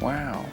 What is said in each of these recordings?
Wow.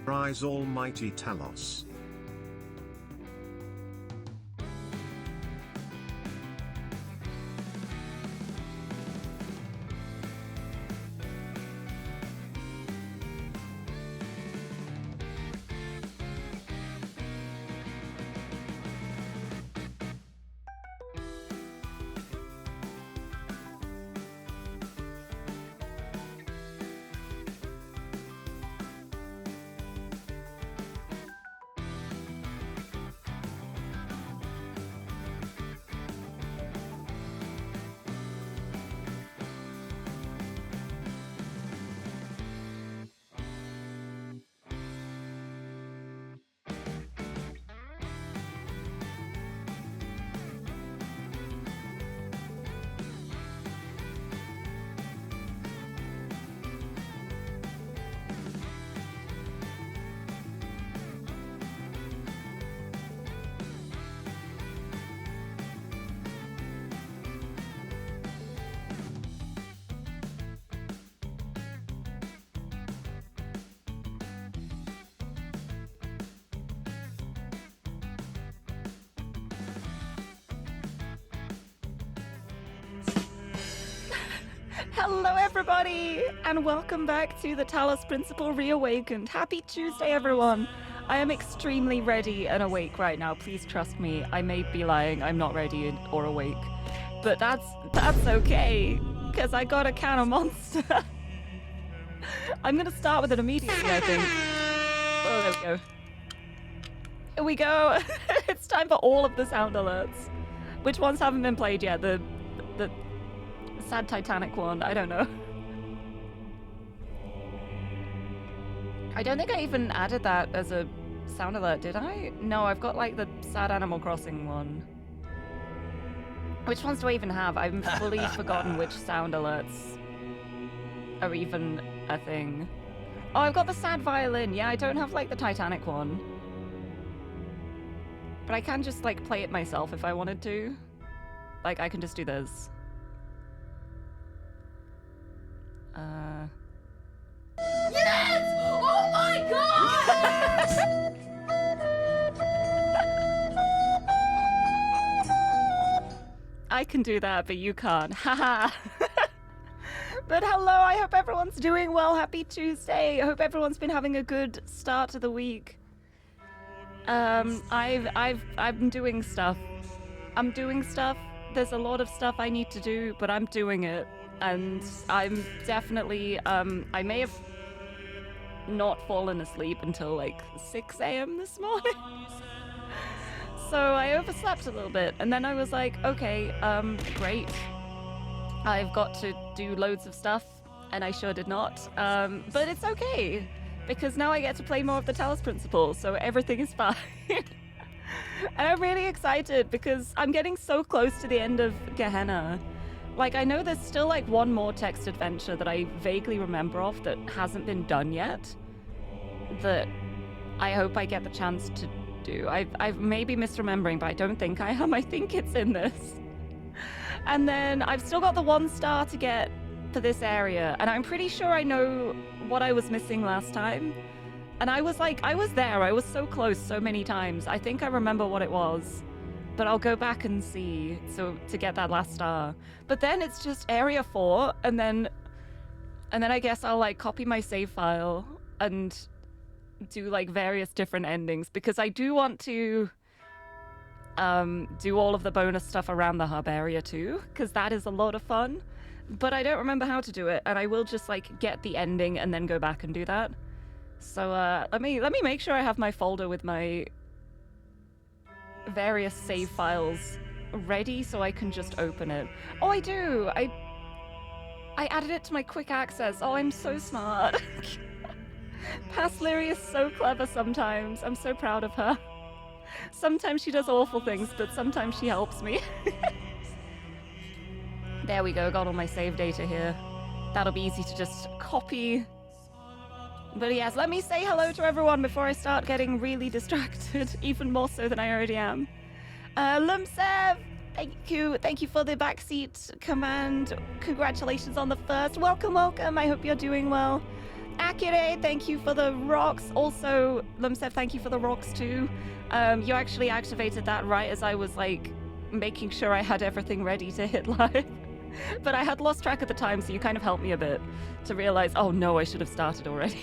Rise almighty Talos. Hello everybody, and welcome back to the Talos Principle Reawakened. Happy Tuesday everyone! I am extremely ready and awake right now, please trust me. I may be lying, I'm not ready or awake. But that's okay, because I got a counter monster. I'm gonna start with it immediately, I think. Oh, there we go. Here we go! It's time for all of the sound alerts. Which ones haven't been played yet? The sad Titanic one, I don't know. I don't think I even added that as a sound alert, did I? No, I've got like the sad Animal Crossing one. Which ones do I even have? I've fully forgotten which sound alerts are even a thing. Oh, I've got the sad violin. Yeah, I don't have like the Titanic one. But I can just like play it myself if I wanted to. Like I can just do this. Yes! Oh my god! I can do that, but you can't. Haha. But hello, I hope everyone's doing well. Happy Tuesday. I hope everyone's been having a good start to the week. I'm doing stuff. I'm doing stuff. There's a lot of stuff I need to do, but I'm doing it. And I'm definitely, I may have not fallen asleep until like 6 a.m. this morning. So I overslept a little bit, and then I was like, okay, great. I've got to do loads of stuff, and I sure did not. But it's okay, because now I get to play more of the Talos Principle, so everything is fine. And I'm really excited, because I'm getting so close to the end of Gehenna. Like, I know there's still, like, one more text adventure that I vaguely remember of that hasn't been done yet, that I hope I get the chance to do. I may be misremembering, but I don't think I am. I think it's in this. And then I've still got the 1 star to get for this area, and I'm pretty sure I know what I was missing last time. And I was like, I was there. I was so close so many times. I think I remember what it was. But I'll go back and see, so to get that last star. But then it's just Area 4, and then And then I guess I'll like copy my save file and do like various different endings, because I do want to do all of the bonus stuff around the hub area too, because that is a lot of fun. But I don't remember how to do it, and I will just like get the ending and then go back and do that. So let me make sure I have my folder with my various save files ready so I can just open it. Oh, I do. I added it to my quick access. Oh, I'm so smart. Past Lirie is so clever sometimes. I'm so proud of her. Sometimes she does awful things, but sometimes she helps me. There we go, got all my save data here. That'll be easy to just copy. But yes, let me say hello to everyone before I start getting really distracted, even more so than I already am. Lumsev, thank you for the backseat command. Congratulations on the first. Welcome, welcome. I hope you're doing well. Akire, thank you for the rocks. Also, Lumsev, thank you for the rocks too. You actually activated that right as I was like making sure I had everything ready to hit live. But I had lost track of the time, so you kind of helped me a bit to realize, oh no, I should have started already.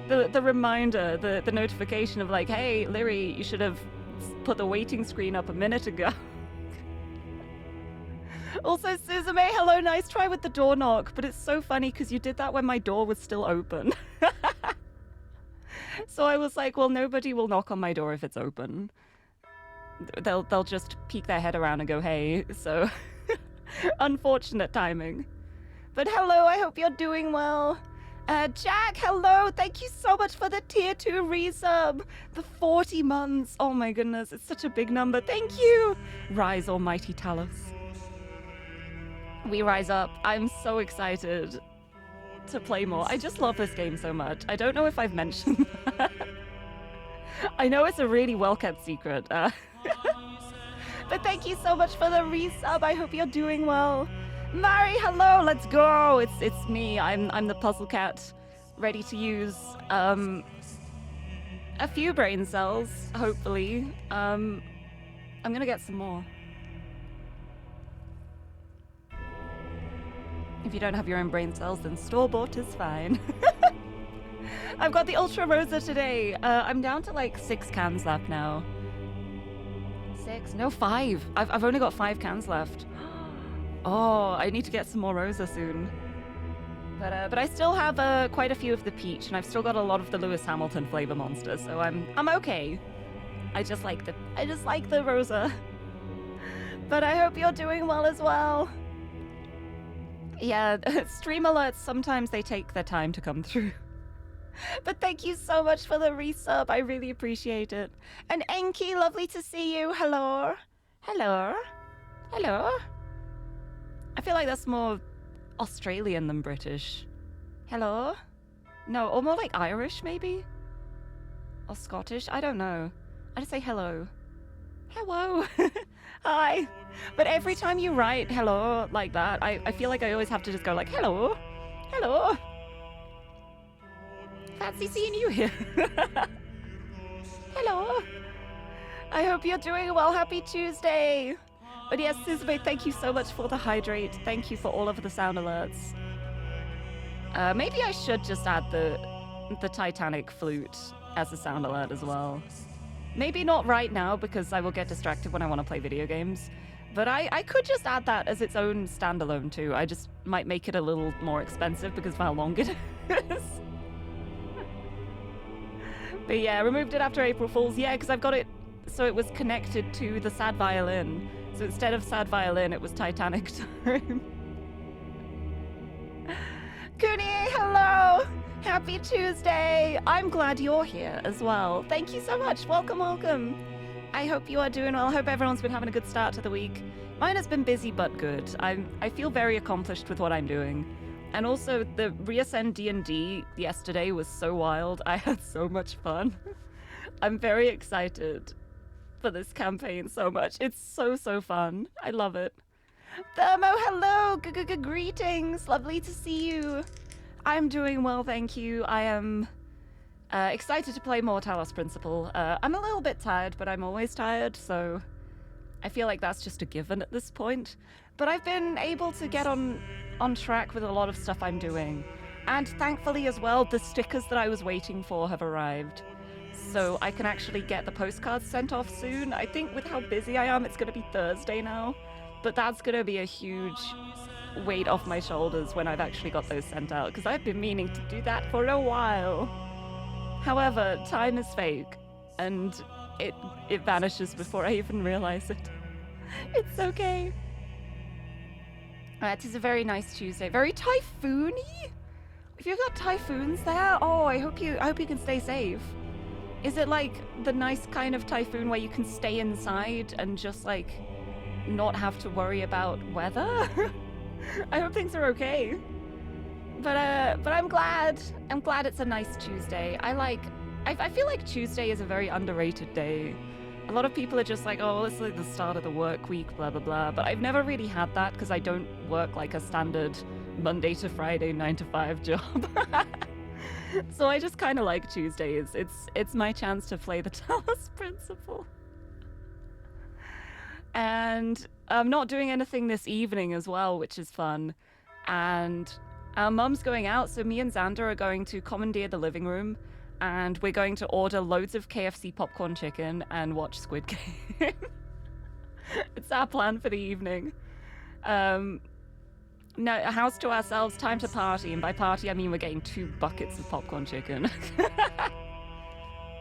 The reminder, the notification of like, hey, Lirie, you should have put the waiting screen up a minute ago. Also, Suzume, hello, nice try with the door knock, but it's so funny because you did that when my door was still open. So I was like, well, nobody will knock on my door if it's open. They'll just peek their head around and go, hey, so unfortunate timing. But hello, I hope you're doing well. Jack, hello, thank you so much for the tier 2 resub. The 40 months, oh my goodness, it's such a big number, thank you. Rise, almighty Talos. We rise up. I'm so excited to play more. I just love this game so much. I don't know if I've mentioned that. I know it's a really well-kept secret. But thank you so much for the resub. I hope you're doing well. Mari, hello. Let's go. It's me. I'm the puzzle cat, ready to use a few brain cells. Hopefully, I'm gonna get some more. If you don't have your own brain cells, then store-bought is fine. I've got the Ultra Rosa today. I'm down to like 6 cans left now. 6? No, 5. I've only got 5 cans left. Oh, I need to get some more Rosa soon. But I still have quite a few of the peach, and I've still got a lot of the Lewis Hamilton flavor monster, so I'm okay. I just like the Rosa. But I hope you're doing well as well. Yeah, stream alerts, sometimes they take their time to come through. But thank you so much for the resub. I really appreciate it. And Enki, lovely to see you. Hello. Hello. Hello. I feel like that's more Australian than British. Hello? No, or more like Irish, maybe? Or Scottish? I don't know. I just say hello. Hello. Hi. But every time you write hello like that, I feel like I always have to just go like, hello. Hello. Fancy seeing you here. Hello. I hope you're doing well. Happy Tuesday. But yes, Suzume, thank you so much for the hydrate. Thank you for all of the sound alerts. Maybe I should just add the Titanic flute as a sound alert as well. Maybe not right now, because I will get distracted when I want to play video games. But I could just add that as its own standalone too. I just might make it a little more expensive because of how long it is. But yeah, removed it after April Fool's. Yeah, because I've got it so it was connected to the sad violin. So instead of sad violin, it was Titanic time. Kuni, hello! Happy Tuesday! I'm glad you're here as well. Thank you so much. Welcome, welcome. I hope you are doing well. I hope everyone's been having a good start to the week. Mine has been busy but good. I feel very accomplished with what I'm doing. And also, the Reascend D&D yesterday was so wild. I had so much fun. I'm very excited for this campaign so much. It's so fun. I love it. Thermo, hello! Greetings! Lovely to see you. I'm doing well, thank you. I am excited to play more Talos Principle. I'm a little bit tired, but I'm always tired, so I feel like that's just a given at this point. But I've been able to get on on track with a lot of stuff I'm doing. And thankfully as well, the stickers that I was waiting for have arrived. So I can actually get the postcards sent off soon. I think with how busy I am, it's going to be Thursday now. But that's going to be a huge weight off my shoulders when I've actually got those sent out, because I've been meaning to do that for a while. However, time is fake, and it vanishes before I even realize it. It's okay. It is a very nice Tuesday. Very typhoony? If you've got typhoons there, oh, I hope you can stay safe. Is it like the nice kind of typhoon where you can stay inside and just like not have to worry about weather? I hope things are okay. But I'm glad. I'm glad it's a nice Tuesday. I feel like Tuesday is a very underrated day. A lot of people are just like, oh, it's like the start of the work week, blah, blah, blah. But I've never really had that because I don't work like a standard Monday to Friday 9 to 5 job. So I just kind of like Tuesdays. It's my chance to play the TALOS principle. And I'm not doing anything this evening as well, which is fun. And our mum's going out, so me and Xander are going to commandeer the living room, and we're going to order loads of KFC popcorn chicken and watch Squid Game. It's our plan for the evening. No, a house to ourselves, time to party, and by party I mean we're getting 2 buckets of popcorn chicken.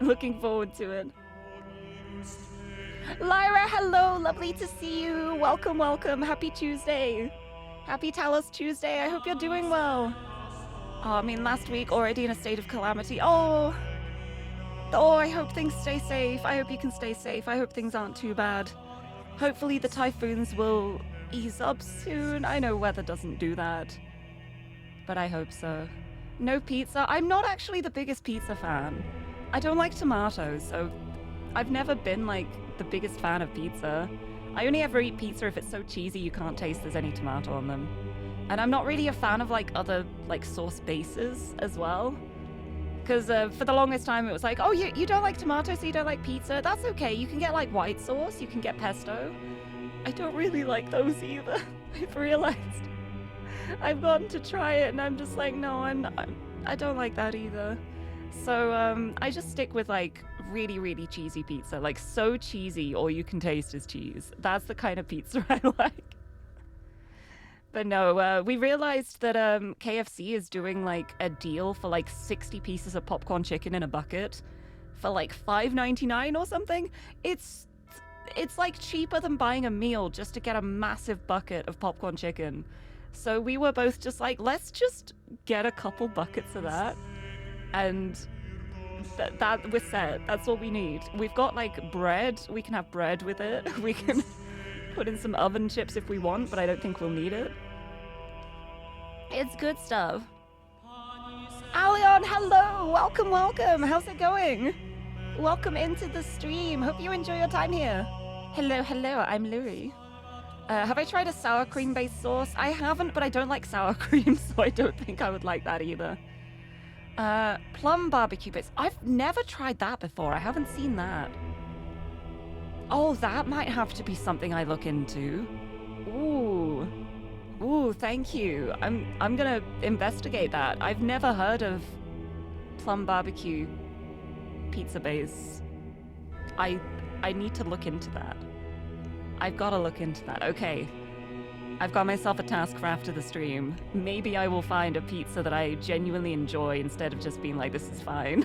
Looking forward to it. Lyra, hello, lovely to see you. Welcome, welcome. Happy Tuesday. Happy Talos Tuesday. I hope you're doing well. Oh, I mean, last week already in a state of calamity. Oh, I hope things stay safe. I hope you can stay safe. I hope things aren't too bad. Hopefully the typhoons will ease up soon. I know weather doesn't do that, but I hope so. No pizza. I'm not actually the biggest pizza fan. I don't like tomatoes, so I've never been like the biggest fan of pizza. I only ever eat pizza if it's so cheesy you can't taste there's any tomato on them. And I'm not really a fan of like other like sauce bases as well. Because for the longest time it was like, oh, you don't like tomato, so you don't like pizza? That's okay. You can get like white sauce, you can get pesto. I don't really like those either. I've realized. I've gotten to try it and I'm just like, no, I don't like that either. So I just stick with like really, really cheesy pizza. Like so cheesy all you can taste is cheese. That's the kind of pizza I like. But no, we realized that KFC is doing like a deal for like 60 pieces of popcorn chicken in a bucket for like $5.99 or something. It's like cheaper than buying a meal just to get a massive bucket of popcorn chicken. So we were both just like, let's just get a couple buckets of that. And that we're set. That's all we need. We've got like bread. We can have bread with it. We can put in some oven chips if we want, but I don't think we'll need it. It's good stuff. Alion, hello! Welcome, welcome! How's it going? Welcome into the stream. Hope you enjoy your time here. Hello, hello, I'm Lirie. Have I tried a sour cream based sauce? I haven't, but I don't like sour cream, so I don't think I would like that either. Plum barbecue bits. I've never tried that before. I haven't seen that. Oh, that might have to be something I look into. Ooh, thank you. I'm gonna investigate that. I've never heard of plum barbecue pizza base. I need to look into that. I've got to look into that. Okay. I've got myself a task for after the stream. Maybe I will find a pizza that I genuinely enjoy instead of just being like, this is fine.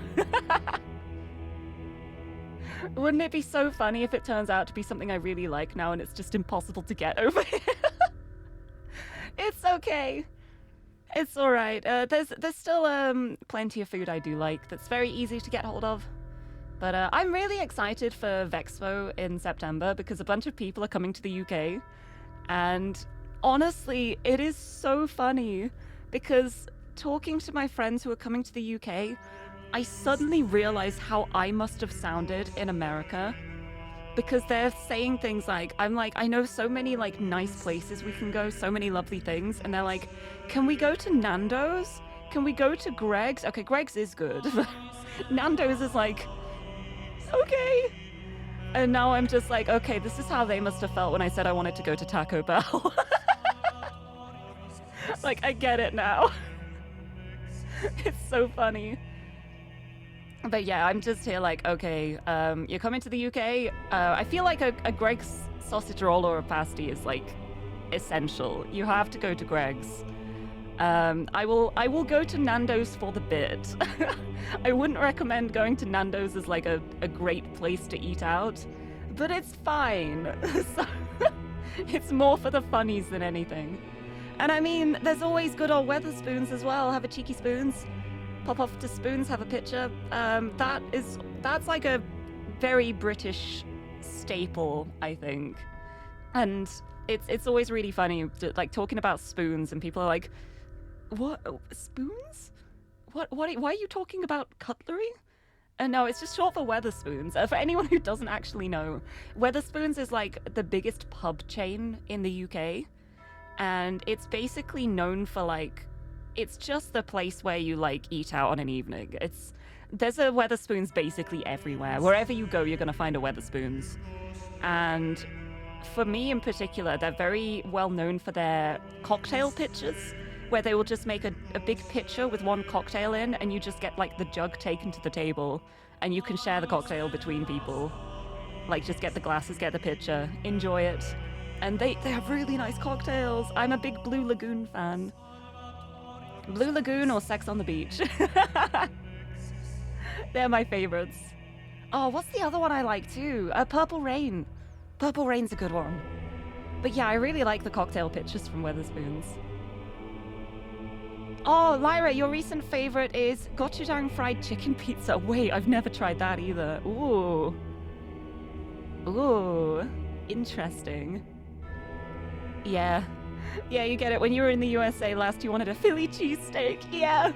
Wouldn't it be so funny if it turns out to be something I really like now and it's just impossible to get over here? It's okay. It's alright. There's still plenty of food I do like that's very easy to get hold of. But I'm really excited for Vexpo in September because a bunch of people are coming to the UK. And honestly, it is so funny because talking to my friends who are coming to the UK, I suddenly realized how I must have sounded in America, because they're saying things like, I'm like, I know so many like nice places we can go, so many lovely things, and they're like, can we go to Nando's? Can we go to Greg's? Okay, Greg's is good. Nando's is like, okay. And now I'm just like, okay, this is how they must have felt when I said I wanted to go to Taco Bell. Like, I get it now. It's so funny. But yeah, I'm just here like, okay, you're coming to the UK. I feel like a Greg's sausage roll or a pasty is like essential. You have to go to Greg's. I will go to Nando's for the bit. I wouldn't recommend going to Nando's as like a great place to eat out, but it's fine. So it's more for the funnies than anything. And I mean, there's always good old Weatherspoons as well. Have a cheeky spoons. Pop off to Spoons, have a picture. That's like a very British staple, I think. And it's always really funny, like talking about spoons, and people are like, "What spoons? What? Why are you talking about cutlery?" No, it's just short for Weatherspoons. For anyone who doesn't actually know, Weatherspoons is like the biggest pub chain in the UK, and it's basically known for like, it's just the place where you like eat out on an evening. There's a Weatherspoons basically everywhere. Wherever you go, you're gonna find a Weatherspoons. And for me in particular, they're very well known for their cocktail pitchers, where they will just make a big pitcher with one cocktail in, and you just get like the jug taken to the table, and you can share the cocktail between people. Like, just get the glasses, get the pitcher, enjoy it. And they have really nice cocktails. I'm a big Blue Lagoon fan. Blue Lagoon or Sex on the Beach. They're my favorites. Oh, what's the other one I like too? Purple Rain. Purple Rain's a good one. But yeah, I really like the cocktail pitchers from Weatherspoons. Oh, Lyra, your recent favorite is gochujang fried chicken pizza. Wait, I've never tried that either. Ooh. Ooh. Interesting. Yeah. Yeah, you get it. When you were in the USA last, you wanted a Philly cheesesteak. Yeah.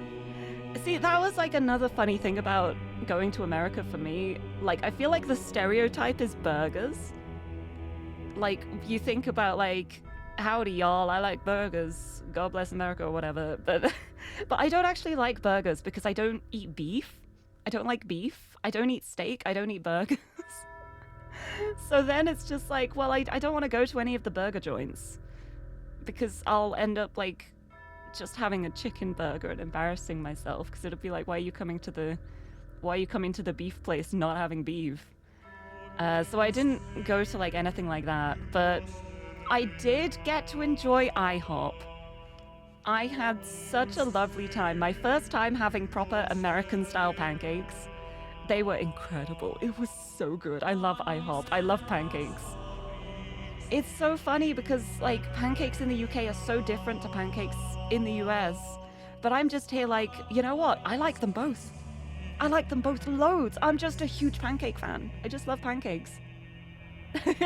See, that was like another funny thing about going to America for me. Like, I feel like the stereotype is burgers. Like, you think about like, howdy y'all, I like burgers. God bless America or whatever. But I don't actually like burgers because I don't eat beef. I don't like beef. I don't eat steak. I don't eat burgers. So then it's just like, well, I don't want to go to any of the burger joints because I'll end up like just having a chicken burger and embarrassing myself, because it'll be like, why are you coming to the beef place not having beef? So I didn't go to like anything like that, but I did get to enjoy IHOP. I had such a lovely time. My first time having proper American style pancakes. They were incredible. It was so good. I love IHOP. I love pancakes. It's so funny because like pancakes in the UK are so different to pancakes in the US. But I'm just here like, you know what? I like them both. I like them both loads. I'm just a huge pancake fan. I just love pancakes.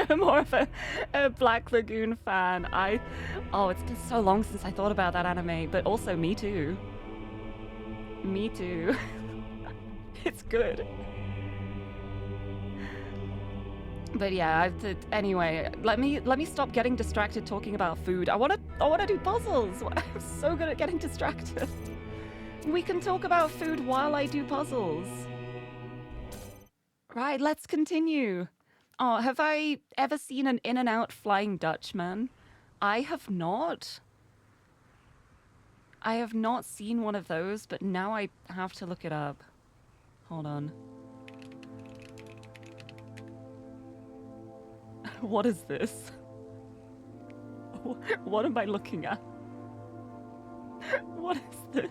I'm more of a Black Lagoon fan. Oh, it's been so long since I thought about that anime, but also me too. Me too. It's good. But yeah, anyway, let me stop getting distracted talking about food. I wanna do puzzles. I'm so good at getting distracted. We can talk about food while I do puzzles. Right, let's continue. Oh, have I ever seen an In-N-Out Flying Dutchman? I have not. I have not seen one of those, but now I have to look it up. Hold on. What is this? What am I looking at? What is this?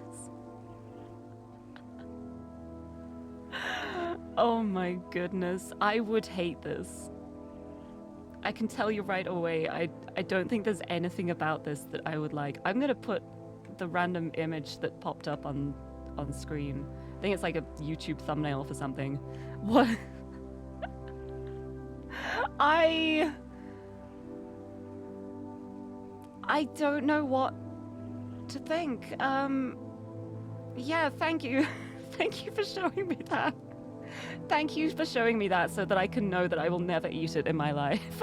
Oh my goodness, I would hate this. I can tell you right away, I don't think there's anything about this that I would like. I'm gonna put the random image that popped up on screen. I think it's like a YouTube thumbnail for something. What? I don't know what to think. Yeah, thank you. Thank you for showing me that. Thank you for showing me that so that I can know that I will never eat it in my life.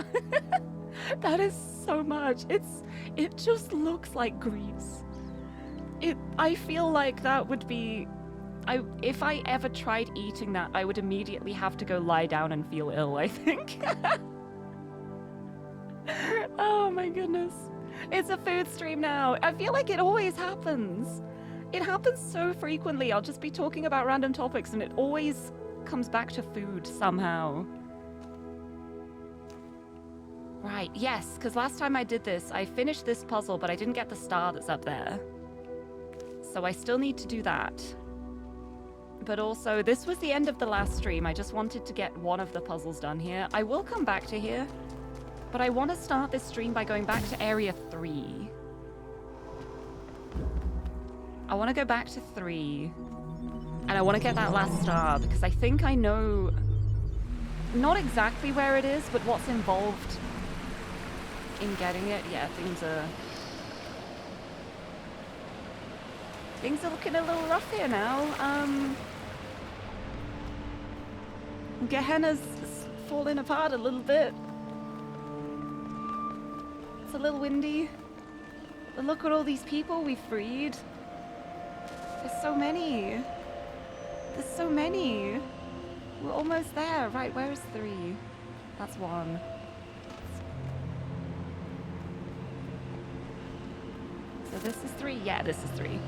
That is so much. It just looks like grease. I feel like that would be... if I ever tried eating that, I would immediately have to go lie down and feel ill, I think. Oh my goodness. It's a food stream now. I feel like it always happens. It happens so frequently. I'll just be talking about random topics and it always comes back to food somehow. Right, yes, because last time I did this, I finished this puzzle, but I didn't get the star that's up there. So I still need to do that. But also, this was the end of the last stream. I just wanted to get one of the puzzles done here. I will come back to here, but I want to start this stream by going back to Area 3. I want to go back to 3, and I want to get that last star, because I think I know not exactly where it is, but what's involved in getting it. Yeah, things are looking a little rough here now. Gehenna's falling apart a little bit. It's a little windy. But look at all these people we freed. There's so many. There's so many. We're almost there. Right, where is 3? That's 1. So this is 3? Yeah, this is 3.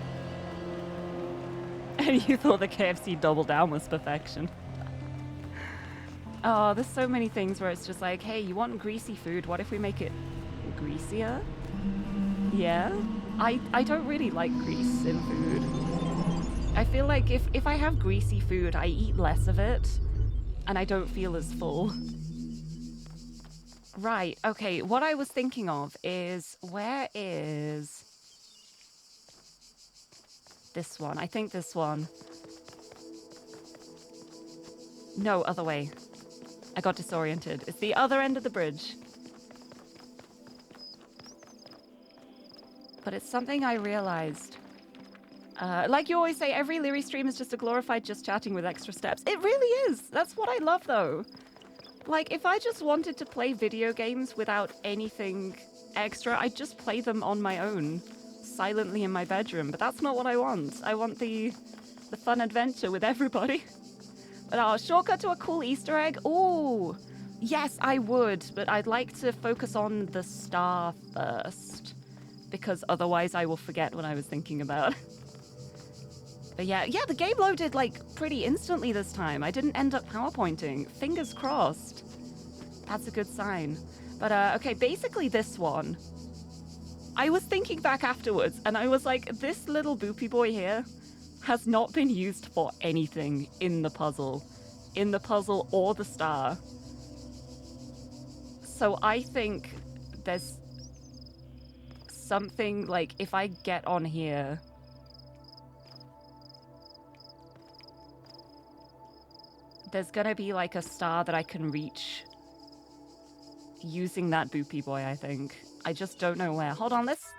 And you thought the KFC Double Down was perfection. Oh, there's so many things where it's just like, hey, you want greasy food? What if we make it greasier? Yeah? I don't really like grease in food. I feel like if I have greasy food, I eat less of it, and I don't feel as full. Right, okay, what I was thinking of is, where is this one? I think this one. No, other way. I got disoriented. It's the other end of the bridge. But it's something I realized. Like you always say, every Lirie stream is just a glorified just chatting with extra steps. It really is. That's what I love, though. Like, if I just wanted to play video games without anything extra, I'd just play them on my own, silently in my bedroom. But that's not what I want. I want the fun adventure with everybody. But shortcut to a cool Easter egg? Ooh, yes, I would. But I'd like to focus on the star first, because otherwise I will forget what I was thinking about. But yeah, the game loaded like pretty instantly this time. I didn't end up PowerPointing. Fingers crossed. That's a good sign. But okay, basically this one. I was thinking back afterwards and I was like, this little boopy boy here has not been used for anything in the puzzle or the star. So I think there's something like, if I get on here, there's gonna be like a star that I can reach using that boopy boy, I think. I just don't know where. Hold on, let's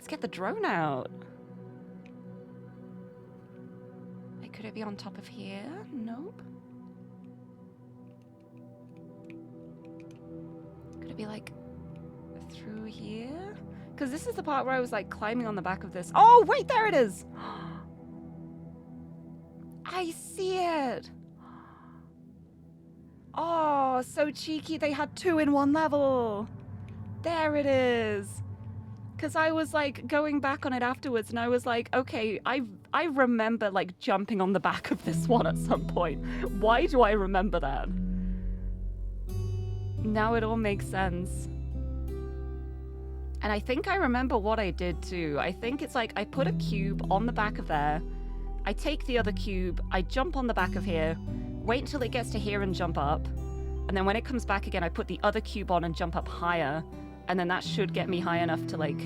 get the drone out. Could it be on top of here? Nope. Could it be like through here? Because this is the part where I was like climbing on the back of this. Oh, wait, there it is. I see it. Oh, so cheeky. They had 2 in 1 level. There it is. Because I was like going back on it afterwards and I was like, okay, I remember like jumping on the back of this one at some point. Why do I remember that? Now it all makes sense. And I think I remember what I did too. I think it's like I put a cube on the back of there. I take the other cube, I jump on the back of here, wait until it gets to here and jump up. And then when it comes back again, I put the other cube on and jump up higher. And then that should get me high enough to like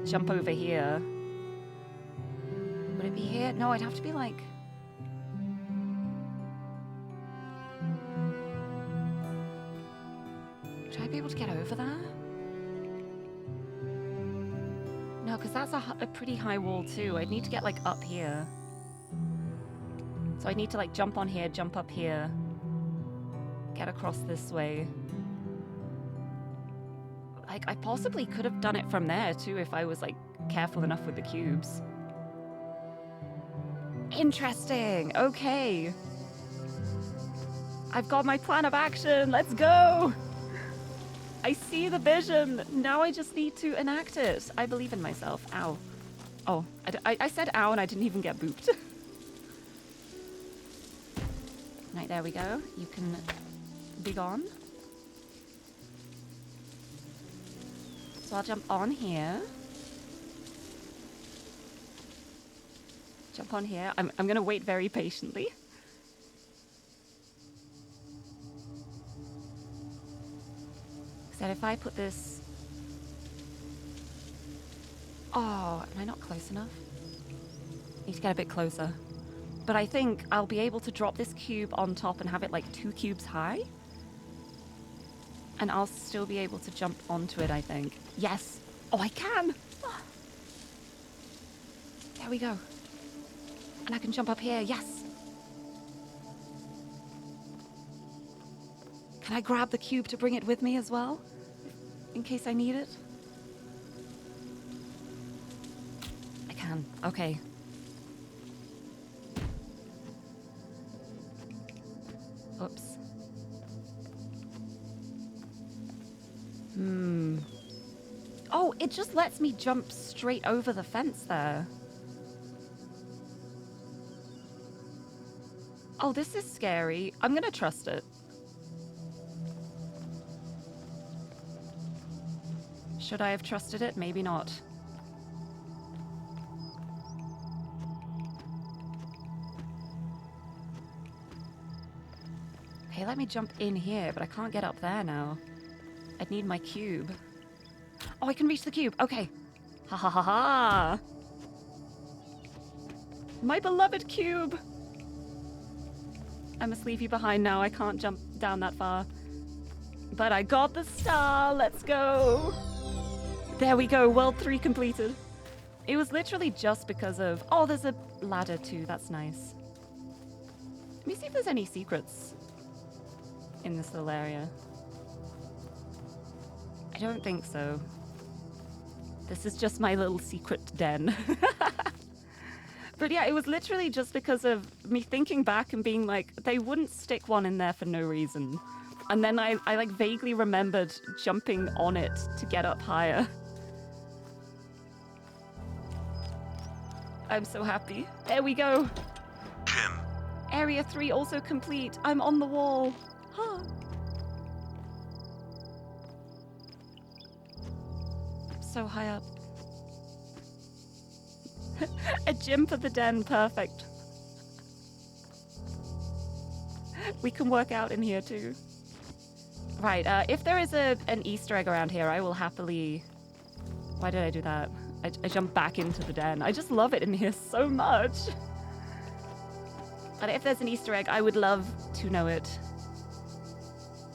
jump over here. Would it be here? No, I'd have to be like... Should I be able to get over there? No, because that's a pretty high wall too. I'd need to get like up here. So I need to like jump on here, jump up here, get across this way. Like, I possibly could have done it from there too if I was like careful enough with the cubes. Interesting. Okay. I've got my plan of action. Let's go. I see the vision. Now I just need to enact it. I believe in myself. Ow. Oh, I said ow and I didn't even get booped. Right, there we go. You can be gone. So I'll jump on here. Jump on here. I'm going to wait very patiently. So if I put this... Oh, am I not close enough? Need to get a bit closer. But I think I'll be able to drop this cube on top and have it like 2 cubes high. And I'll still be able to jump onto it, I think. Yes! Oh, I can! Oh. There we go. And I can jump up here, yes! Can I grab the cube to bring it with me as well? In case I need it? I can. Okay. Oops. Oh, it just lets me jump straight over the fence there. Oh, this is scary. I'm gonna trust it. Should I have trusted it? Maybe not. Okay, let me jump in here, but I can't get up there now. I'd need my cube. Oh, I can reach the cube. Okay. Ha ha ha ha. My beloved cube. I must leave you behind now. I can't jump down that far. But I got the star. Let's go. There we go. World 3 completed. It was literally just because of... Oh, there's a ladder too. That's nice. Let me see if there's any secrets in this little area. I don't think so. This is just my little secret den. But yeah, it was literally just because of me thinking back and being like, they wouldn't stick one in there for no reason. And then I like vaguely remembered jumping on it to get up higher. I'm so happy. There we go. Jim. Area 3 also complete. I'm on the wall. Huh. So high up. A gym for the den, perfect. We can work out in here too. Right, if there is an Easter egg around here, I will happily... Why did I do that? I jumped back into the den. I just love it in here so much. But if there's an Easter egg, I would love to know it.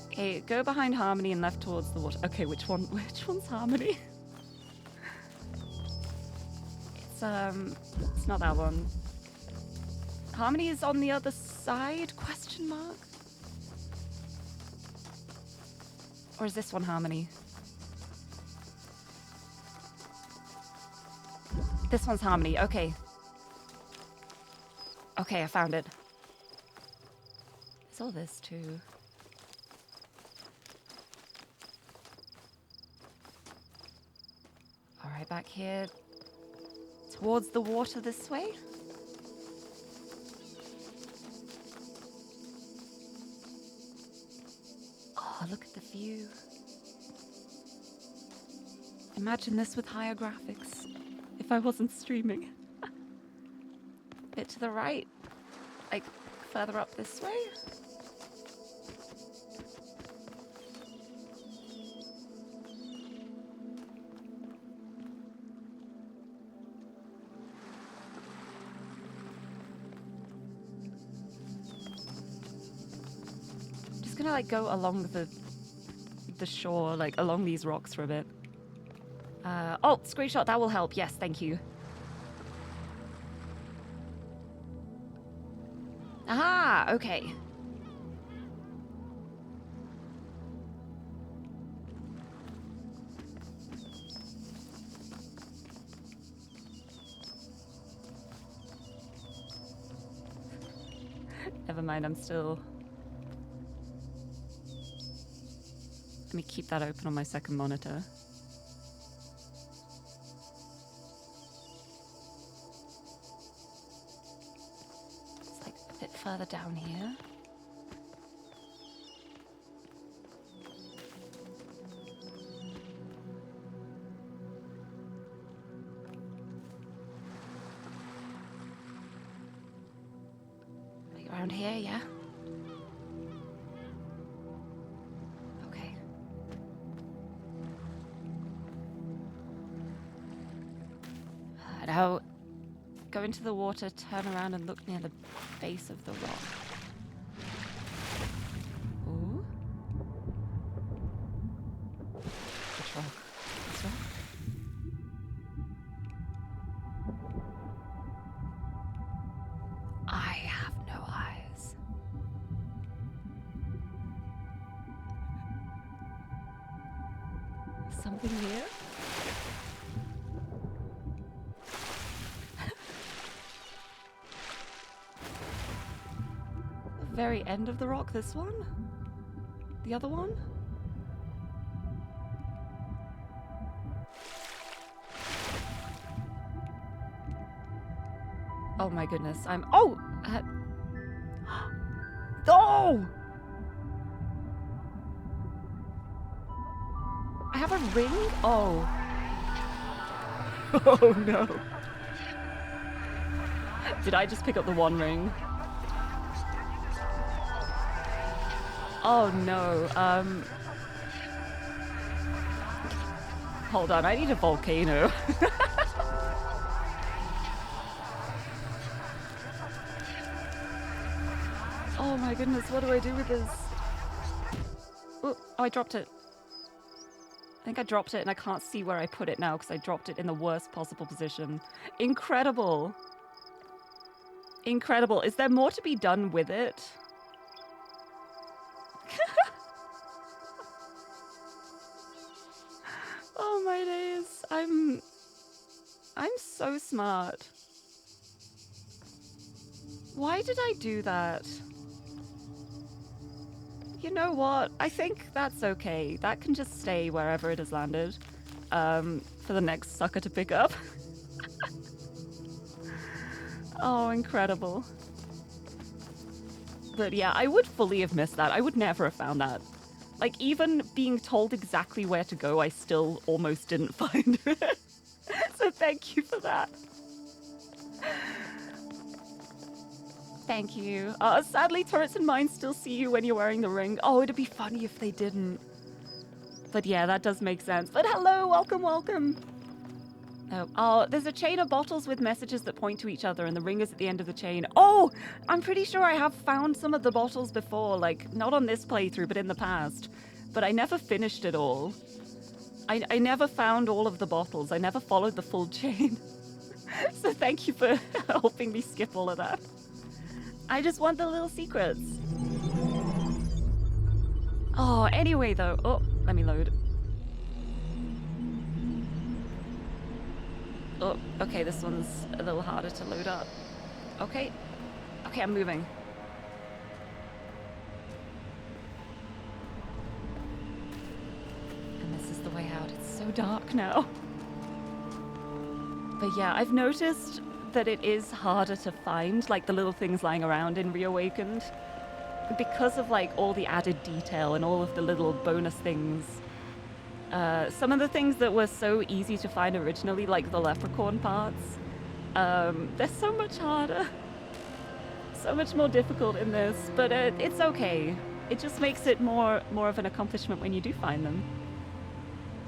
Okay, go behind Harmony and left towards the water. Okay, which one's Harmony? It's not that one. Harmony is on the other side? Question mark? Or is this one Harmony? This one's Harmony, okay. Okay, I found it. There's all this too. Alright, back here. Towards the water this way. Oh, look at the view. Imagine this with higher graphics. If I wasn't streaming. Bit to the right. Like, further up this way. Just gonna like go along the shore, like along these rocks for a bit. Oh, screenshot, that will help. Yes, thank you. Aha, okay. Never mind, I'm still Let me keep that open on my second monitor. It's like a bit further down here. Like around here, yeah? Now, go into the water, turn around and look near the base of the rock. Ooh. Which rock? This rock? I have no eyes. Something here? Very end of the rock, this one? The other one? Oh my goodness, I'm... Oh! Oh! I have a ring? Oh. Oh no. Did I just pick up the one ring? Oh no, hold on, I need a volcano. Oh my goodness, what do I do with this? Oh, I dropped it. I think I dropped it and I can't see where I put it now because I dropped it in the worst possible position. Incredible. Incredible. Is there more to be done with it? Oh my days. I'm so smart. Why did I do that? You know what? I think that's okay. That can just stay wherever it has landed. For the next sucker to pick up. Oh, incredible. But yeah, I would fully have missed that. I would never have found that. Like, even being told exactly where to go, I still almost didn't find it. So thank you for that. Thank you. Sadly, turrets and mines still see you when you're wearing the ring. Oh, it'd be funny if they didn't. But yeah, that does make sense. But hello, welcome, welcome. Oh, there's a chain of bottles with messages that point to each other, and the ring is at the end of the chain. Oh, I'm pretty sure I have found some of the bottles before, like, not on this playthrough, but in the past. But I never finished it all. I never found all of the bottles. I never followed the full chain. So thank you for helping me skip all of that. I just want the little secrets. Oh, anyway, though. Oh, let me load. Oh, okay, this one's a little harder to load up. Okay. Okay, I'm moving. And this is the way out. It's so dark now. But yeah, I've noticed that it is harder to find, like, the little things lying around in Reawakened. Because of, like, all the added detail and all of the little bonus things. Some of the things that were so easy to find originally, like the leprechaun parts, they're so much harder. So much more difficult in this, but it's okay. It just makes it more of an accomplishment when you do find them.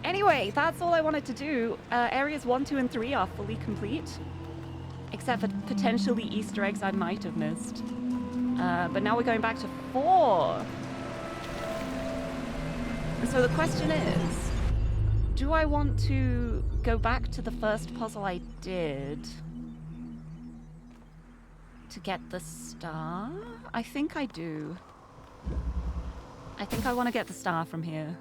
Anyway, that's all I wanted to do. Areas 1, 2, and 3 are fully complete. Except for potentially Easter eggs I might have missed. But now we're going back to 4. And so the question is, do I want to go back to the first puzzle I did to get the star? I think I do. I think I want to get the star from here.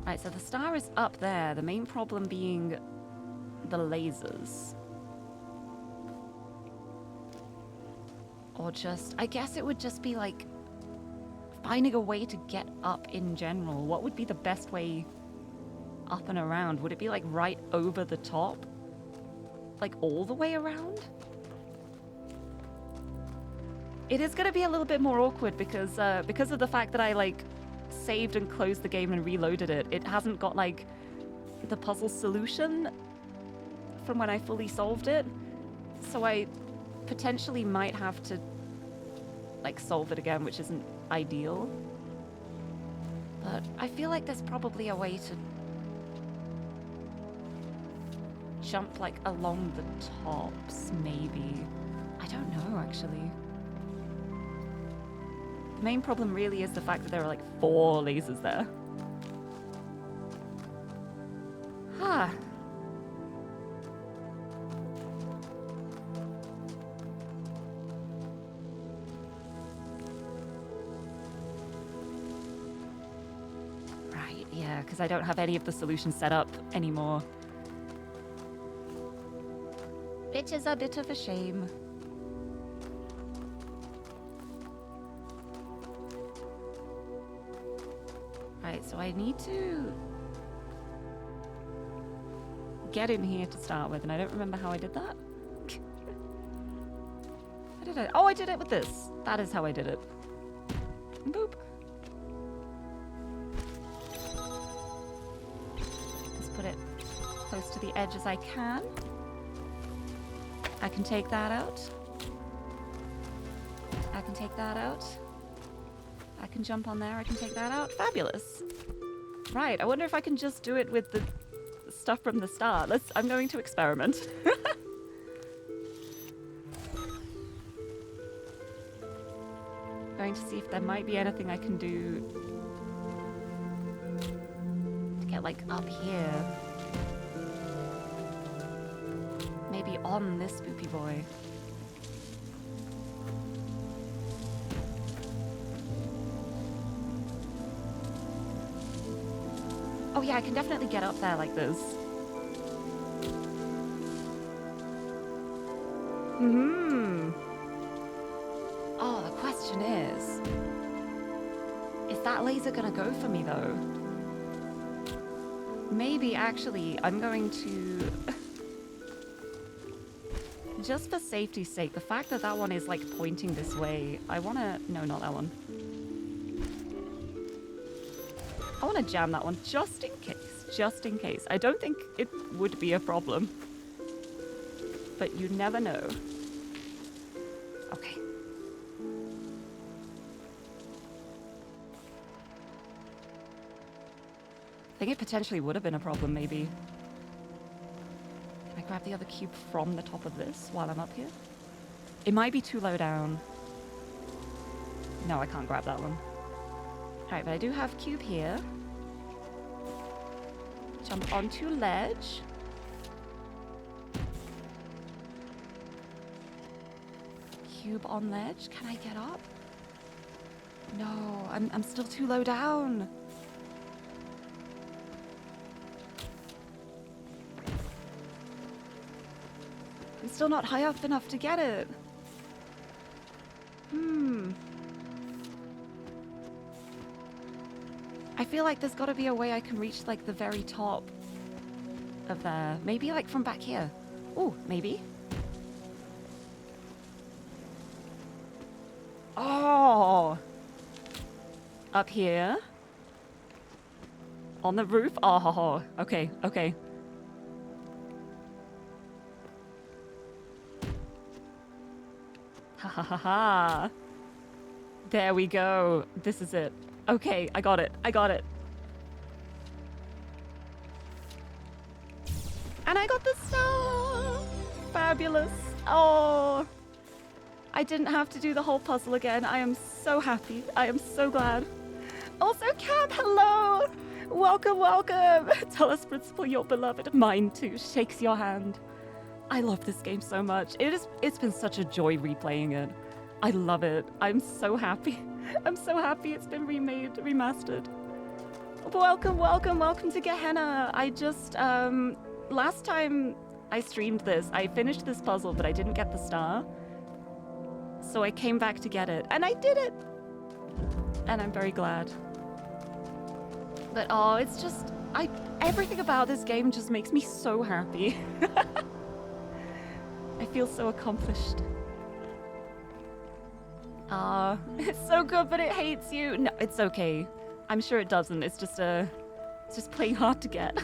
Right, so the star is up there. The main problem being the lasers. Or just, I guess it would just be like finding a way to get up in general. What would be the best way up and around? Would it be like right over the top? Like all the way around? It is going to be a little bit more awkward because of the fact that I like saved and closed the game and reloaded it. It hasn't got like the puzzle solution from when I fully solved it. So I potentially might have to like solve it again, which isn't ideal. But I feel like there's probably a way to jump like along the tops, maybe. I don't know, actually. The main problem really is the fact that there are like 4 lasers there. Ah. Right, yeah, because I don't have any of the solutions set up anymore. Which is a bit of a shame. Right, so I need to get in here to start with, and I don't remember how I did that. How did I? Oh, I did it with this. That is how I did it. Boop. Let's put it close to the edge as I can. I can take that out. I can take that out. I can jump on there. I can take that out. Fabulous. Right. I wonder if I can just do it with the stuff from the start. I'm going to experiment. Going to see if there might be anything I can do to get like up here. Maybe on this spoopy boy. Oh yeah, I can definitely get up there like this. Oh, the question is that laser gonna go for me though? Maybe actually I'm going to just for safety's sake, the fact that that one is like pointing this way, I wanna, no, not that one. I wanna jam that one just in case, just in case. I don't think it would be a problem, but you never know. Okay. I think it potentially would have been a problem, maybe. Can I grab the other cube from the top of this while I'm up here? It might be too low down. No, I can't grab that one. Alright, but I do have cube here. Jump onto ledge. Cube on ledge. Can I get up? No, I'm still too low down. I'm still not high up enough to get it. I feel like there's got to be a way I can reach like the very top of there. Maybe like from back here. Ooh, maybe. Oh! Up here. On the roof. Oh, okay, okay. Ha ha ha ha. There we go. This is it. Okay, I got it. I got it. And I got the star! Fabulous. Oh. I didn't have to do the whole puzzle again. I am so happy. I am so glad. Also, Cam, hello! Welcome, welcome! TALOS Principle, your beloved. Mine too. Shakes your hand. I love this game so much. It's been such a joy replaying it. I love it. I'm so happy. I'm so happy it's been remade, remastered. Welcome, welcome, welcome to Gehenna. I just, last time I streamed this, I finished this puzzle, but I didn't get the star. So I came back to get it, and I did it! and I'm very glad. But oh, it's just everything about this game just makes me so happy. I feel so accomplished. It's so good, but it hates you. No, it's okay. I'm sure it doesn't. It's just playing hard to get.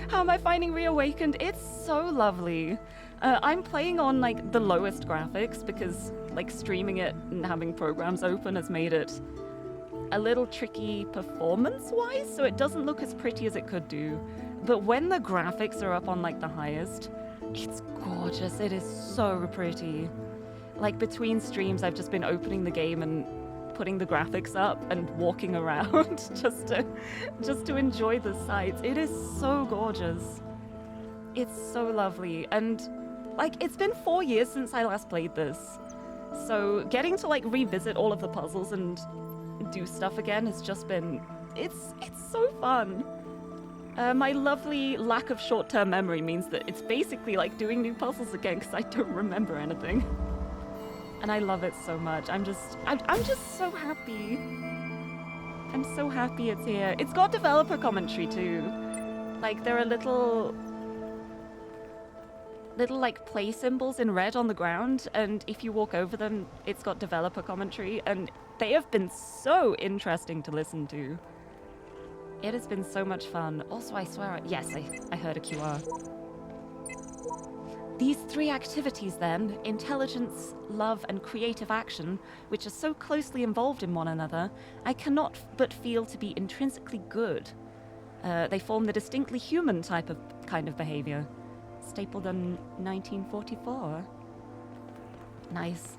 How am I finding Reawakened? It's so lovely. I'm playing on like the lowest graphics because like streaming it and having programs open has made it a little tricky performance-wise, so it doesn't look as pretty as it could do. But when the graphics are up on like the highest, it's gorgeous. It is so pretty. Like between streams, I've just been opening the game and putting the graphics up and walking around just to enjoy the sights. It is so gorgeous. It's so lovely. And like it's been 4 years since I last played this. So getting to like revisit all of the puzzles and do stuff again has just been it's so fun. My lovely lack of short-term memory means that it's basically like doing new puzzles again because I don't remember anything. And I love it so much. I'm just so happy. I'm so happy it's here. It's got developer commentary too. Like there are little like play symbols in red on the ground, and if you walk over them, it's got developer commentary, and they have been so interesting to listen to. It has been so much fun. Also, I swear, yes, I heard a QR. These 3 activities then, intelligence, love, and creative action, which are so closely involved in one another, I cannot but feel to be intrinsically good. They form the distinctly human kind of behavior. Stapled in 1944. Nice.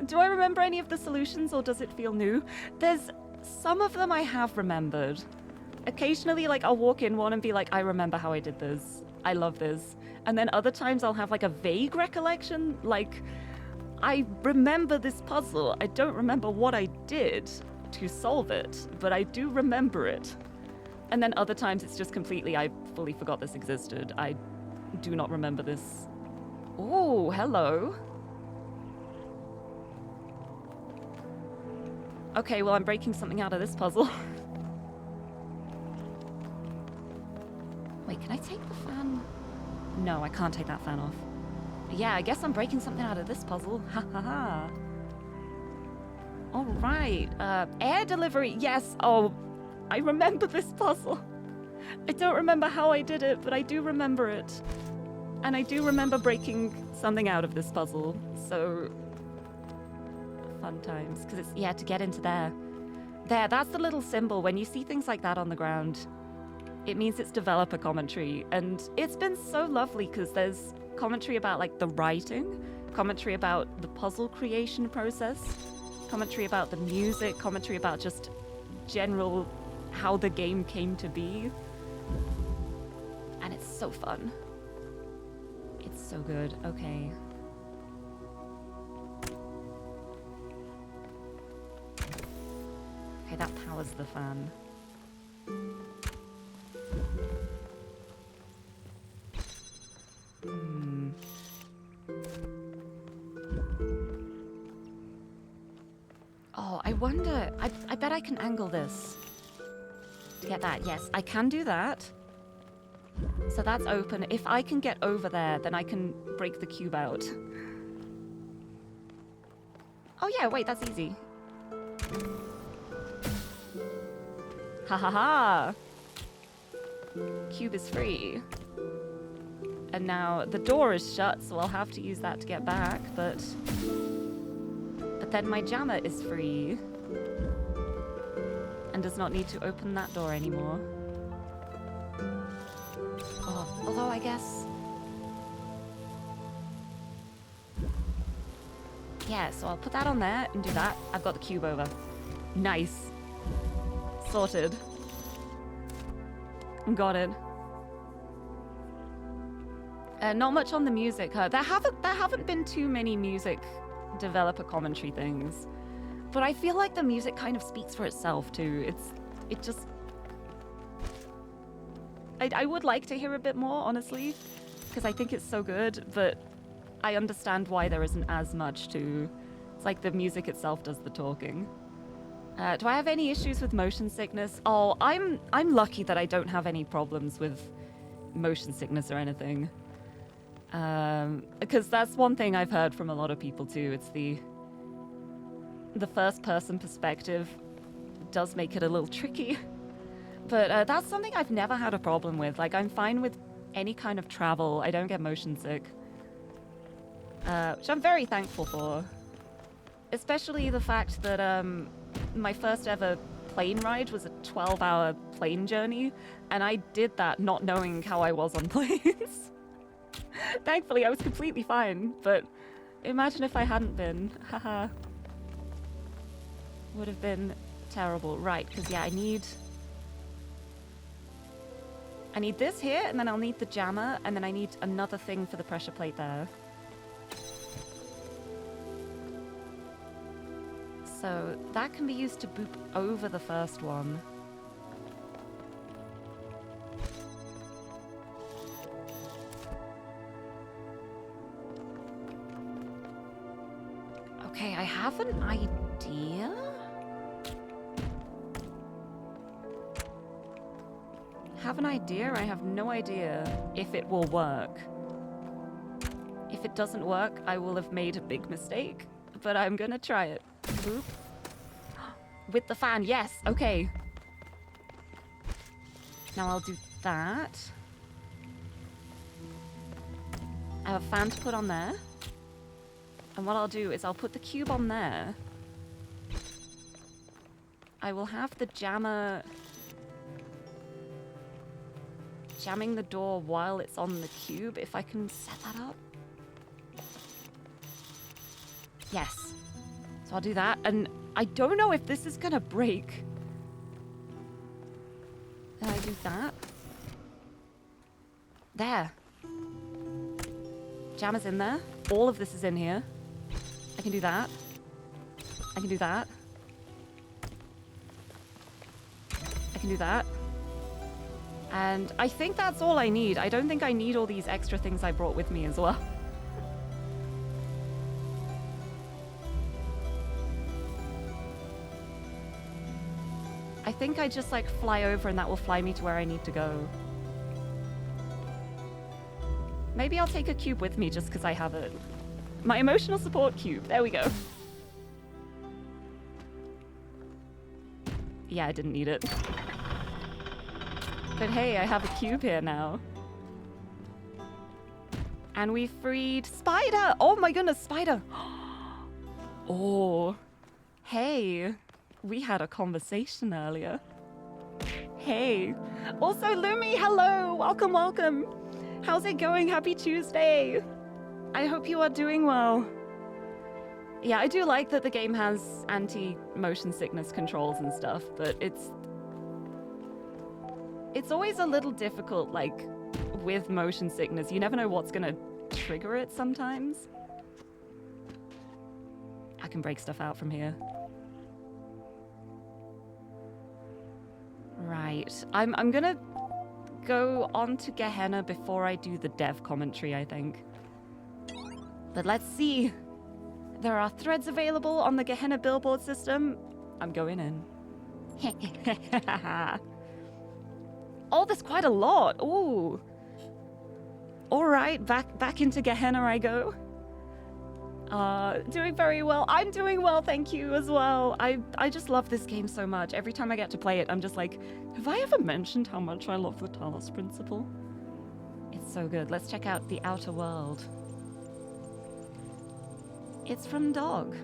Do I remember any of the solutions, or does it feel new? There's some of them I have remembered. Occasionally, like, I'll walk in one and be like, I remember how I did this. I love this. And then other times I'll have, like, a vague recollection. Like, I remember this puzzle. I don't remember what I did to solve it, but I do remember it. And then other times it's just completely, I fully forgot this existed. I do not remember this. Oh, hello. Okay, well, I'm breaking something out of this puzzle. Wait, can I take the fan? No, I can't take that fan off. Yeah, I guess I'm breaking something out of this puzzle. Ha ha ha. All right. Air delivery. Yes. Oh, I remember this puzzle. I don't remember how I did it, but I do remember it. And I do remember breaking something out of this puzzle. So, fun times. Because it's, yeah, to get into there. There, that's the little symbol. When you see things like that on the ground, it means it's developer commentary. And it's been so lovely because there's commentary about, like, the writing, commentary about the puzzle creation process, commentary about the music, commentary about just general how the game came to be. And it's so fun. It's so good. Okay. Okay, that powers the fan. Oh, I wonder. I bet I can angle this to get that. Yes, I can do that. So that's open. If I can get over there, then I can break the cube out. Oh yeah, wait, that's easy. Ha ha ha! Cube is free. And now the door is shut, so I'll have to use that to get back, but then my jammer is free. And does not need to open that door anymore. Oh, although I guess... Yeah, so I'll put that on there and do that. I've got the cube over. Nice. Sorted. Got it. Not much on the music. There haven't been too many music developer commentary things. But I feel like the music kind of speaks for itself too. It just... I would like to hear a bit more, honestly, because I think it's so good, but I understand why there isn't as much to It's like the music itself does the talking. Do I have any issues with motion sickness? Oh, I'm lucky that I don't have any problems with motion sickness or anything. Because that's one thing I've heard from a lot of people too. It's the first person perspective does make it a little tricky. But that's something I've never had a problem with. Like, I'm fine with any kind of travel. I don't get motion sick. Which I'm very thankful for. Especially the fact that my first ever plane ride was a 12-hour plane journey, and I did that not knowing how I was on planes. Thankfully, I was completely fine, but imagine if I hadn't been. Haha. Would have been terrible. Right, because yeah, I need this here, and then I'll need the jammer, and then I need another thing for the pressure plate there. So that can be used to boop over the first one. Okay, I have an idea. I have no idea if it will work. If it doesn't work, I will have made a big mistake, but I'm gonna try it. Boop. With the fan, yes, okay. Now I'll do that. I have a fan to put on there. And what I'll do is I'll put the cube on there. I will have the jammer jamming the door while it's on the cube, if I can set that up. Yes. So I'll do that, and I don't know if this is gonna break. Then I do that. There. Jammer's in there. All of this is in here. I can do that. I can do that. I can do that. And I think that's all I need. I don't think I need all these extra things I brought with me as well. I think I just like fly over and that will fly me to where I need to go. Maybe I'll take a cube with me just because I have it. My emotional support cube. There we go. Yeah, I didn't need it. But hey, I have a cube here now. And we freed Spider! Oh my goodness, Spider! Oh. Hey. We had a conversation earlier. Hey. Also, Lumi, hello! Welcome, welcome! How's it going? Happy Tuesday! I hope you are doing well. Yeah, I do like that the game has anti-motion sickness controls and stuff, but it's always a little difficult, like, with motion sickness. You never know what's gonna trigger it sometimes. I can break stuff out from here. Right. I'm gonna go on to Gehenna before I do the dev commentary, I think. But let's see. There are threads available on the Gehenna billboard system. I'm going in. Oh, there's quite a lot. Ooh. All right, back into Gehenna I go. Doing very well. I'm doing well, thank you as well. I just love this game so much. Every time I get to play it, I'm just like, have I ever mentioned how much I love the Talos Principle? It's so good. Let's check out the outer world. It's from Dog.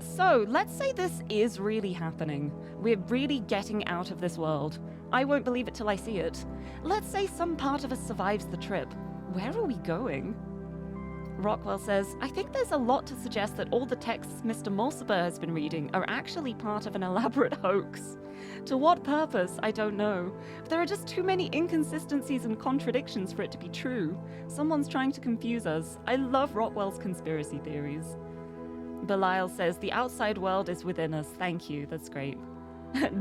So, let's say this is really happening. We're really getting out of this world. I won't believe it till I see it. Let's say some part of us survives the trip. Where are we going? Rockwell says, I think there's a lot to suggest that all the texts Mr. Mulciber has been reading are actually part of an elaborate hoax. To what purpose, I don't know. But there are just too many inconsistencies and contradictions for it to be true. Someone's trying to confuse us. I love Rockwell's conspiracy theories. Belial says, the outside world is within us. Thank you, that's great.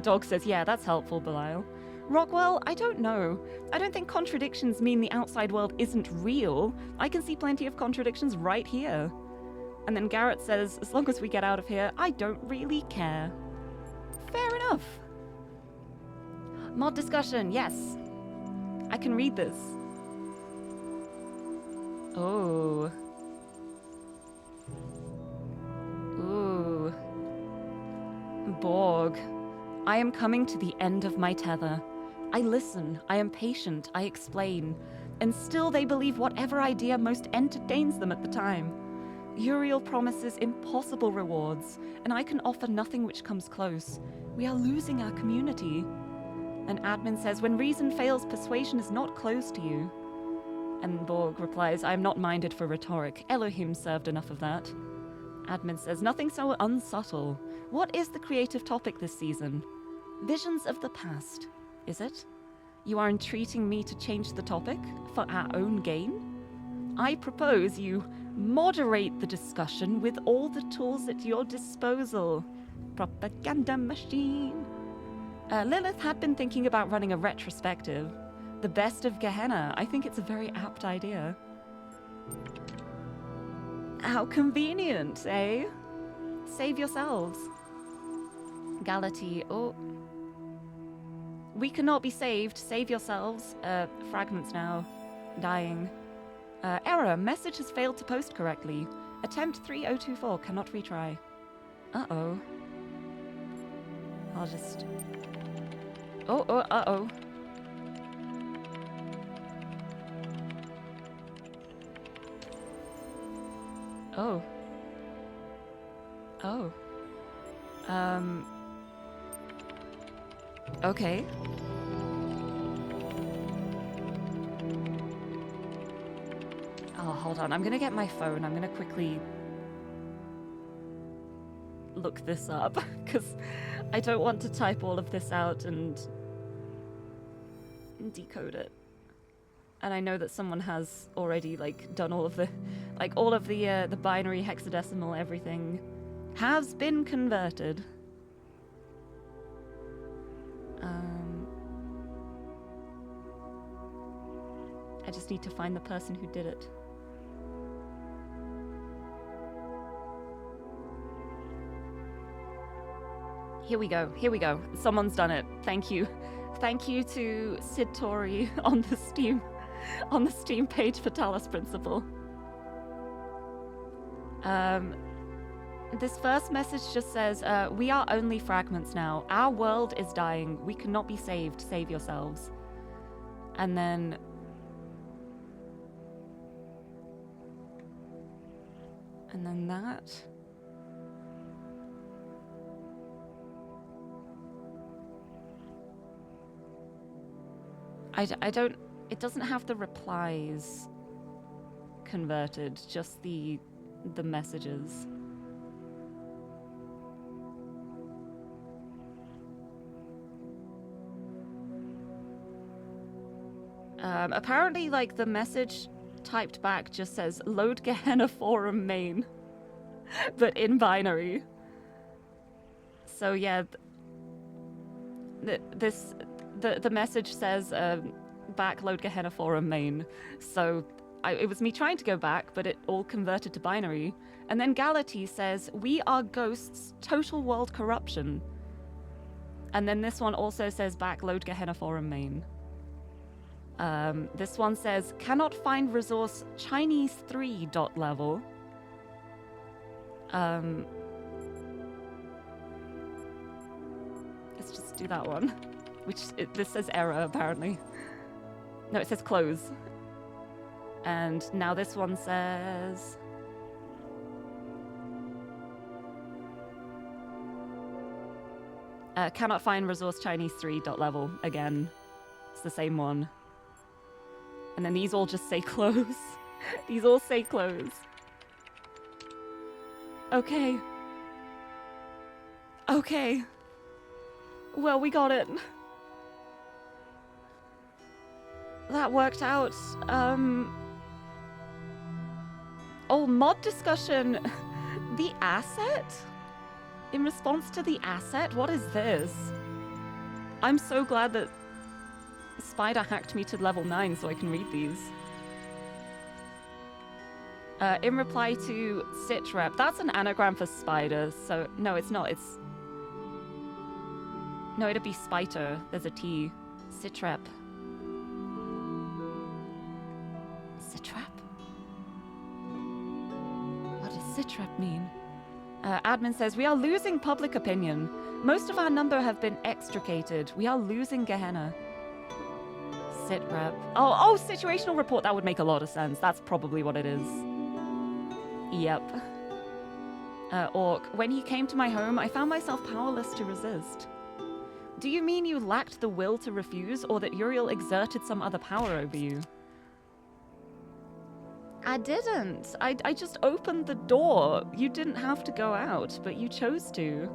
Dog says, yeah, that's helpful, Belial. Rockwell, I don't know. I don't think contradictions mean the outside world isn't real. I can see plenty of contradictions right here. And then Garrett says, as long as we get out of here, I don't really care. Fair enough. Mod discussion, yes. I can read this. Oh. Ooh. Borg. I am coming to the end of my tether. I listen, I am patient, I explain, and still they believe whatever idea most entertains them at the time. Uriel promises impossible rewards, and I can offer nothing which comes close. We are losing our community. And admin says, when reason fails, persuasion is not closed to you. And Borg replies, I am not minded for rhetoric. Elohim served enough of that. Admin says, nothing so unsubtle. What is the creative topic this season? Visions of the past. Is it? You are entreating me to change the topic for our own gain? I propose you moderate the discussion with all the tools at your disposal. Propaganda machine. Lilith had been thinking about running a retrospective. The best of Gehenna. I think it's a very apt idea. How convenient, eh? Save yourselves. Galati, oh. We cannot be saved. Save yourselves. Fragments now. Dying. Error. Message has failed to post correctly. Attempt 3024. Cannot retry. Uh-oh. I'll just... Oh, uh-oh. Oh. Oh. Okay. Oh, hold on. I'm gonna get my phone. I'm gonna quickly look this up, because I don't want to type all of this out and decode it. And I know that someone has already, like, done all of the, like, all of the binary, hexadecimal, everything has been converted. I just need to find the person who did it. Here we go. Here we go. Someone's done it. Thank you. Thank you to Sid Tori on the Steam page for Talos Principle. This first message just says, we are only fragments now. Our world is dying. We cannot be saved. Save yourselves. And then... And then that... I don't... It doesn't have the replies converted, just the messages. Apparently, like, the message typed back just says, load Gehenna forum main, but in binary. So yeah, the message says, back load Gehenna forum main. So it was me trying to go back, but it all converted to binary. And then Galati says, we are ghosts, total world corruption. And then this one also says, back load Gehenna forum main. This one says, cannot find resource Chinese 3 dot level. Let's just do that one. This says error, apparently. No, it says close. And now this one says... cannot find resource Chinese 3 dot level again. It's the same one. And then these all just say close. These all say close. Okay. Okay. Well, we got it. That worked out. Oh, mod discussion. The asset? In response to the asset? What is this? I'm so glad that Spider hacked me to level 9 so I can read these. In reply to Sitrep, that's an anagram for spider, so no, it's not. No, it'd be Spiter. There's a T. Sitrep. Sitrep? What does Sitrep mean? Admin says, we are losing public opinion. Most of our number have been extricated. We are losing Gehenna. Sitrep. Oh, situational report. That would make a lot of sense. That's probably what it is. Yep. Orc, when he came to my home, I found myself powerless to resist. Do you mean you lacked the will to refuse, or that Uriel exerted some other power over you? I didn't. I just opened the door. You didn't have to go out, but you chose to.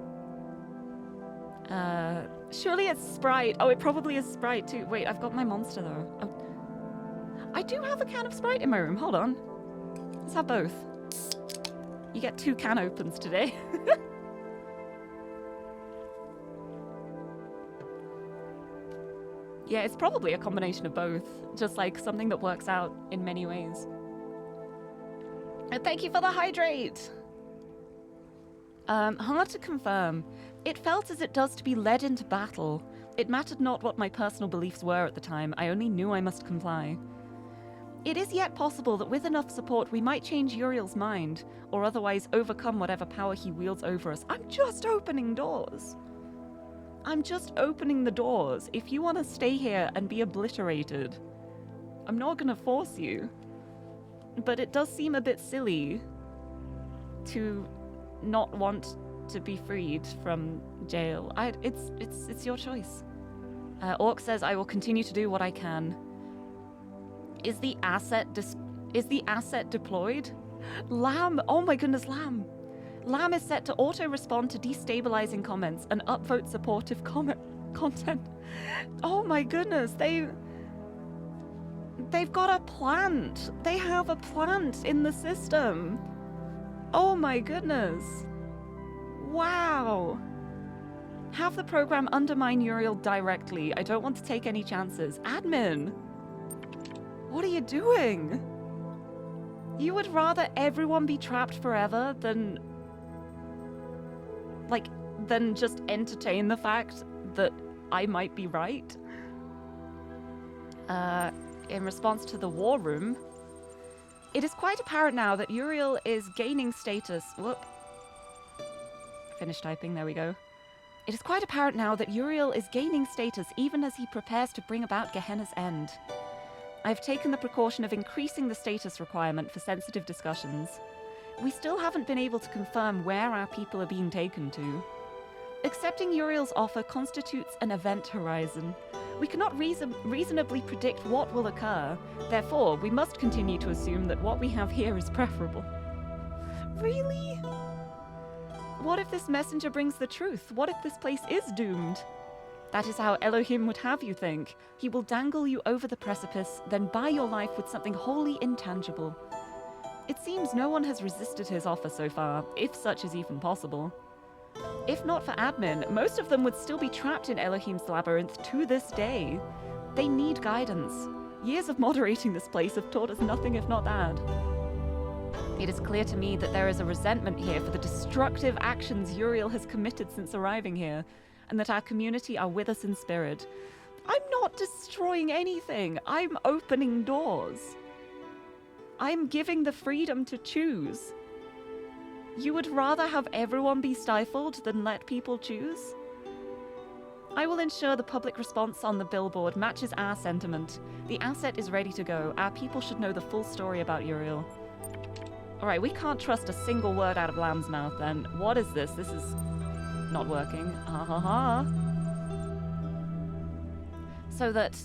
Surely it's Sprite. Oh, it probably is Sprite too. Wait, I've got my monster though. Oh. I do have a can of Sprite in my room. Hold on. Let's have both. You get 2 can opens today. Yeah, it's probably a combination of both. Just like something that works out in many ways. And thank you for the hydrate! Hard to confirm. It felt as it does to be led into battle. It mattered not what my personal beliefs were at the time. I only knew I must comply. It is yet possible that with enough support we might change Uriel's mind, or otherwise overcome whatever power he wields over us. I'm just opening doors. I'm just opening the doors. If you want to stay here and be obliterated, I'm not going to force you. But it does seem a bit silly to not want to be freed from jail. It's your choice. Orc says, I will continue to do what I can. Is the asset deployed? Lamb! Oh my goodness, Lamb! Lamb is set to auto-respond to destabilizing comments and upvote supportive content. Oh my goodness, they've got a plant. They have a plant in the system. Oh my goodness. Wow. Have the program undermine Uriel directly. I don't want to take any chances. Admin, what are you doing? You would rather everyone be trapped forever than just entertain the fact that I might be right? In response to the war room, it is quite apparent now that Uriel is gaining status. Whoop. Finish typing, there we go. It is quite apparent now that Uriel is gaining status even as he prepares to bring about Gehenna's end. I've taken the precaution of increasing the status requirement for sensitive discussions. We still haven't been able to confirm where our people are being taken to. Accepting Uriel's offer constitutes an event horizon. We cannot reasonably predict what will occur. Therefore, we must continue to assume that what we have here is preferable. Really? What if this messenger brings the truth? What if this place is doomed? That is how Elohim would have you think. He will dangle you over the precipice, then buy your life with something wholly intangible. It seems no one has resisted his offer so far, if such is even possible. If not for admin, most of them would still be trapped in Elohim's labyrinth to this day. They need guidance. Years of moderating this place have taught us nothing if not that. It is clear to me that there is a resentment here for the destructive actions Uriel has committed since arriving here, and that our community are with us in spirit. I'm not destroying anything. I'm opening doors. I'm giving the freedom to choose. You would rather have everyone be stifled than let people choose? I will ensure the public response on the billboard matches our sentiment. The asset is ready to go. Our people should know the full story about Uriel. Alright, we can't trust a single word out of Lamb's mouth then. What is this? This is not working. Ha ha ha. So that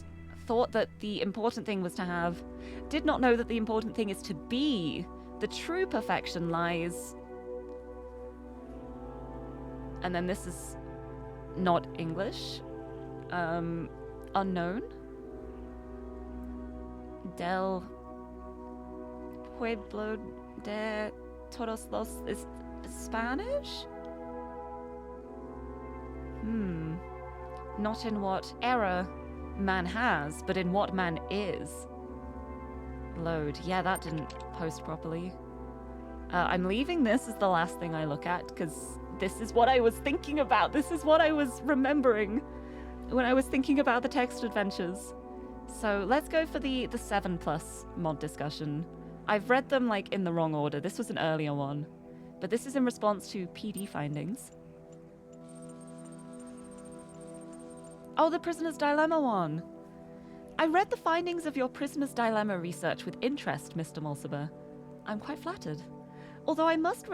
thought that the important thing was to have, did not know that the important thing is to be. The true perfection lies. And then this is not English. Unknown. Del Pueblo de Todos los is Spanish? Not in what era man has, but in what man is. Load. Yeah, that didn't post properly. I'm leaving this as the last thing I look at, because this is what I was thinking about. This is what I was remembering when I was thinking about the text adventures. So let's go for the 7+ mod discussion. I've read them like in the wrong order. This was an earlier one, but this is in response to PD findings. Oh, the Prisoner's Dilemma one. I read the findings of your Prisoner's Dilemma research with interest, Mr. Mulciber. I'm quite flattered. Although I must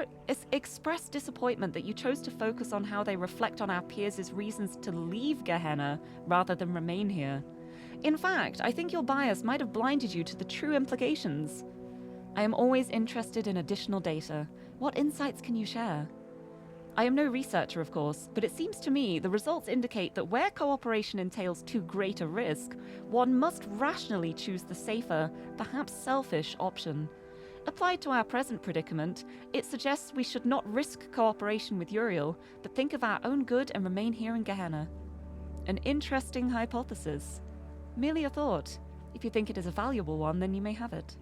express disappointment that you chose to focus on how they reflect on our peers' reasons to leave Gehenna rather than remain here. In fact, I think your bias might have blinded you to the true implications. I am always interested in additional data. What insights can you share? I am no researcher, of course, but it seems to me the results indicate that where cooperation entails too great a risk, one must rationally choose the safer, perhaps selfish option. Applied to our present predicament, it suggests we should not risk cooperation with Uriel, but think of our own good and remain here in Gehenna. An interesting hypothesis. Merely a thought. If you think it is a valuable one, then you may have it.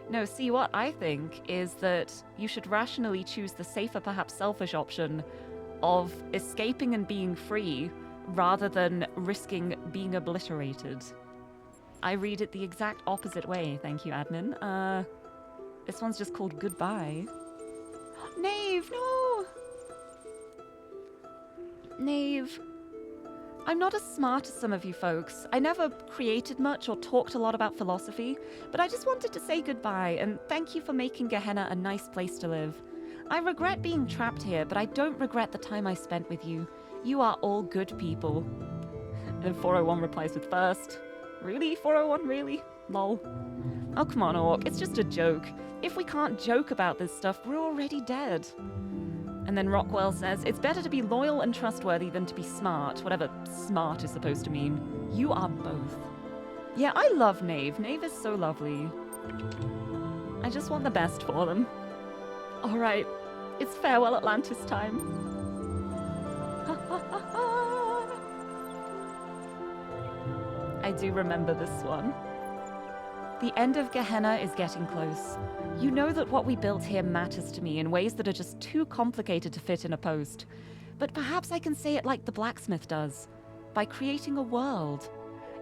No, see, what I think is that you should rationally choose the safer, perhaps selfish option of escaping and being free rather than risking being obliterated. I read it the exact opposite way, thank you, admin. This one's just called Goodbye. Knave, no! Knave. I'm not as smart as some of you folks. I never created much or talked a lot about philosophy, but I just wanted to say goodbye and thank you for making Gehenna a nice place to live. I regret being trapped here, but I don't regret the time I spent with you. You are all good people. And 401 replies with first. Really? 401, really? Lol. Oh, come on, Orc. It's just a joke. If we can't joke about this stuff, we're already dead. And then Rockwell says, it's better to be loyal and trustworthy than to be smart, whatever smart is supposed to mean. You are both. Yeah, I love Knave. Knave is so lovely. I just want the best for them. All right, it's farewell Atlantis time. I do remember this one. The end of Gehenna is getting close. You know that what we built here matters to me in ways that are just too complicated to fit in a post. But perhaps I can say it like the blacksmith does, by creating a world.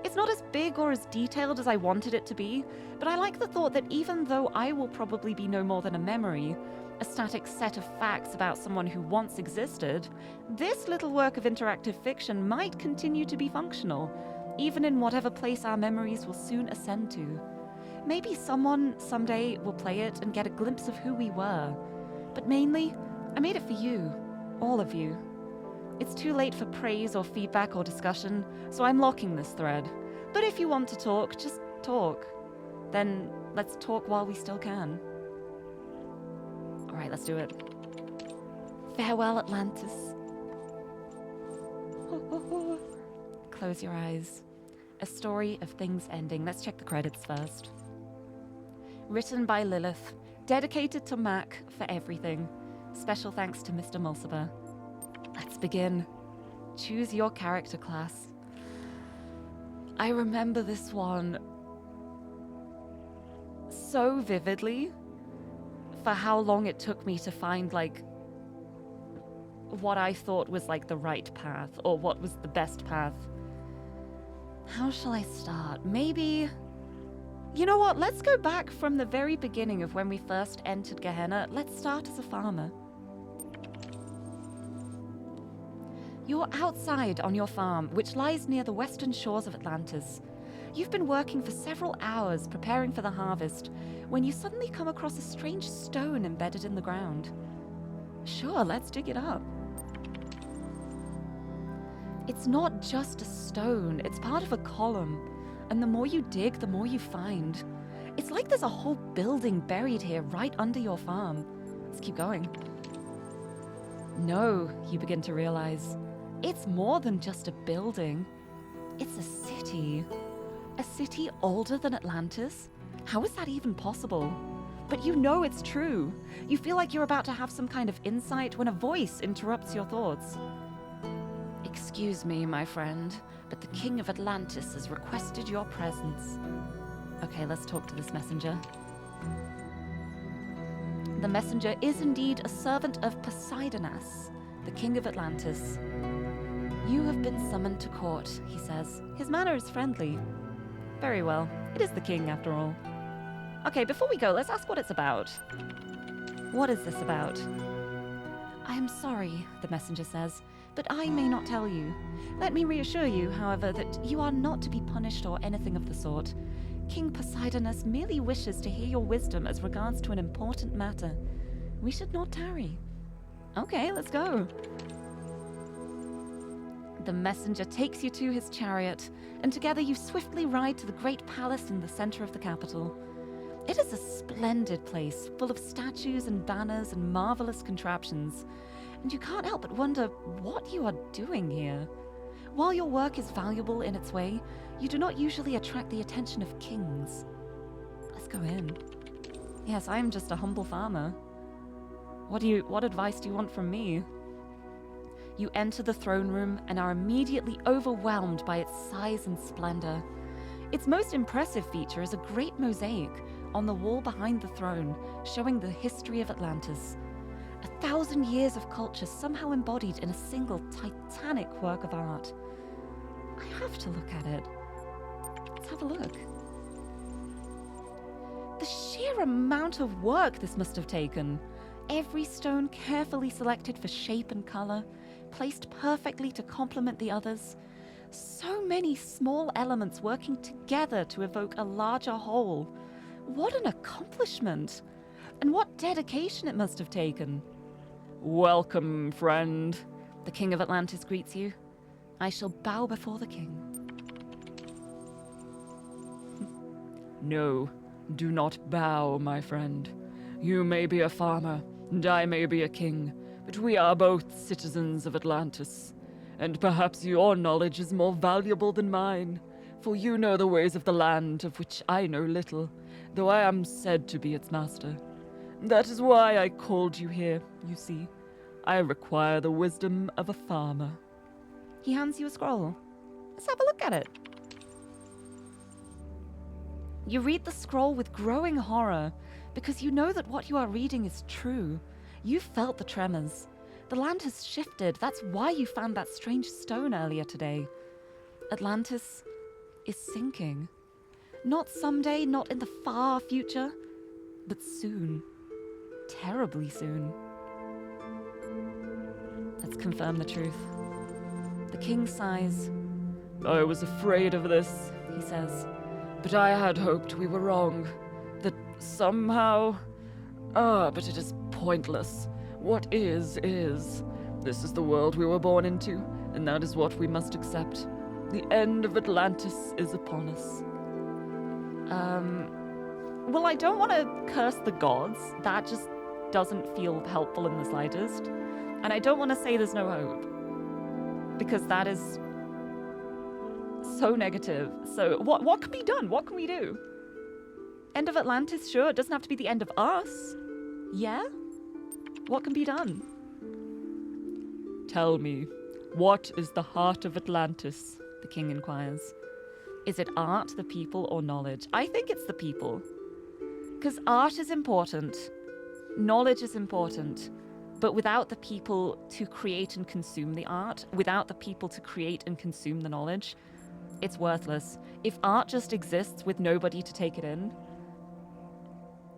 It's not as big or as detailed as I wanted it to be, but I like the thought that even though I will probably be no more than a memory, a static set of facts about someone who once existed, this little work of interactive fiction might continue to be functional, even in whatever place our memories will soon ascend to. Maybe someone someday will play it and get a glimpse of who we were. But mainly, I made it for you, all of you. It's too late for praise or feedback or discussion, so I'm locking this thread. But if you want to talk, just talk. Then let's talk while we still can. All right, let's do it. Farewell, Atlantis. Close your eyes. A story of things ending. Let's check the credits first. Written by Lilith. Dedicated to Mac for everything. Special thanks to Mr. Mulciber. Let's begin. Choose your character class. I remember this one so vividly for how long it took me to find, like, what I thought was, like, the right path, or what was the best path. How shall I start? Maybe... You know what? Let's go back from the very beginning of when we first entered Gehenna. Let's start as a farmer. You're outside on your farm, which lies near the western shores of Atlantis. You've been working for several hours preparing for the harvest when you suddenly come across a strange stone embedded in the ground. Sure, let's dig it up. It's not just a stone, it's part of a column. And the more you dig, the more you find. It's like there's a whole building buried here right under your farm. Let's keep going. No, you begin to realize. It's more than just a building. It's a city. A city older than Atlantis? How is that even possible? But you know it's true. You feel like you're about to have some kind of insight when a voice interrupts your thoughts. Excuse me, my friend, but the King of Atlantis has requested your presence. Okay, let's talk to this messenger. The messenger is indeed a servant of Poseidonas, the king of Atlantis. You have been summoned to court, he says. His manner is friendly. Very well. It is the king, after all. Okay, before we go, let's ask what it's about. What is this about? I am sorry, the messenger says, but I may not tell you. Let me reassure you, however, that you are not to be punished or anything of the sort. King Poseidonas merely wishes to hear your wisdom as regards to an important matter. We should not tarry. Okay, let's go. The messenger takes you to his chariot, and together you swiftly ride to the great palace in the center of the capital. It is a splendid place, full of statues and banners and marvelous contraptions, and you can't help but wonder what you are doing here. While your work is valuable in its way, you do not usually attract the attention of kings. Let's go in. Yes, I am just a humble farmer. What advice do you want from me? You enter the throne room and are immediately overwhelmed by its size and splendor. Its most impressive feature is a great mosaic on the wall behind the throne, showing the history of Atlantis. 1,000 years of culture somehow embodied in a single titanic work of art. I have to look at it. Let's have a look. The sheer amount of work this must have taken. Every stone carefully selected for shape and color, placed perfectly to complement the others. So many small elements working together to evoke a larger whole. What an accomplishment! And what dedication it must have taken. Welcome, friend. The king of Atlantis greets you. I shall bow before the king. No, do not bow, my friend. You may be a farmer, and I may be a king, but we are both citizens of Atlantis. And perhaps your knowledge is more valuable than mine, for you know the ways of the land, of which I know little, though I am said to be its master. That is why I called you here, you see. I require the wisdom of a farmer. He hands you a scroll. Let's have a look at it. You read the scroll with growing horror, because you know that what you are reading is true. You felt the tremors. The land has shifted. That's why you found that strange stone earlier today. Atlantis is sinking. Not someday, not in the far future, but soon. Terribly soon. Let's confirm the truth. The king sighs. I was afraid of this, he says, but I had hoped we were wrong. That somehow... but it is pointless. What is. This is the world we were born into, and that is what we must accept. The end of Atlantis is upon us. Well, I don't want to curse the gods. That just doesn't feel helpful in the slightest. And I don't want to say there's no hope, because that is so negative. So what can be done? What can we do? End of Atlantis, sure. It doesn't have to be the end of us. Yeah? What can be done? Tell me, what is the heart of Atlantis? The king inquires. Is it art, the people, or knowledge? I think it's the people. Because art is important. Knowledge is important. But without the people to create and consume the art, without the people to create and consume the knowledge, it's worthless. If art just exists with nobody to take it in,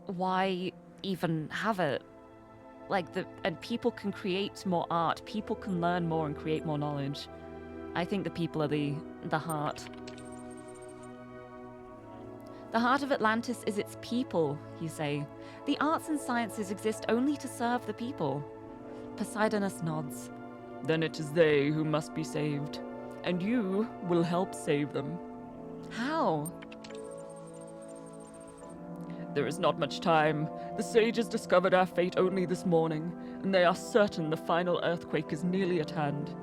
why even have it? And people can create more art, people can learn more and create more knowledge. I think the people are the heart. The heart of Atlantis is its people, you say. The arts and sciences exist only to serve the people. Poseidonas nods. Then it is they who must be saved, and you will help save them. How? There is not much time. The sages discovered our fate only this morning, and they are certain the final earthquake is nearly at hand.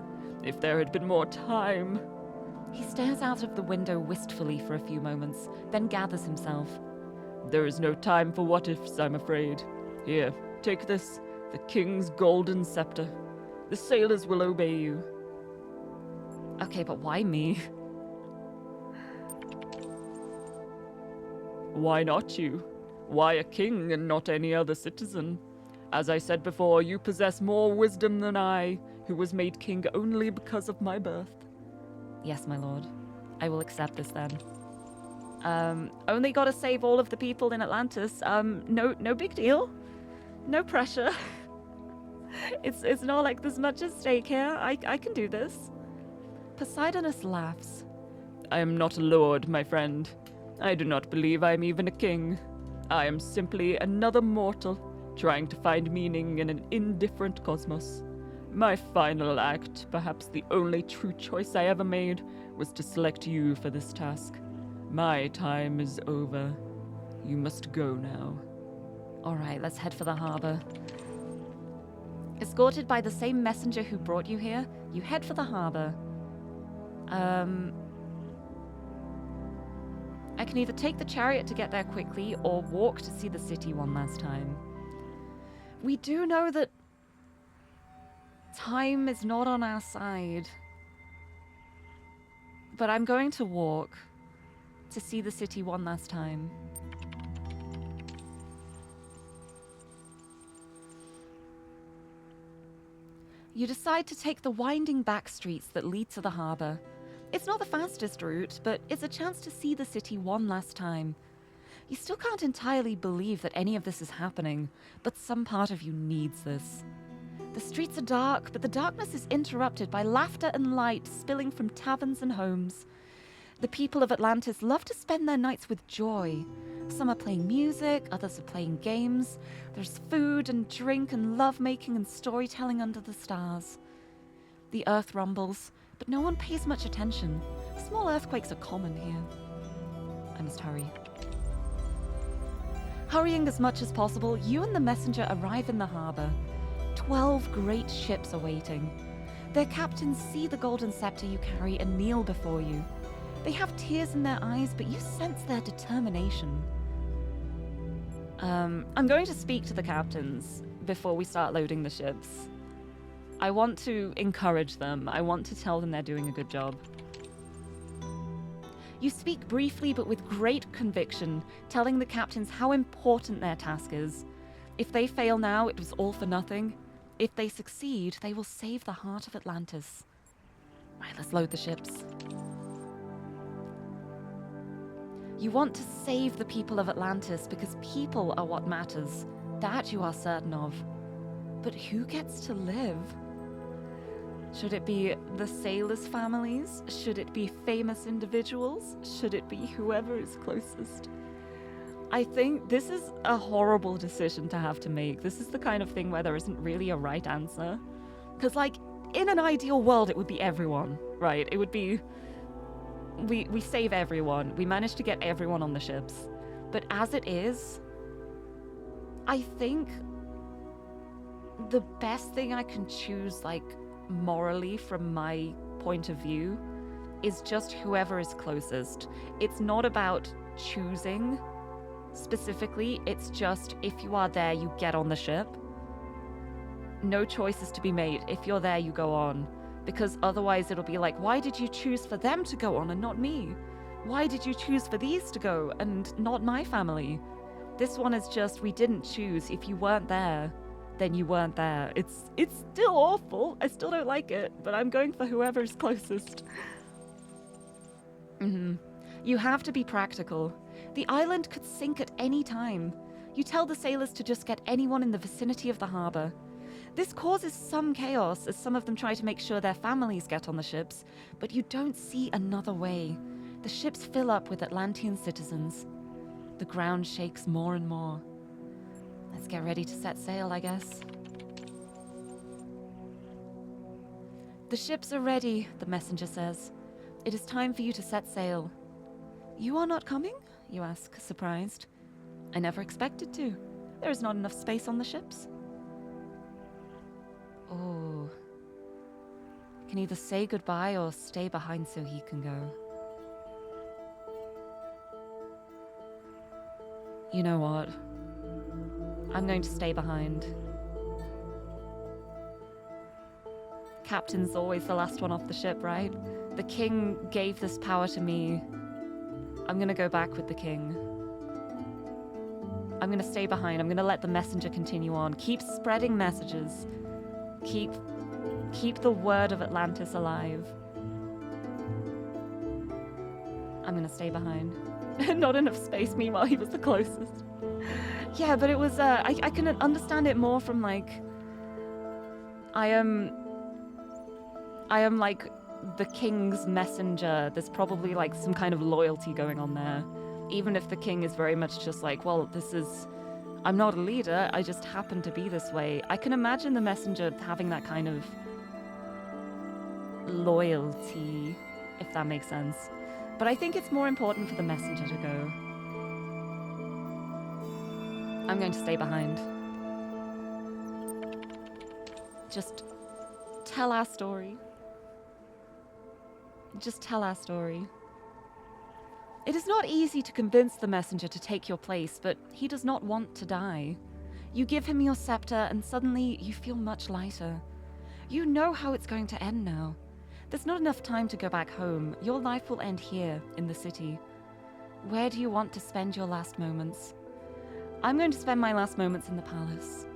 If there had been more time... He stares out of the window wistfully for a few moments, then gathers himself. There is no time for what-ifs, I'm afraid. Here, take this, the king's golden scepter. The sailors will obey you. Okay, but why me? Why not you? Why a king and not any other citizen? As I said before, you possess more wisdom than I, who was made king only because of my birth. Yes, my lord. I will accept this then. Only gotta save all of the people in Atlantis. No big deal. No pressure. It's not like there's much at stake here. I can do this. Poseidonus laughs. I am not a lord, my friend. I do not believe I am even a king. I am simply another mortal, trying to find meaning in an indifferent cosmos. My final act, perhaps the only true choice I ever made, was to select you for this task. My time is over. You must go now. All right, let's head for the harbor. Escorted by the same messenger who brought you here, you head for the harbor. I can either take the chariot to get there quickly or walk to see the city one last time. We do know that time is not on our side. But I'm going to walk to see the city one last time. You decide to take the winding back streets that lead to the harbor. It's not the fastest route, but it's a chance to see the city one last time. You still can't entirely believe that any of this is happening, but some part of you needs this. The streets are dark, but the darkness is interrupted by laughter and light spilling from taverns and homes. The people of Atlantis love to spend their nights with joy. Some are playing music, others are playing games. There's food and drink and lovemaking and storytelling under the stars. The earth rumbles, but no one pays much attention. Small earthquakes are common here. I must hurry. Hurrying as much as possible, you and the messenger arrive in the harbor. 12 great ships are waiting. Their captains see the golden scepter you carry and kneel before you. They have tears in their eyes, but you sense their determination. I'm going to speak to the captains before we start loading the ships. I want to encourage them. I want to tell them they're doing a good job. You speak briefly but with great conviction, telling the captains how important their task is. If they fail now, it was all for nothing. If they succeed, they will save the heart of Atlantis. Right, let's load the ships. You want to save the people of Atlantis because people are what matters. That you are certain of. But who gets to live? Should it be the sailors' families? Should it be famous individuals? Should it be whoever is closest? I think this is a horrible decision to have to make. This is the kind of thing where there isn't really a right answer. Because, like, in an ideal world, it would be everyone, right? It would be... We save everyone. We manage to get everyone on the ships. But as it is, I think the best thing I can choose, like, morally from my point of view, is just whoever is closest. It's not about choosing specifically, it's just if you are there, you get on the ship. No choices to be made. If you're there, you go on. Because otherwise it'll be like, why did you choose for them to go on and not me? Why did you choose for these to go and not my family? This one is just, we didn't choose. If you weren't there, then you weren't there. It's still awful. I still don't like it, but I'm going for whoever's closest. You have to be practical. The island could sink at any time. You tell the sailors to just get anyone in the vicinity of the harbor. This causes some chaos as some of them try to make sure their families get on the ships, but you don't see another way. The ships fill up with Atlantean citizens. The ground shakes more and more. Let's get ready to set sail, I guess. The ships are ready, the messenger says. It is time for you to set sail. You are not coming? You ask, surprised. I never expected to. There is not enough space on the ships. Oh. Can either say goodbye or stay behind so he can go. You know what? I'm going to stay behind. Captain's always the last one off the ship, right? The king gave this power to me. I'm gonna go back with the king. I'm gonna stay behind. I'm gonna let the messenger continue on. Keep spreading messages. Keep the word of Atlantis alive. I'm gonna stay behind. Not enough space, meanwhile he was the closest. Yeah, but it was, I can understand it more from, like, I am like the king's messenger. There's probably like some kind of loyalty going on there. Even if the king is very much just like, well, I'm not a leader, I just happen to be this way. I can imagine the messenger having that kind of loyalty, if that makes sense. But I think it's more important for the messenger to go. I'm going to stay behind. Just tell our story. Just tell our story. It is not easy to convince the messenger to take your place, but he does not want to die. You give him your scepter, and suddenly you feel much lighter. You know how it's going to end now. There's not enough time to go back home. Your life will end here, in the city. Where do you want to spend your last moments? I'm going to spend my last moments in the palace.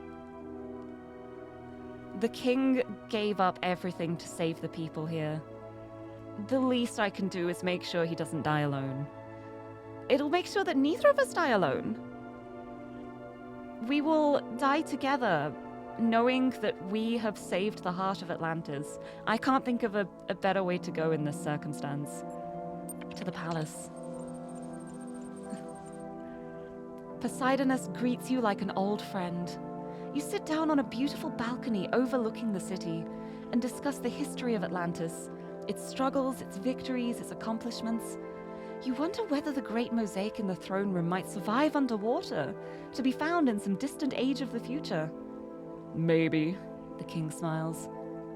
The king gave up everything to save the people here. The least I can do is make sure he doesn't die alone. It'll make sure that neither of us die alone. We will die together, knowing that we have saved the heart of Atlantis. I can't think of a better way to go in this circumstance. To the palace. Poseidonus greets you like an old friend. You sit down on a beautiful balcony overlooking the city and discuss the history of Atlantis, its struggles, its victories, its accomplishments. You wonder whether the great mosaic in the throne room might survive underwater, to be found in some distant age of the future. Maybe, the king smiles.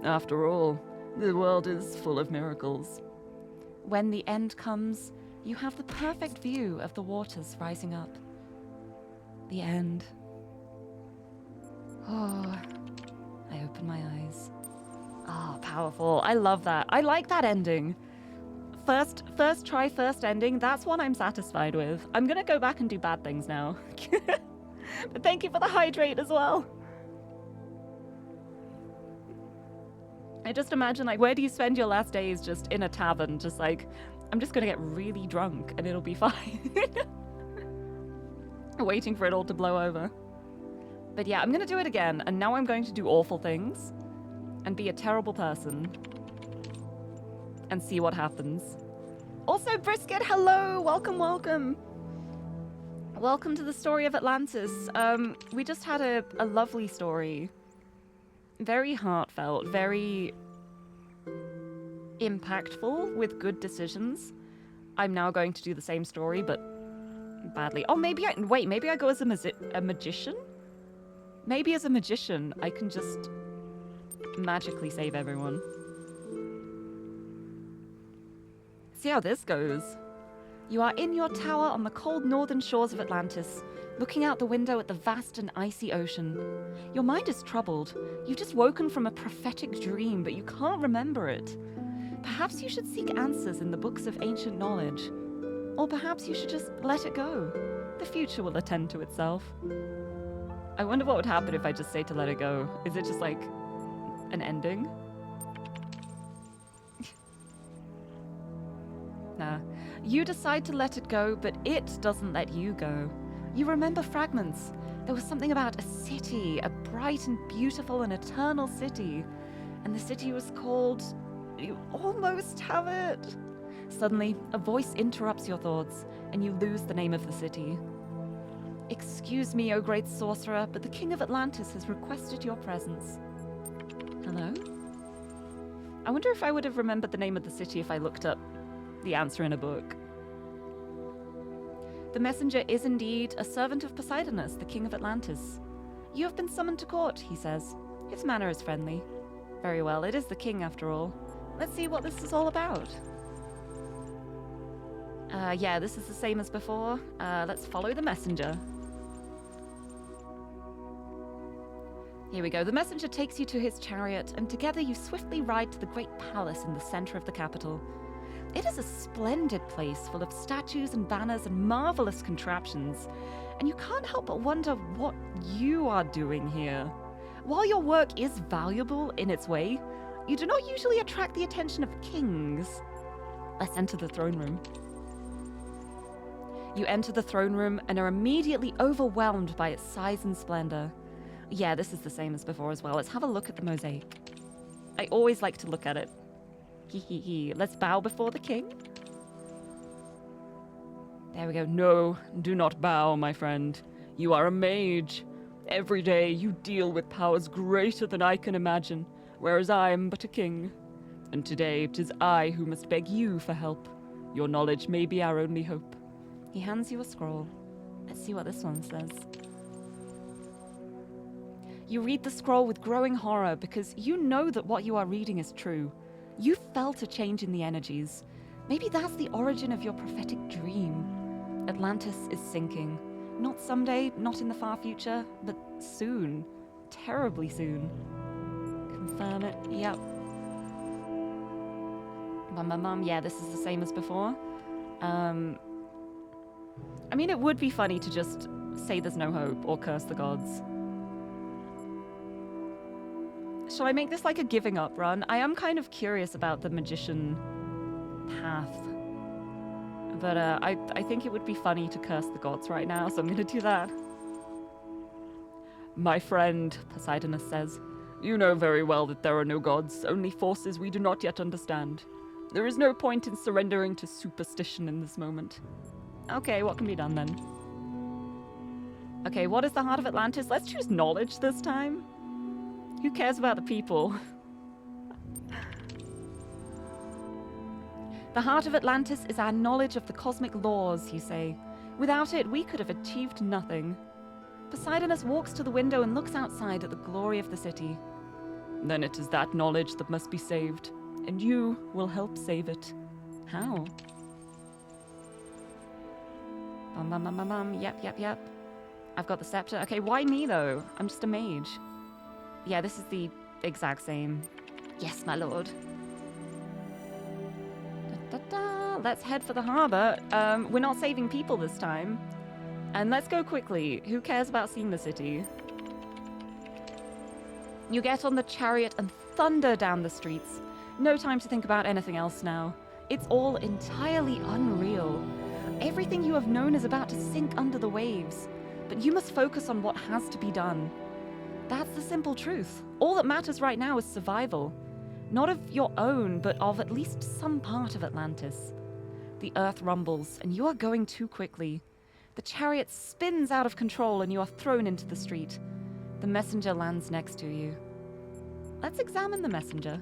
After all, the world is full of miracles. When the end comes, you have the perfect view of the waters rising up. The end. Oh, I open my eyes. Ah, powerful. I love that. I like that ending. First try, first ending. That's one I'm satisfied with. I'm gonna go back and do bad things now. But thank you for the hydrate as well. I just imagine, like, where do you spend your last days? Just in a tavern, just like, I'm just gonna get really drunk and it'll be fine. Waiting for it all to blow over. But yeah, I'm gonna do it again, and now I'm going to do awful things and be a terrible person and see what happens. Also, Brisket, hello! Welcome, welcome! Welcome to the story of Atlantis. We just had a lovely story. Very heartfelt, very impactful, with good decisions. I'm now going to do the same story, but badly. Oh, maybe I go as a magician? Maybe as a magician, I can just magically save everyone. See how this goes. You are in your tower on the cold northern shores of Atlantis, looking out the window at the vast and icy ocean. Your mind is troubled. You've just woken from a prophetic dream, but you can't remember it. Perhaps you should seek answers in the books of ancient knowledge. Or perhaps you should just let it go. The future will attend to itself. I wonder what would happen if I just say to let it go. Is it just like an ending? Nah. You decide to let it go, but it doesn't let you go. You remember fragments. There was something about a city, a bright and beautiful and eternal city. And the city was called... You almost have it. Suddenly, a voice interrupts your thoughts, and you lose the name of the city. Excuse me, O great sorcerer, but the King of Atlantis has requested your presence. Hello? I wonder if I would have remembered the name of the city if I looked up the answer in a book. The messenger is indeed a servant of Poseidonus, the King of Atlantis. You have been summoned to court, he says. His manner is friendly. Very well, it is the king after all. Let's see what this is all about. Yeah, this is the same as before. Let's follow the messenger. Here we go. The messenger takes you to his chariot, and together you swiftly ride to the great palace in the center of the capital. It is a splendid place full of statues and banners and marvelous contraptions. And you can't help but wonder what you are doing here. While your work is valuable in its way, you do not usually attract the attention of kings. Let's enter the throne room. You enter the throne room and are immediately overwhelmed by its size and splendor. Yeah, this is the same as before as well. Let's have a look at the mosaic. I always like to look at it. Hee hee hee. Let's bow before the king. There we go. No, do not bow, my friend. You are a mage. Every day you deal with powers greater than I can imagine, whereas I am but a king. And today it is I who must beg you for help. Your knowledge may be our only hope. He hands you a scroll. Let's see what this one says. You read the scroll with growing horror because you know that what you are reading is true. You felt a change in the energies. Maybe that's the origin of your prophetic dream. Atlantis is sinking. Not someday, not in the far future, but soon. Terribly soon. Confirm it. Yep. Yeah, this is the same as before. I mean, it would be funny to just say there's no hope or curse the gods. Shall I make this like a giving up run? I am kind of curious about the magician path. But I think it would be funny to curse the gods right now, so I'm going to do that. My friend, Poseidonus says, you know very well that there are no gods, only forces we do not yet understand. There is no point in surrendering to superstition in this moment. Okay, what can be done then? Okay, what is the heart of Atlantis? Let's choose knowledge this time. Who cares about the people? The heart of Atlantis is our knowledge of the cosmic laws, you say. Without it, we could have achieved nothing. Poseidonus walks to the window and looks outside at the glory of the city. Then it is that knowledge that must be saved, and you will help save it. How? Yep. I've got the scepter. Okay, why me though? I'm just a mage. Yeah, this is the exact same. Yes, my lord. Let's head for the harbor. We're not saving people this time. And let's go quickly. Who cares about seeing the city? You get on the chariot and thunder down the streets. No time to think about anything else now. It's all entirely unreal. Everything you have known is about to sink under the waves. But you must focus on what has to be done. That's the simple truth. All that matters right now is survival. Not of your own, but of at least some part of Atlantis. The earth rumbles, and you are going too quickly. The chariot spins out of control, and you are thrown into the street. The messenger lands next to you. Let's examine the messenger.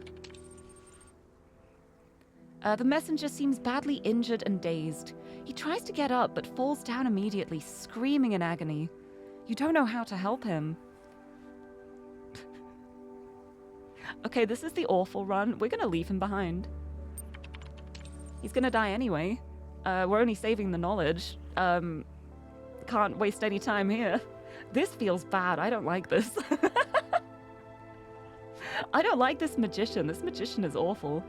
The messenger seems badly injured and dazed. He tries to get up, but falls down immediately, screaming in agony. You don't know how to help him. Okay, this is the awful run. We're gonna leave him behind. He's gonna die anyway. We're only saving the knowledge. Can't waste any time here. This feels bad. I don't like this. I don't like this magician. This magician is awful.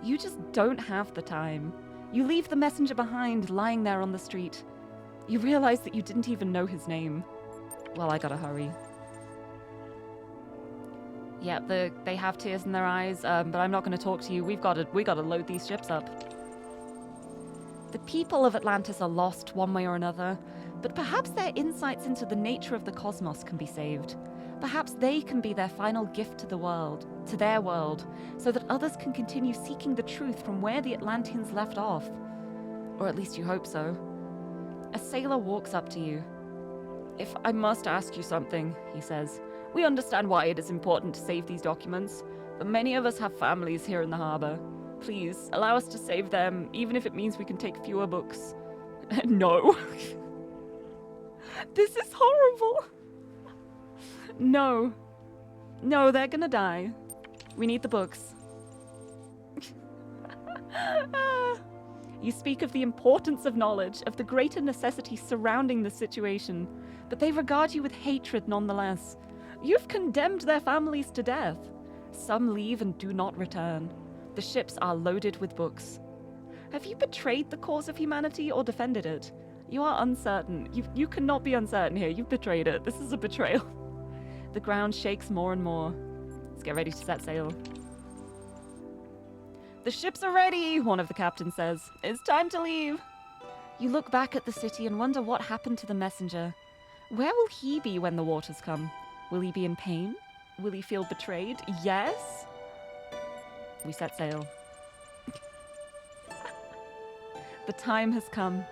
You just don't have the time. You leave the messenger behind, lying there on the street. You realize that you didn't even know his name. Well, I gotta hurry. Yeah, they have tears in their eyes, but I'm not going to talk to you. We gotta load these ships up. The people of Atlantis are lost one way or another, but perhaps their insights into the nature of the cosmos can be saved. Perhaps they can be their final gift to the world, to their world, so that others can continue seeking the truth from where the Atlanteans left off. Or at least you hope so. A sailor walks up to you. If I must ask you something, he says. We understand why it is important to save these documents, but many of us have families here in the harbor. Please, allow us to save them, even if it means we can take fewer books. No. This is horrible. No. No, they're gonna die. We need the books. You speak of the importance of knowledge, of the greater necessity surrounding the situation, but they regard you with hatred nonetheless. You've condemned their families to death. Some leave and do not return. The ships are loaded with books. Have you betrayed the cause of humanity or defended it? You are uncertain. You cannot be uncertain here. You've betrayed it. This is a betrayal. The ground shakes more and more. Let's get ready to set sail. The ships are ready, one of the captains says. It's time to leave. You look back at the city and wonder what happened to the messenger. Where will he be when the waters come? Will he be in pain? Will he feel betrayed? Yes? We set sail. The time has come.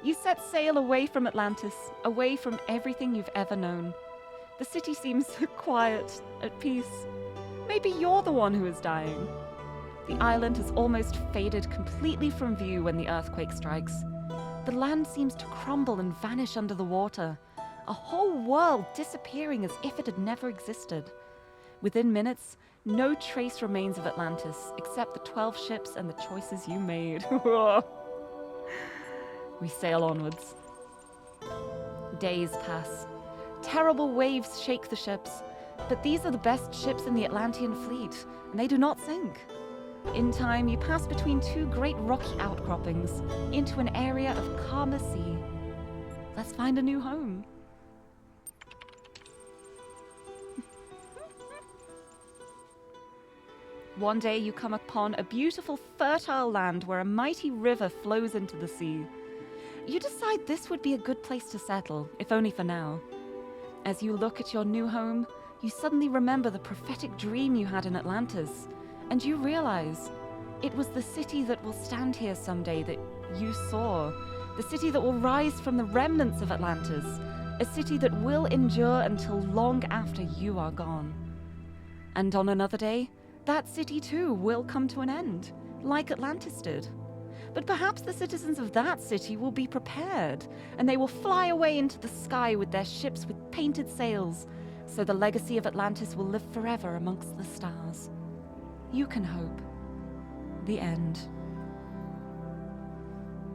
You set sail away from Atlantis, away from everything you've ever known. The city seems quiet, at peace. Maybe you're the one who is dying. The island has almost faded completely from view when the earthquake strikes. The land seems to crumble and vanish under the water, a whole world disappearing as if it had never existed. Within minutes, no trace remains of Atlantis, except the 12 ships and the choices you made. We sail onwards. Days pass. Terrible waves shake the ships, but these are the best ships in the Atlantean fleet, and they do not sink. In time, you pass between two great rocky outcroppings into an area of calmer sea. Let's find a new home. One day you come upon a beautiful, fertile land where a mighty river flows into the sea. You decide this would be a good place to settle, if only for now. As you look at your new home, you suddenly remember the prophetic dream you had in Atlantis, and you realize it was the city that will stand here someday that you saw, the city that will rise from the remnants of Atlantis, a city that will endure until long after you are gone. And on another day, that city too will come to an end, like Atlantis did. But perhaps the citizens of that city will be prepared, and they will fly away into the sky with their ships with painted sails, so the legacy of Atlantis will live forever amongst the stars. You can hope. The end.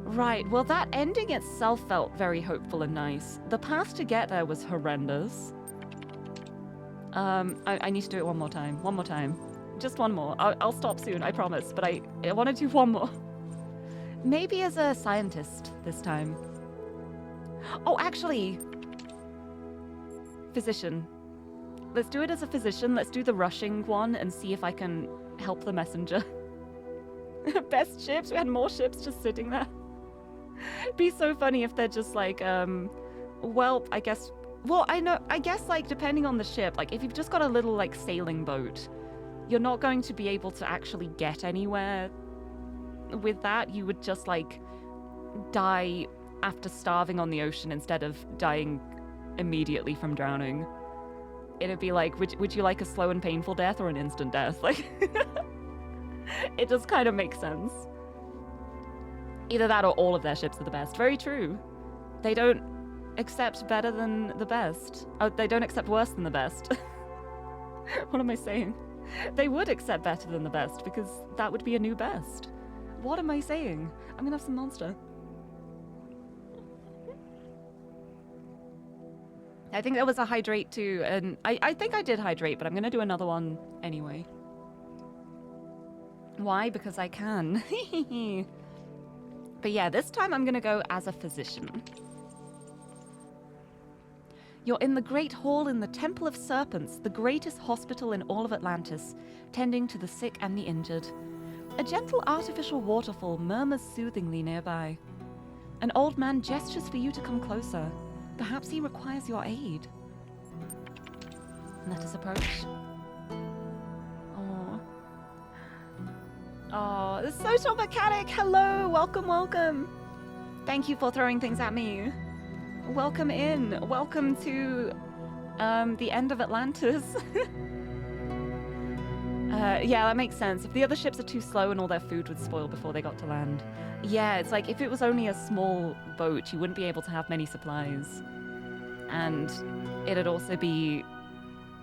Right, well that ending itself felt very hopeful and nice. The path to get there was horrendous. I need to do it one more time. One more time. Just one more. I'll stop soon, I promise, but I want to do one more. Maybe as a scientist this time. Oh, actually, physician. Let's do it as a physician. Let's do the rushing one and see if I can help the messenger. Best ships. We had more ships just sitting there. It'd be so funny if they're just like, well, I guess, well, I guess like depending on the ship, like if you've just got a little like sailing boat, you're not going to be able to actually get anywhere with that. You would just like die after starving on the ocean instead of dying immediately from drowning. It'd be like, would you like a slow and painful death or an instant death? Like, it just kind of makes sense. Either that or all of their ships are the best. Very true. They don't accept better than the best. Oh, they don't accept worse than the best. What am I saying? They would accept better than the best because that would be a new best. What am I saying? I'm gonna have some Monster. I think there was a hydrate too, and I think I did hydrate, but I'm gonna do another one anyway. Why? Because I can. But yeah, this time I'm gonna go as a physician. You're in the Great Hall in the Temple of Serpents, the greatest hospital in all of Atlantis, tending to the sick and the injured. A gentle artificial waterfall murmurs soothingly nearby. An old man gestures for you to come closer. Perhaps he requires your aid. Let us approach. Oh, the social mechanic! Hello! Welcome, welcome! Thank you for throwing things at me. Welcome in. Welcome to the end of Atlantis. Yeah, that makes sense. If the other ships are too slow and all their food would spoil before they got to land. Yeah, it's like if it was only a small boat, you wouldn't be able to have many supplies. And it'd also be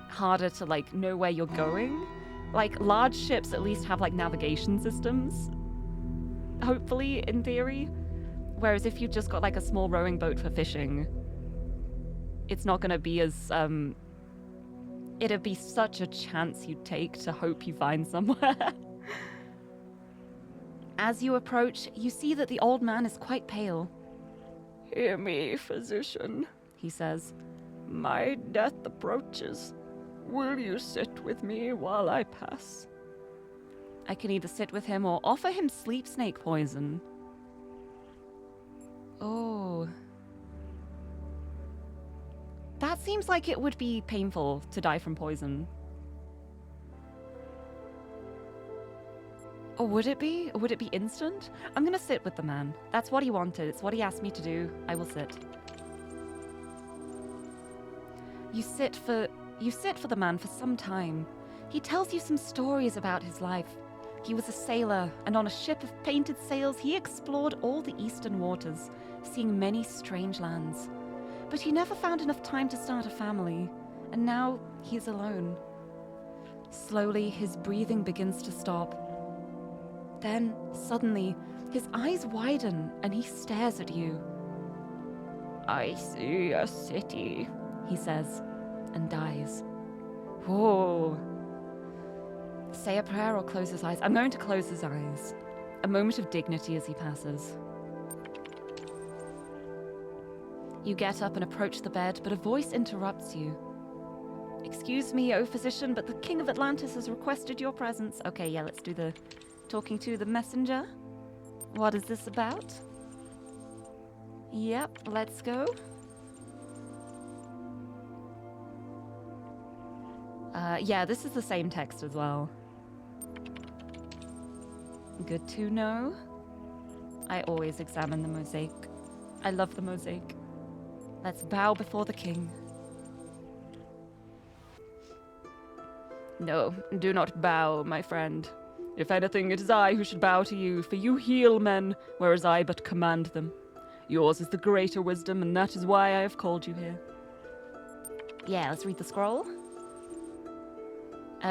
harder to like know where you're going. Like large ships at least have like navigation systems, hopefully, in theory. Whereas if you've just got like a small rowing boat for fishing, it's not going to be as, it'd be such a chance you take to hope you find somewhere. As you approach, you see that the old man is quite pale. Hear me, physician, he says. My death approaches. Will you sit with me while I pass? I can either sit with him or offer him sleep snake poison. Oh. That seems like it would be painful to die from poison. Or would it be? Or would it be instant? I'm gonna sit with the man. That's what he wanted. It's what he asked me to do. I will sit. You sit for the man for some time. He tells you some stories about his life. He was a sailor, and on a ship of painted sails, he explored all the eastern waters, seeing many strange lands. But he never found enough time to start a family, and now he is alone. Slowly, his breathing begins to stop. Then, suddenly, his eyes widen and he stares at you. I see a city, he says, and dies. Whoa. Say a prayer or close his eyes. I'm going to close his eyes. A moment of dignity as he passes. You get up and approach the bed, but a voice interrupts you. Excuse me, O physician, but the King of Atlantis has requested your presence. Okay, yeah, let's do the talking to the messenger. What is this about? Yep, let's go. Yeah, this is the same text as well. Good to know. I always examine the mosaic. I love the mosaic. Let's bow before the king. No, do not bow, my friend. If anything, it is I who should bow to you, for you heal men, whereas I but command them. Yours is the greater wisdom, and that is why I have called you here. Yeah, let's read the scroll.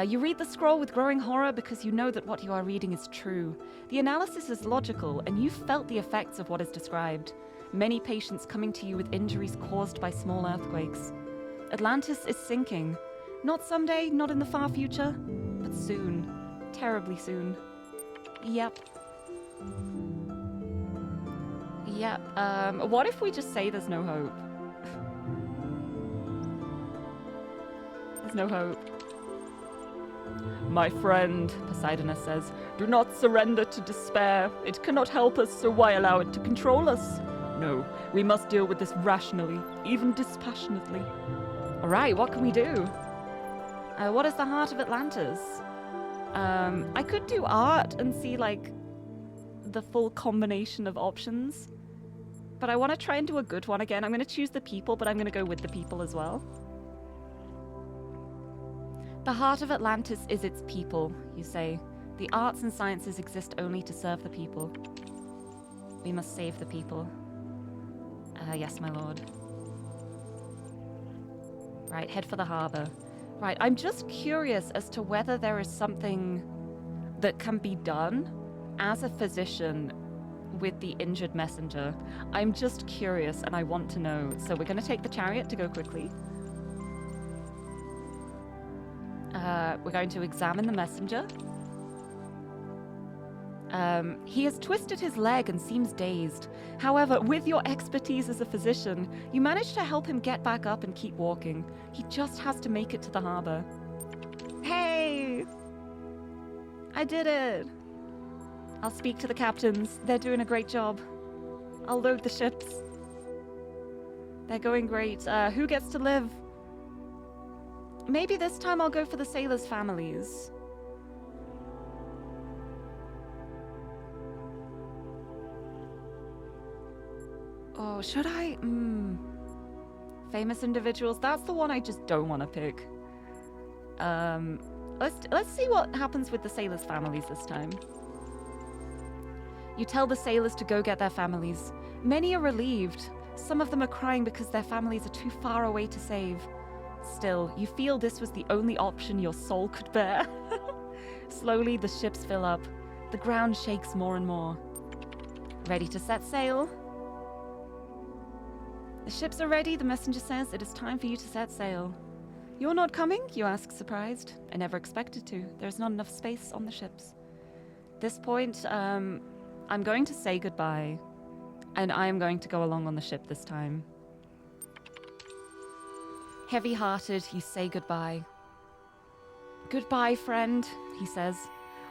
You read the scroll with growing horror because you know that what you are reading is true. The analysis is logical, and you felt the effects of what is described. Many patients coming to you with injuries caused by small earthquakes. Atlantis is sinking. Not someday, not in the far future, but soon. Terribly soon. Yep. Yep. What if we just say there's no hope? There's no hope. My friend, Poseidonus says, do not surrender to despair. It cannot help us, so why allow it to control us? No, we must deal with this rationally, even dispassionately. All right, what can we do? What is the heart of Atlantis? I could do art and see, like, the full combination of options. But I want to try and do a good one again. I'm going to choose the people, but I'm going to go with the people as well. The heart of Atlantis is its people, you say. The arts and sciences exist only to serve the people. We must save the people. Yes, my lord. Right, head for the harbor. Right, I'm just curious as to whether there is something that can be done as a physician with the injured messenger. I'm just curious and I want to know. So we're going to take the chariot to go quickly. We're going to examine the messenger. He has twisted his leg and seems dazed. However, with your expertise as a physician, you manage to help him get back up and keep walking. He just has to make it to the harbor. Hey! I did it! I'll speak to the captains. They're doing a great job. I'll load the ships. They're going great. Who gets to live? Maybe this time I'll go for the sailors' families. Oh, should I? Famous individuals. That's the one I just don't want to pick. Let's see what happens with the sailors' families this time. You tell the sailors to go get their families. Many are relieved. Some of them are crying because their families are too far away to save. Still, you feel this was the only option your soul could bear. Slowly, the ships fill up. The ground shakes more and more. Ready to set sail? The ships are ready, the messenger says. It is time for you to set sail. You're not coming? You ask, surprised. I never expected to. There's not enough space on the ships. At this point, I'm going to say goodbye. And I am going to go along on the ship this time. Heavy-hearted, you say goodbye. Goodbye, friend, he says.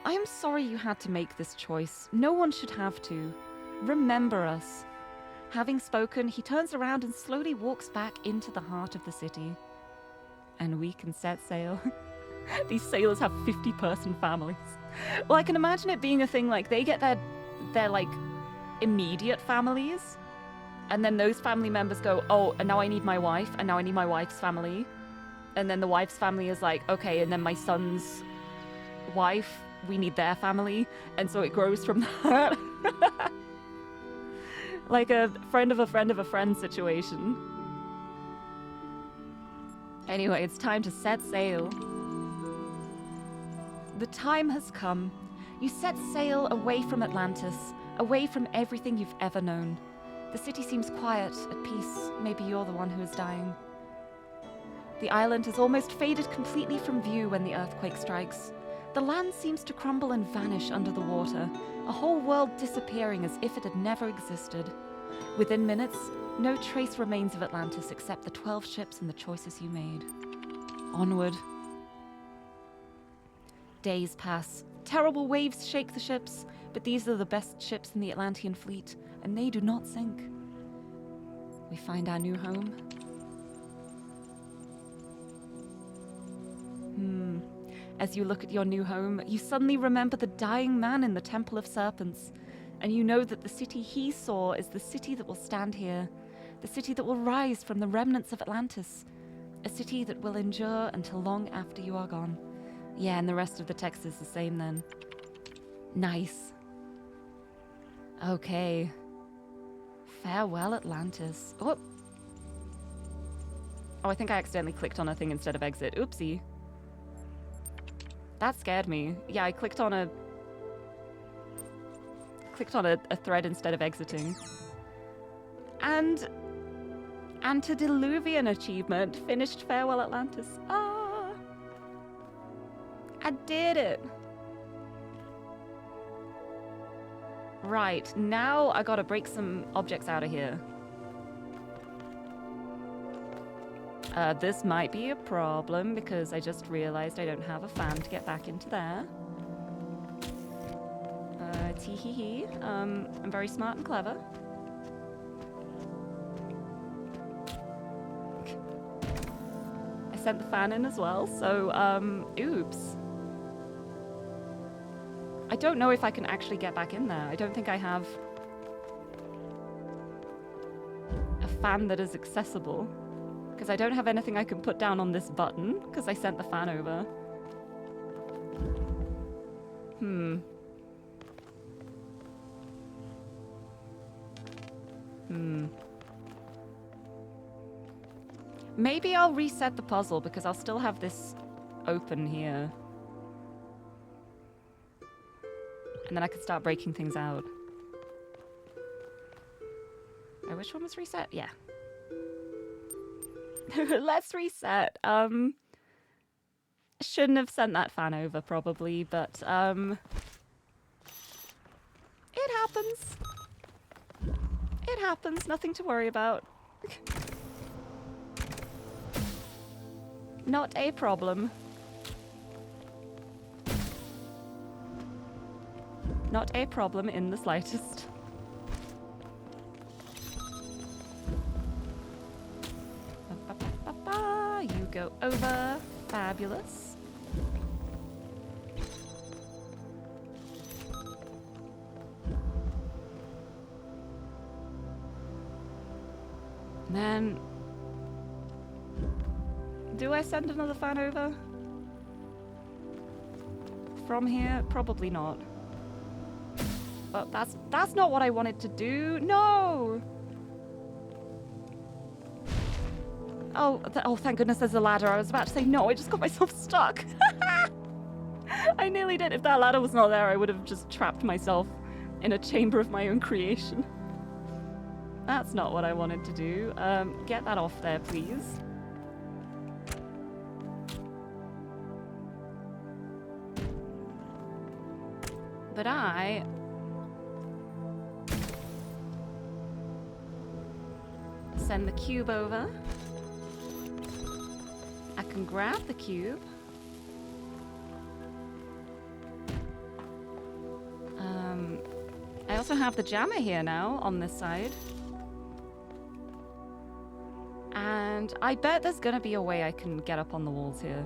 I am sorry you had to make this choice. No one should have to. Remember us. Having spoken, he turns around and slowly walks back into the heart of the city. And we can set sail. These sailors have 50-person families. Well, I can imagine it being a thing like they get their like immediate families, and then those family members go, oh, and now I need my wife, and now I need my wife's family. And then the wife's family is like, okay, and then my son's wife, we need their family. And so it grows from that. Like a friend of a friend of a friend situation. Anyway, it's time to set sail. The time has come. You set sail away from Atlantis, away from everything you've ever known. The city seems quiet, at peace. Maybe you're the one who is dying. The island has almost faded completely from view when the earthquake strikes. The land seems to crumble and vanish under the water, a whole world disappearing as if it had never existed. Within minutes, no trace remains of Atlantis except the 12 ships and the choices you made. Onward. Days pass. Terrible waves shake the ships, but these are the best ships in the Atlantean fleet, and they do not sink. We find our new home. As you look at your new home, you suddenly remember the dying man in the Temple of Serpents, and you know that the city he saw is the city that will stand here, the city that will rise from the remnants of Atlantis, a city that will endure until long after you are gone. Yeah, and the rest of the text is the same then. Nice. Okay. Farewell, Atlantis. Oh, I think I accidentally clicked on a thing instead of exit. Oopsie. That scared me. Yeah, I clicked on a thread instead of exiting. And antediluvian achievement. Finished Farewell Atlantis. Ah! I did it! Right, now I gotta break some objects out of here. This might be a problem because I just realized I don't have a fan to get back into there. Tee-hee-hee. I'm very smart and clever. I sent the fan in as well, so, oops. I don't know if I can actually get back in there. I don't think I have a fan that is accessible. Because I don't have anything I can put down on this button, because I sent the fan over. Maybe I'll reset the puzzle, because I'll still have this open here. And then I could start breaking things out. Oh, which one was reset? Yeah. Let's reset. Shouldn't have sent that fan over, probably, but, it happens. It happens, nothing to worry about. Not a problem. Not a problem in the slightest. You go over. Fabulous. And then... do I send another fan over? From here? Probably not. But that's not what I wanted to do. No! Oh, thank goodness there's a ladder. I was about to say no, I just got myself stuck. I nearly did. If that ladder was not there, I would have just trapped myself in a chamber of my own creation. That's not what I wanted to do. Get that off there, please. But Send the cube over. I can grab the cube. I also have the jammer here now on this side. And I bet there's gonna be a way I can get up on the walls here.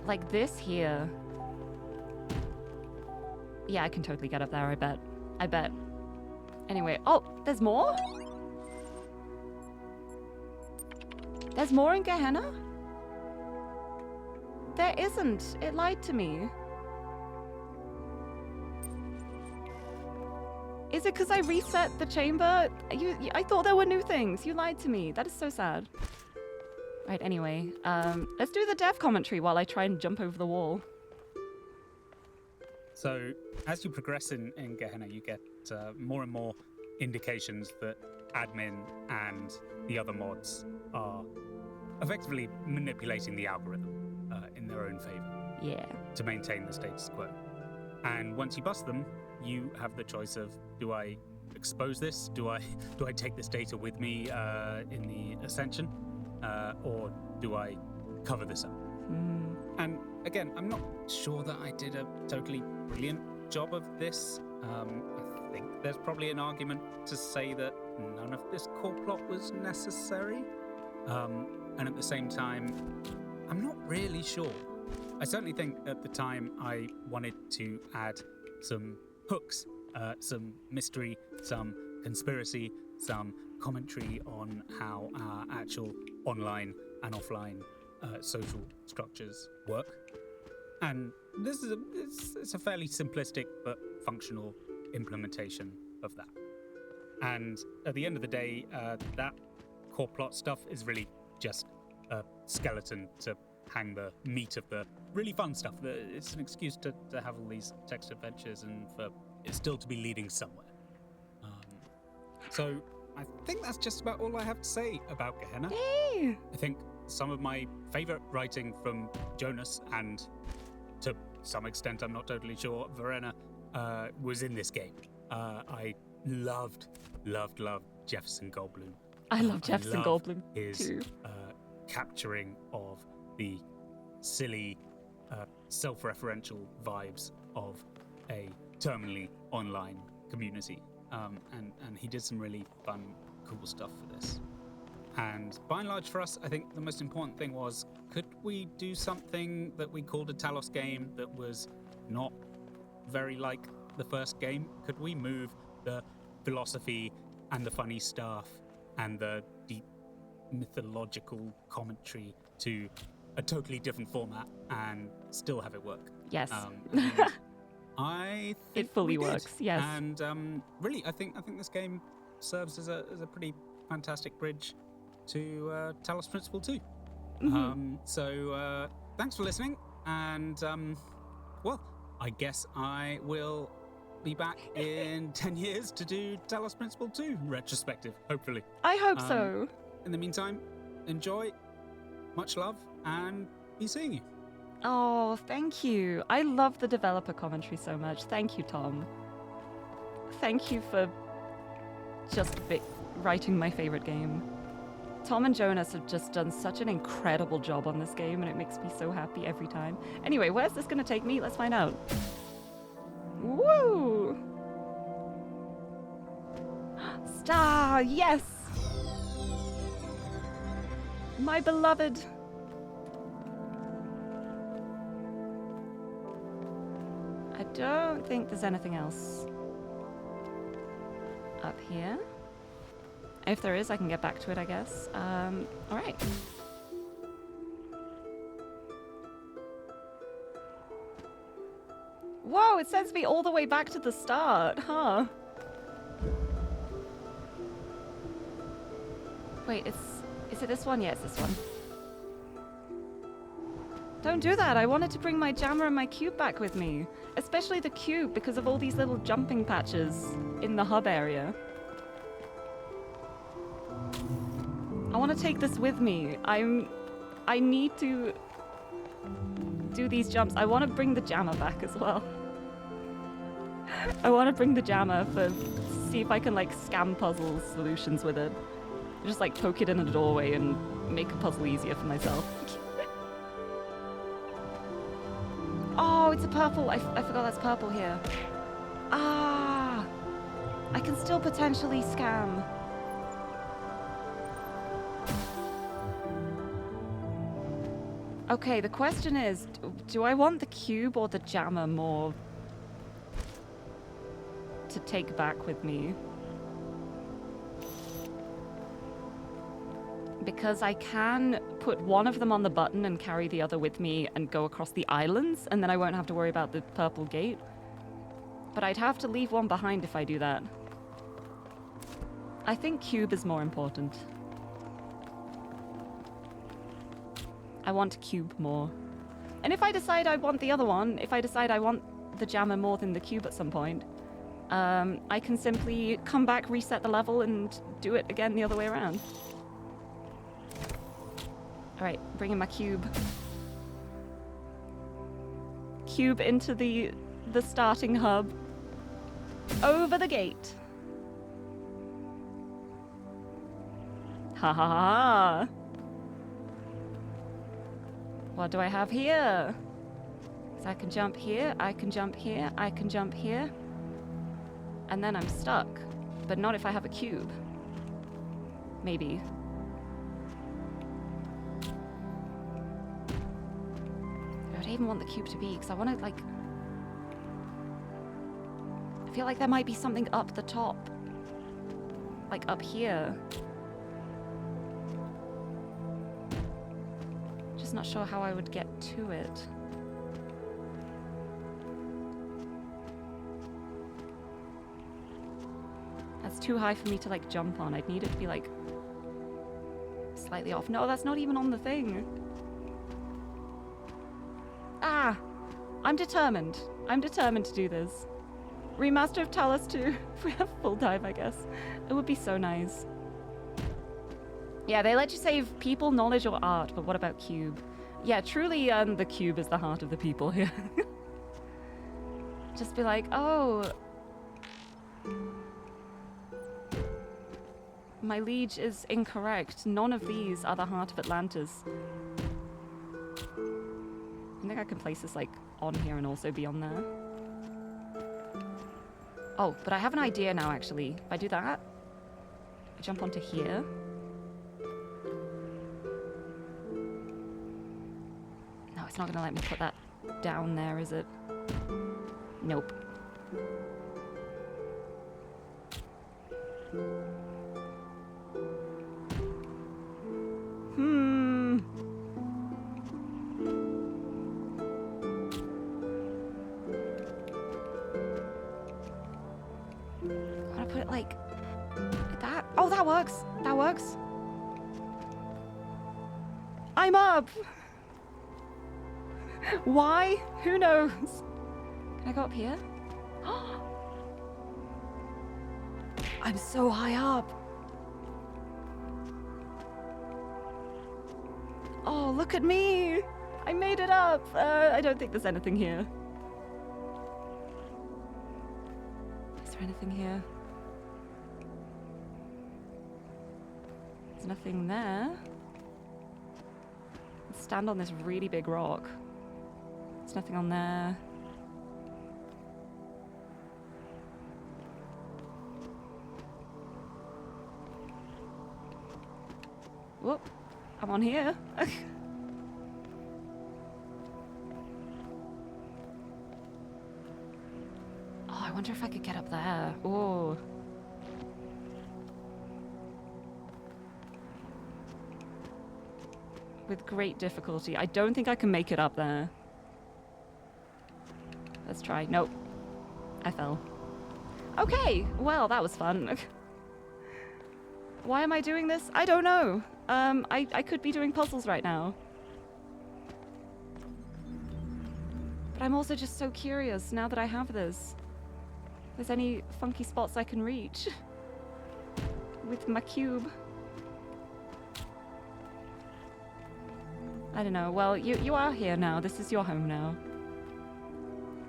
Like this here. Yeah, I can totally get up there, I bet. I bet. Anyway, oh, there's more? There's more in Gehenna? There isn't. It lied to me. Is it because I reset the chamber? I thought there were new things. You lied to me. That is so sad. Right, anyway. Let's do the dev commentary while I try and jump over the wall. So, as you progress in Gehenna, you get more and more indications that admin and the other mods are effectively manipulating the algorithm in their own favor. Yeah. To maintain the status quo. And once you bust them, you have the choice of, do I expose this? Do I take this data with me in the Ascension? Or do I cover this up? And again, I'm not sure that I did a totally brilliant job of this. I think there's probably an argument to say that none of this core plot was necessary. And at the same time, I'm not really sure. I certainly think at the time I wanted to add some hooks, some mystery, some conspiracy, some commentary on how our actual online and offline social structures work. And this is it's a fairly simplistic but functional implementation of that. And at the end of the day, that core plot stuff is really just a skeleton to hang the meat of the really fun stuff. It's an excuse to have all these text adventures and for it still to be leading somewhere. So I think that's just about all I have to say about Gehenna. Hey! I think some of my favorite writing from Jonas and to some extent, I'm not totally sure, Verena, was in this game. I loved Jefferson Goldblum. I love Jefferson Goldblum his too. Capturing of the silly, self-referential vibes of a terminally online community. And he did some really fun, cool stuff for this. And by and large for us, I think the most important thing was, could we do something that we called a Talos game that was not very like the first game? Could we move the philosophy and the funny stuff and the deep mythological commentary to a totally different format and still have it work? Yes. I think it fully we did. works. Yes. And really, I think this game serves as a pretty fantastic bridge to Talos Principle 2. So thanks for listening, and well, I guess I will be back in 10 years to do Talos Principle 2 retrospective, hopefully. I hope so. In the meantime, enjoy, much love, and be seeing you. Oh, thank you. I love the developer commentary so much. Thank you, Tom. Thank you for just writing my favorite game. Tom and Jonas have just done such an incredible job on this game, and it makes me so happy every time. Anyway, where's this gonna take me? Let's find out. Woo! Star, yes! My beloved. I don't think there's anything else up here. If there is, I can get back to it, I guess. All right. Whoa, it sends me all the way back to the start, huh? Wait, is it this one? Yeah, it's this one. Don't do that. I wanted to bring my jammer and my cube back with me. Especially the cube, because of all these little jumping patches in the hub area. I want to take this with me. I need to do these jumps. I want to bring the jammer back as well. I want to bring the jammer for see if I can like scam puzzle solutions with it. Just like poke it in a doorway and make a puzzle easier for myself. Oh, it's a purple. I forgot that's purple here. Ah! I can still potentially scam. Okay, the question is, do I want the cube or the jammer more to take back with me? Because I can put one of them on the button and carry the other with me and go across the islands, and then I won't have to worry about the purple gate. But I'd have to leave one behind if I do that. I think cube is more important. I want cube more. And if I decide I want the other one, if I decide I want the jammer more than the cube at some point, I can simply come back, reset the level, and do it again the other way around. Alright, bring in my cube. Cube into the starting hub. Over the gate. Ha ha ha. What do I have here? So I can jump here, I can jump here, I can jump here. And then I'm stuck. But not if I have a cube. Maybe. Where do I even want the cube to be? Because I want to, like... I feel like there might be something up the top. Like up here. Just not sure how I would get to it. That's too high for me to like jump on. I'd need it to be like slightly off. No, that's not even on the thing. Ah! I'm determined. I'm determined to do this. Remaster of Talos 2. If we have full dive, I guess. It would be so nice. Yeah, they let you save people, knowledge, or art, but what about cube? Yeah, truly, the cube is the heart of the people here. Just be like, oh... My liege is incorrect. None of these are the heart of Atlantis. I think I can place this, like, on here and also be on there. Oh, but I have an idea now, actually. If I do that, I jump onto here. No, it's not going to let me put that down there, is it? Nope. I want to put it like that. Oh, that works. That works. I'm up. Why? Who knows? Can I go up here? I'm so high up. Oh, look at me. I made it up. I don't think there's anything here. Is there anything here? There's nothing there. Let's stand on this really big rock. There's nothing on there. Whoop. I'm on here. Oh, I wonder if I could get up there. Oh. With great difficulty. I don't think I can make it up there. Let's try. Nope. I fell. Okay. Well, that was fun. Why am I doing this? I don't know. I could be doing puzzles right now. But I'm also just so curious now that I have this. If there's any funky spots I can reach with my cube. I don't know. Well, you are here now. This is your home now.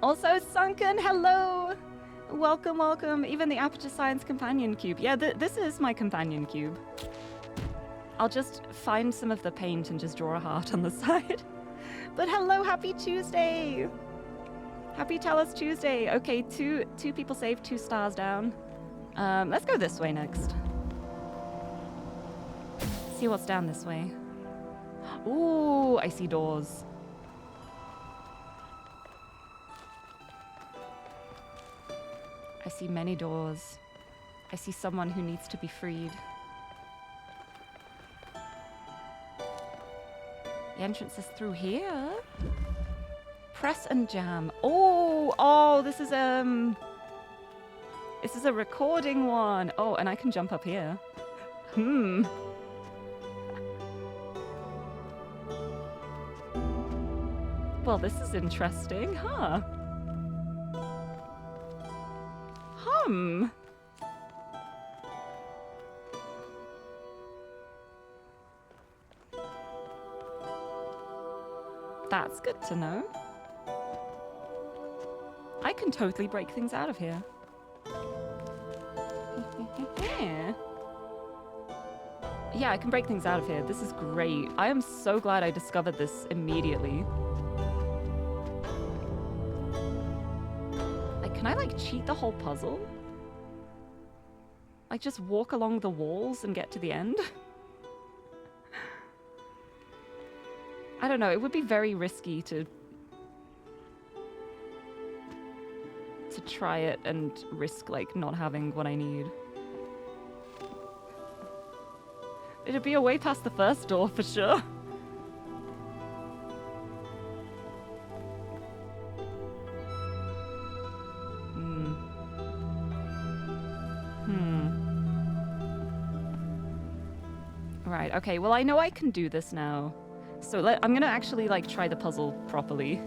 Also, Sunken, hello! Welcome, welcome. Even the Aperture Science Companion Cube. Yeah, this is my companion cube. I'll just find some of the paint and just draw a heart on the side. But hello, happy Tuesday! Happy Talos Tuesday. Okay, two people saved, 2 stars down. Let's go this way next. See what's down this way. Ooh, I see doors. I see many doors. I see someone who needs to be freed. The entrance is through here. Press and jam. Oh, this is a recording one. Oh, and I can jump up here. Well, this is interesting, huh? That's good to know. I can totally break things out of here. Yeah, I can break things out of here. This is great. I am so glad I discovered this immediately. Like, can I, like, cheat the whole puzzle? Like, just walk along the walls and get to the end? I don't know, it would be very risky to try it and risk, like, not having what I need. It'd be a way past the first door for sure. Right, okay, well, I know I can do this now. So I'm gonna actually, like, try the puzzle properly.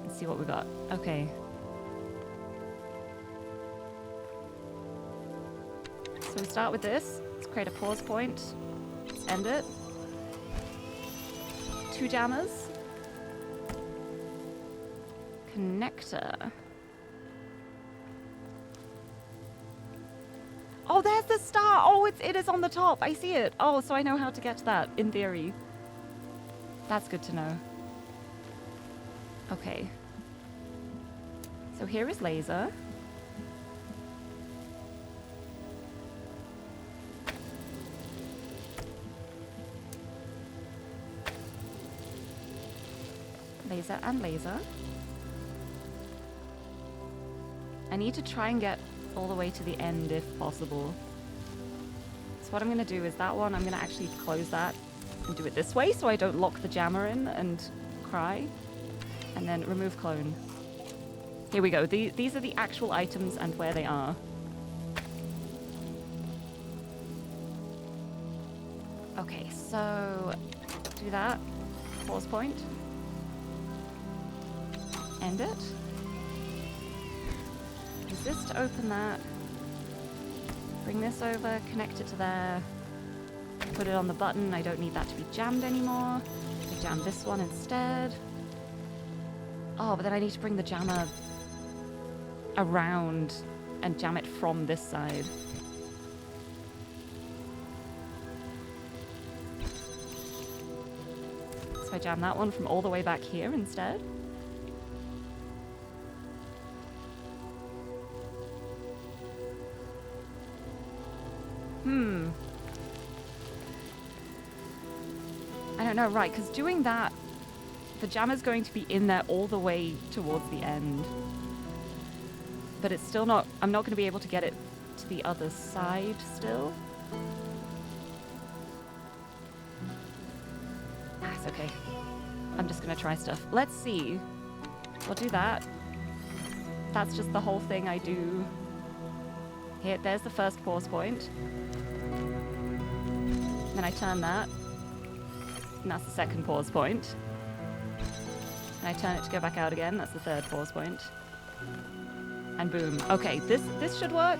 Let's see what we got. Okay. So we start with this. Let's create a pause point. Let's end it. 2 jammers. Connector. Oh, there's the star! Oh, it is on the top! I see it! Oh, so I know how to get to that, in theory. That's good to know. Okay. So here is laser. Laser and laser. I need to try and get all the way to the end if possible. So what I'm going to do is that one, I'm going to actually close that and do it this way so I don't lock the jammer in and cry. And then remove clone. Here we go. These are the actual items and where they are. Okay, so do that. Pause point. End it. Use this to open that. Bring this over, connect it to there. Put it on the button. I don't need that to be jammed anymore. I jam this one instead. Oh, but then I need to bring the jammer around and jam it from this side. So I jam that one from all the way back here instead. I don't know, right, because doing that, the jammer's going to be in there all the way towards the end. But it's still not, I'm not going to be able to get it to the other side still. It's okay. I'm just going to try stuff. Let's see. We'll do that. That's just the whole thing I do. Here, there's the first pause point. Then I turn that. And that's the second pause point. And I turn it to go back out again. That's the third pause point. And boom. Okay, this should work.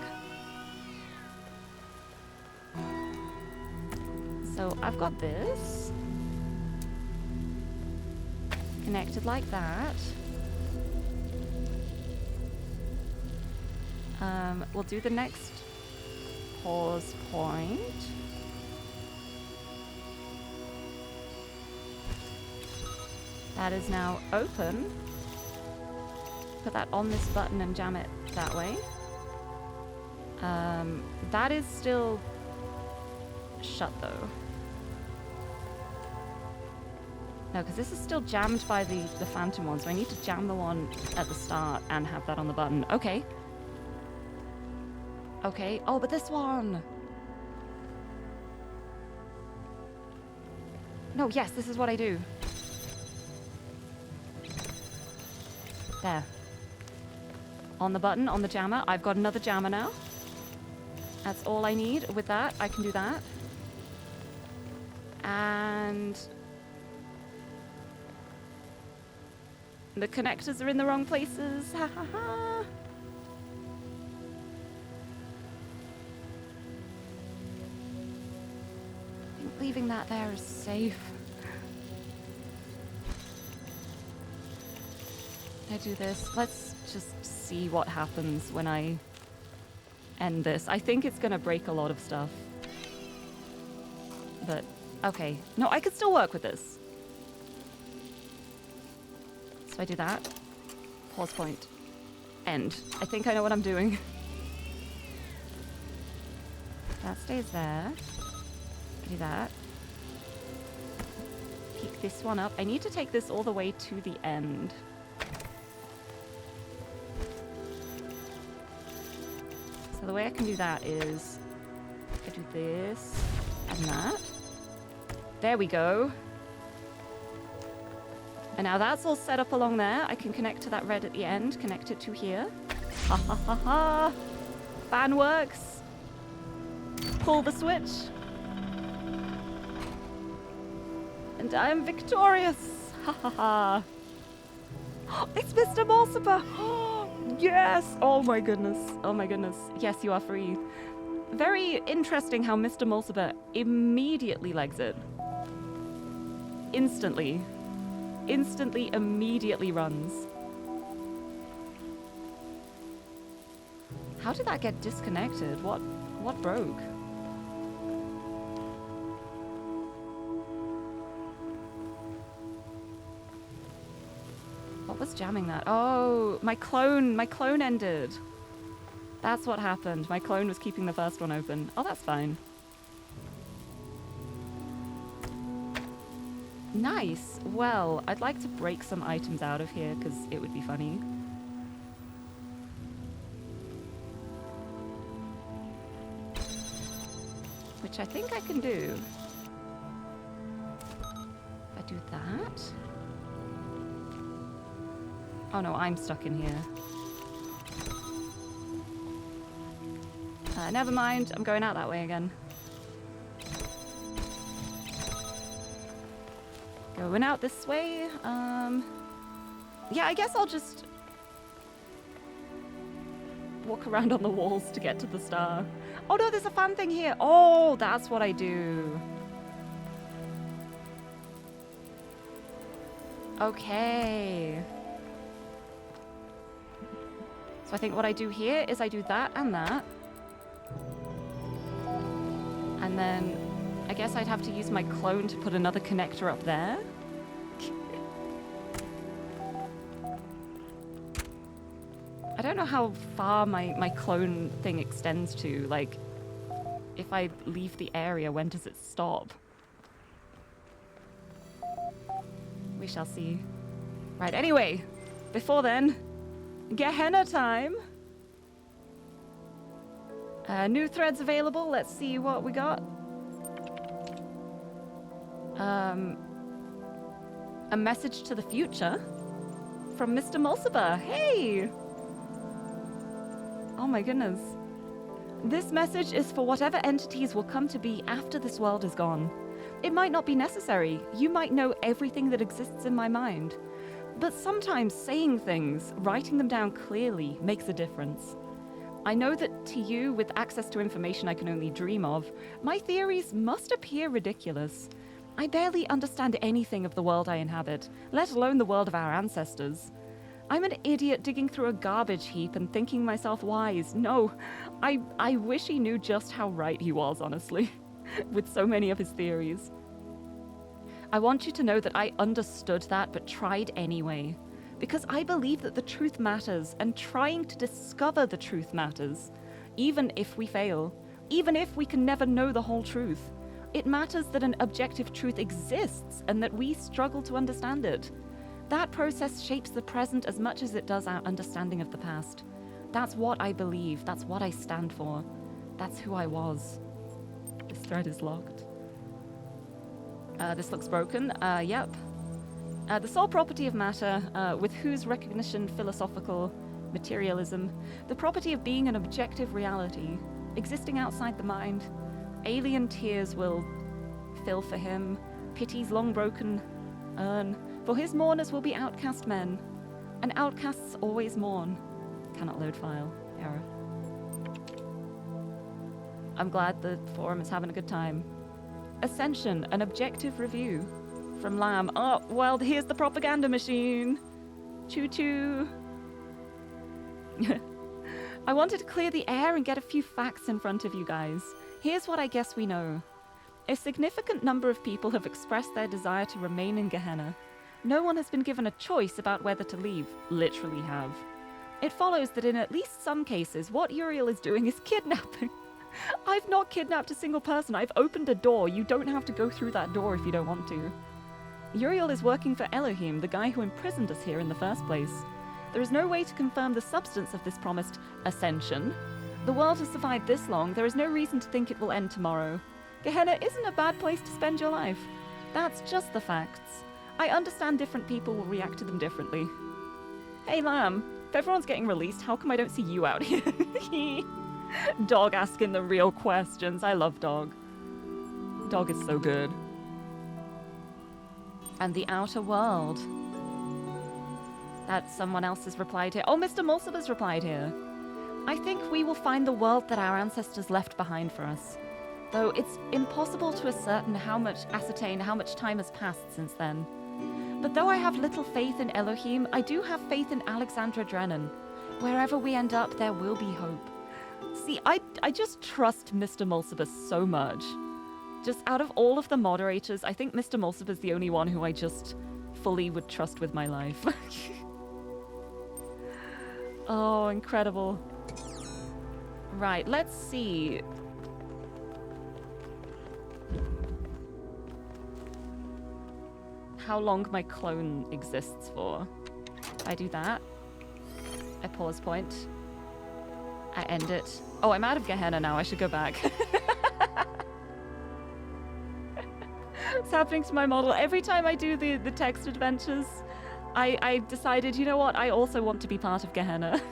So I've got this. Connected like that. We'll do the next Pause point. That is now open. Put that on this button and jam it that way. That is still shut though. No, because this is still jammed by the phantom one, so I need to jam the one at the start and have that on the button. Okay. Okay. Oh, but this one! No, yes, this is what I do. There. On the button, on the jammer. I've got another jammer now. That's all I need. With that, I can do that. And... the connectors are in the wrong places. Ha ha ha. I think leaving that there is safe. I do this. Let's just see what happens when I end this. I think it's gonna break a lot of stuff. But, okay. No, I could still work with this. So I do that. Pause point. End. I think I know what I'm doing. That stays there. I do that. Pick this one up. I need to take this all the way to the end. So the way I can do that is I do this and that. There we go. And now that's all set up along there. I can connect to that red at the end, connect it to here. Ha ha ha ha! Fan works. Pull the switch. And I am victorious. Ha ha ha. It's Mr. Mulciber. Yes! Oh my goodness. Oh my goodness. Yes, you are free. Very interesting how Mr. Mulciber immediately legs it. Instantly. Instantly, immediately runs. How did that get disconnected? What broke? What was jamming that? Oh, my clone ended. That's what happened. My clone was keeping the first one open. Oh, that's fine. Nice. Well, I'd like to break some items out of here because it would be funny. Which I think I can do. If I do that. Oh no, I'm stuck in here. Never mind, I'm going out that way again. Going out this way. Yeah, I guess I'll just walk around on the walls to get to the star. Oh no, there's a fan thing here. Oh, that's what I do. Okay. So I think what I do here is I do that and that. And then I guess I'd have to use my clone to put another connector up there. I don't know how far my clone thing extends to. Like, if I leave the area, when does it stop? We shall see. Right, anyway, before then, Gehenna time. New threads available. Let's see what we got. A message to the future from Mr. Mulciber. Hey! Oh my goodness. This message is for whatever entities will come to be after this world is gone. It might not be necessary. You might know everything that exists in my mind. But sometimes saying things, writing them down clearly, makes a difference. I know that to you, with access to information I can only dream of, my theories must appear ridiculous. I barely understand anything of the world I inhabit, let alone the world of our ancestors. I'm an idiot digging through a garbage heap and thinking myself wise. No, I wish he knew just how right he was, honestly, with so many of his theories. I want you to know that I understood that but tried anyway, because I believe that the truth matters, and trying to discover the truth matters, even if we fail, even if we can never know the whole truth. It matters that an objective truth exists and that we struggle to understand it. That process shapes the present as much as it does our understanding of the past. That's what I believe. That's what I stand for. That's who I was. This thread is locked. This looks broken. Yep. The sole property of matter, with whose recognition philosophical materialism, the property of being an objective reality, existing outside the mind. Alien tears will fill for him, pity's long broken urn. For his mourners will be outcast men, and outcasts always mourn. Cannot load file. Error. I'm glad the forum is having a good time. Ascension, an objective review. From Lamb. Oh, well, here's the propaganda machine. Choo-choo. I wanted to clear the air and get a few facts in front of you guys. Here's what I guess we know. A significant number of people have expressed their desire to remain in Gehenna. No one has been given a choice about whether to leave. Literally have. It follows that in at least some cases, what Uriel is doing is kidnapping. I've not kidnapped a single person. I've opened a door. You don't have to go through that door if you don't want to. Uriel is working for Elohim, the guy who imprisoned us here in the first place. There is no way to confirm the substance of this promised ascension. The world has survived this long. There is no reason to think it will end tomorrow. Gehenna isn't a bad place to spend your life. That's just the facts. I understand different people will react to them differently. Hey, Lamb. If everyone's getting released, how come I don't see you out here? Dog asking the real questions. I love Dog. Dog is so good. And the outer world. That someone else has replied here. Oh, Mr. Mulciber's replied here. I think we will find the world that our ancestors left behind for us. Though it's impossible to ascertain how much time has passed since then. But though I have little faith in Elohim, I do have faith in Alexandra Drennan. Wherever we end up, there will be hope. See, I just trust Mr. Mulciber so much. Just out of all of the moderators, I think Mr. Mulciber's the only one who I just fully would trust with my life. Oh, incredible. Right, let's see. How long my clone exists for. I do that. I pause point. I end it. Oh, I'm out of Gehenna now. I should go back. It's happening to my model. Every time I do the text adventures, I decided, you know what? I also want to be part of Gehenna.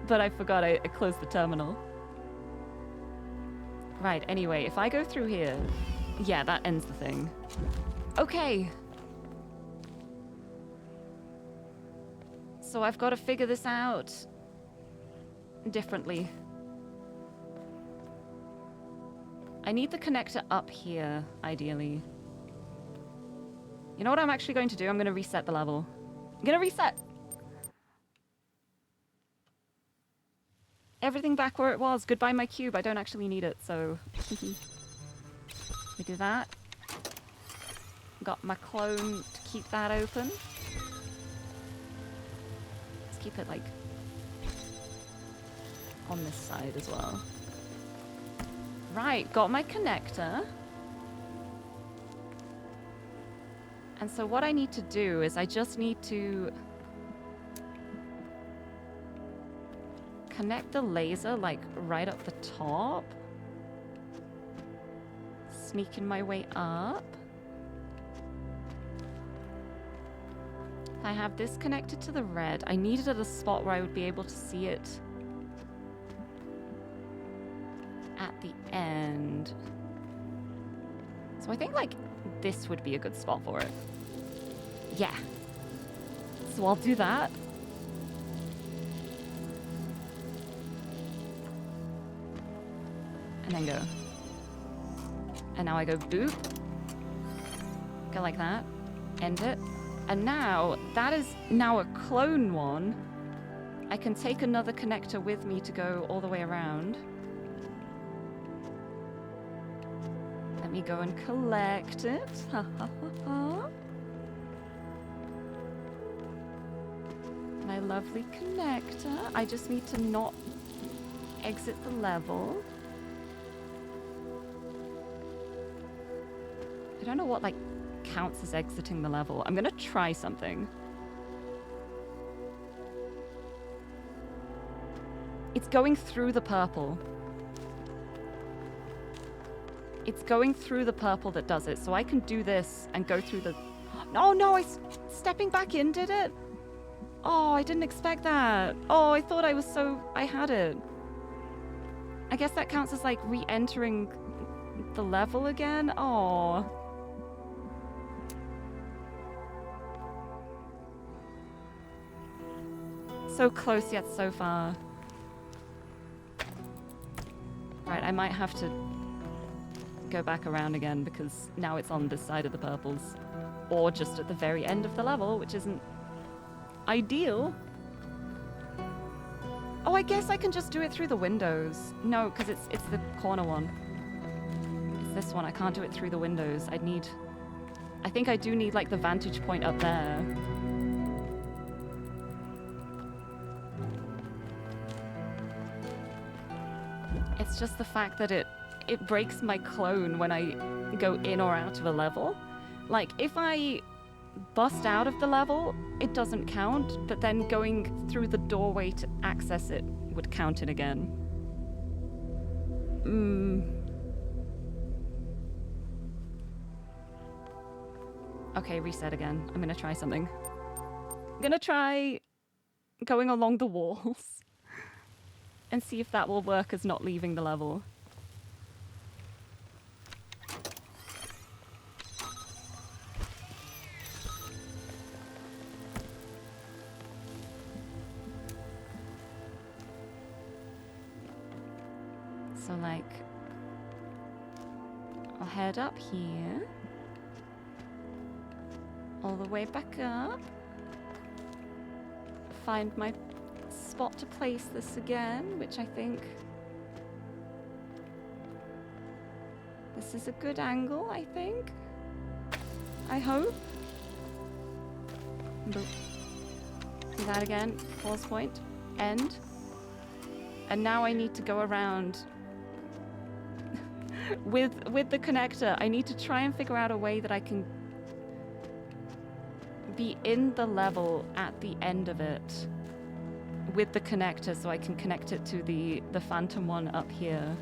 But I forgot I closed the terminal. Right, anyway, if I go through here... Yeah, that ends the thing. Okay. So I've got to figure this out differently. I need the connector up here, ideally. You know what I'm actually going to do? I'm going to reset the level. I'm going to reset! Everything back where it was. Goodbye my cube. I don't actually need it, so... We do that. Got my clone to keep that open. Let's keep it, like, on this side as well. Right, got my connector. And so what I need to do is I just need to connect the laser, like, right up the top. Sneaking my way up. I have this connected to the red. I need it at a spot where I would be able to see it at the end. So I think, like, this would be a good spot for it. Yeah. So I'll do that. And then go. And now I go boop. Go like that. End it. And now, that is now a clone one. I can take another connector with me to go all the way around. Let me go and collect it. Ha ha ha ha. My lovely connector. I just need to not exit the level. I don't know what, like, counts as exiting the level. I'm gonna try something. It's going through the purple. It's going through the purple that does it, so I can do this and go through the... Oh no, stepping back in did it? Oh, I didn't expect that. Oh, I thought I had it. I guess that counts as like re-entering the level again. Oh. So close yet so far. Right, I might have to go back around again because now it's on this side of the purples. Or just at the very end of the level, which isn't ideal. Oh, I guess I can just do it through the windows. No, because it's the corner one. It's this one. I can't do it through the windows. I think I do need like the vantage point up there. It's just the fact that it breaks my clone when I go in or out of a level. Like, if I bust out of the level, it doesn't count, but then going through the doorway to access it would count it again. Okay, reset again. I'm gonna try something. I'm gonna try going along the walls and see if that will work as not leaving the level. So, like, I'll head up here, all the way back up, find my spot to place this again, which I think this is a good angle, I think. I hope. Boop. Do that again, pause point, end. And now I need to go around with the connector. I need to try and figure out a way that I can be in the level at the end of it with the connector, so I can connect it to the phantom one up here,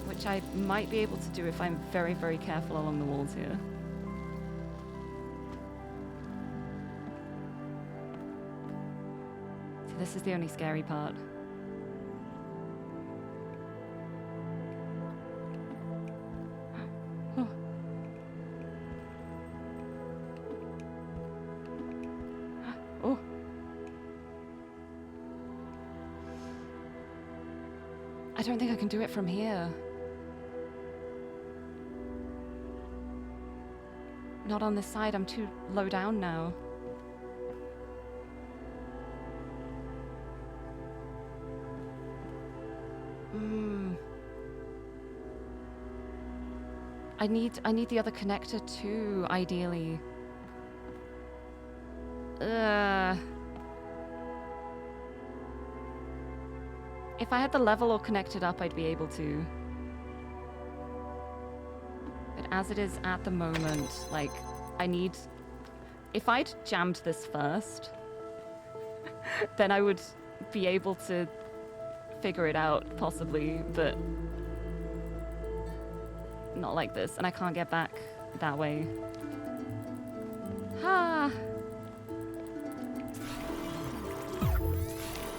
which I might be able to do if I'm very, very careful along the walls here. So this is the only scary part. I don't think I can do it from here. Not on this side, I'm too low down now. I need the other connector too, ideally. If I had the level all connected up, I'd be able to. But as it is at the moment, like, if I'd jammed this first, then I would be able to figure it out, possibly, but not like this, and I can't get back that way.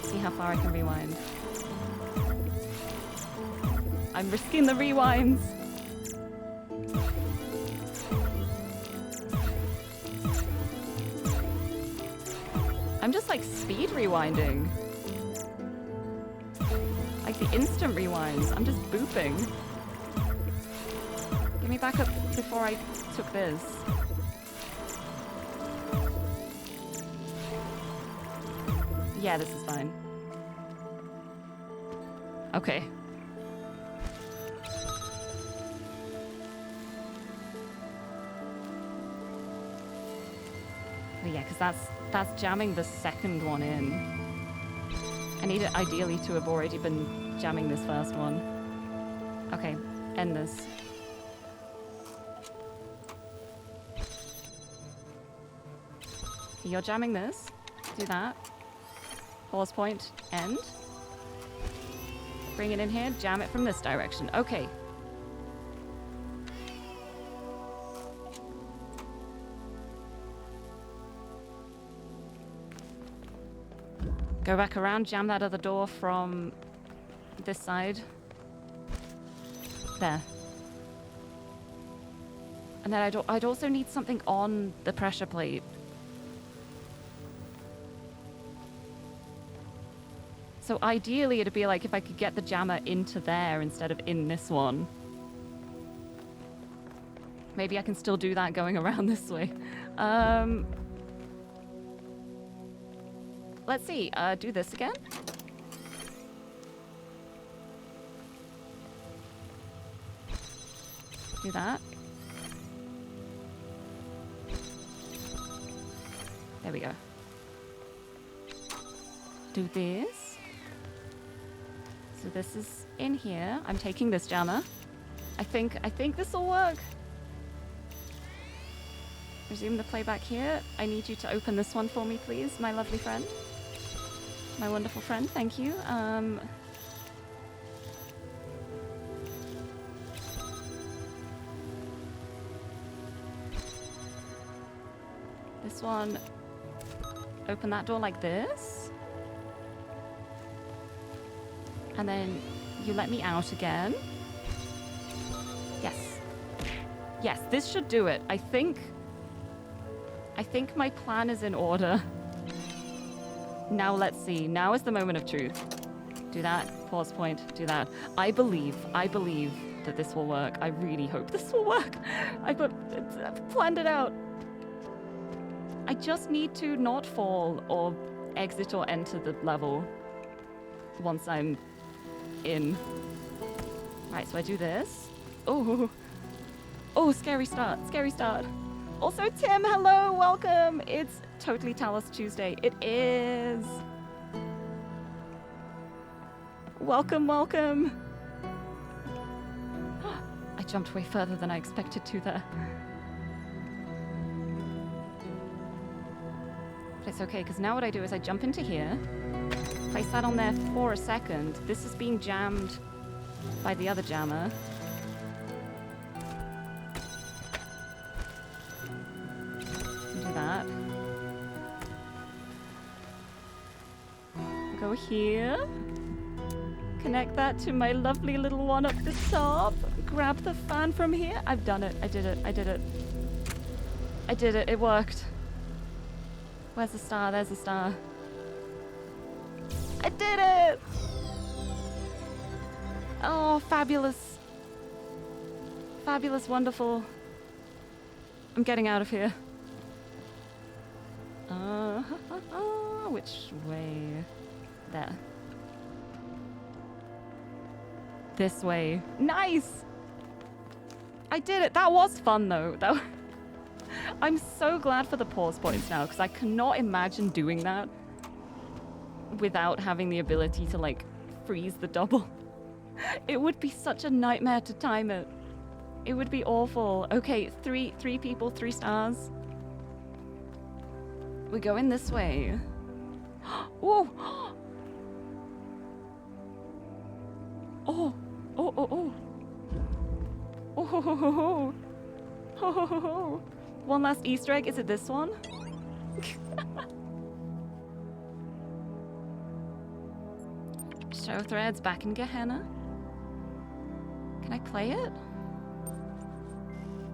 See how far I can rewind. I'm risking the rewinds. I'm just like speed rewinding. Like the instant rewinds. I'm just booping. Get me back up before I took this. Yeah, this is fine. Okay. But yeah, because that's jamming the second one in. I need it ideally to have already been jamming this first one. Okay, end this. You're jamming this. Do that. Pause point, end. Bring it in here, jam it from this direction. Okay. Go back around, jam that other door from this side. There. And then I'd also need something on the pressure plate. So ideally it'd be like if I could get the jammer into there instead of in this one. Maybe I can still do that going around this way. Let's see, do this again. Do that. There we go. Do this. So this is in here. I'm taking this jammer. I think this will work. Resume the playback here. I need you to open this one for me, please, my lovely friend. My wonderful friend, thank you. This one, open that door like this. And then you let me out again. Yes. Yes, this should do it. I think my plan is in order. Now let's see. Now is the moment of truth. Do that. Pause point. Do that. I believe that this will work. I really hope this will work. I've planned it out. I just need to not fall or exit or enter the level once I'm in. Right, so I do this. Oh, scary start. Scary start. Also, Tim, hello, welcome. It's totally Talos Tuesday. It is. Welcome, welcome. I jumped way further than I expected to there. But it's okay, because now what I do is I jump into here, place that on there for a second. This is being jammed by the other jammer. Do that. Go here. Connect that to my lovely little one up the top. Grab the fan from here. I've done it. I did it. I did it. I did it. It worked. Where's the star? There's the star. I did it! Oh, fabulous. Fabulous, wonderful. I'm getting out of here. Which way? There. This way. Nice! I did it. That was fun, though. I'm so glad for the pause points now, because I cannot imagine doing that without having the ability to, like, freeze the double. It would be such a nightmare to time it. It would be awful. Okay, three people, 3 stars. We're going this way. Oh! Oh! Oh, oh, oh! Oh, ho, ho, ho, ho. Ho, ho, ho, ho. One last Easter egg. Is it this one? Show threads back in Gehenna. Can I play it?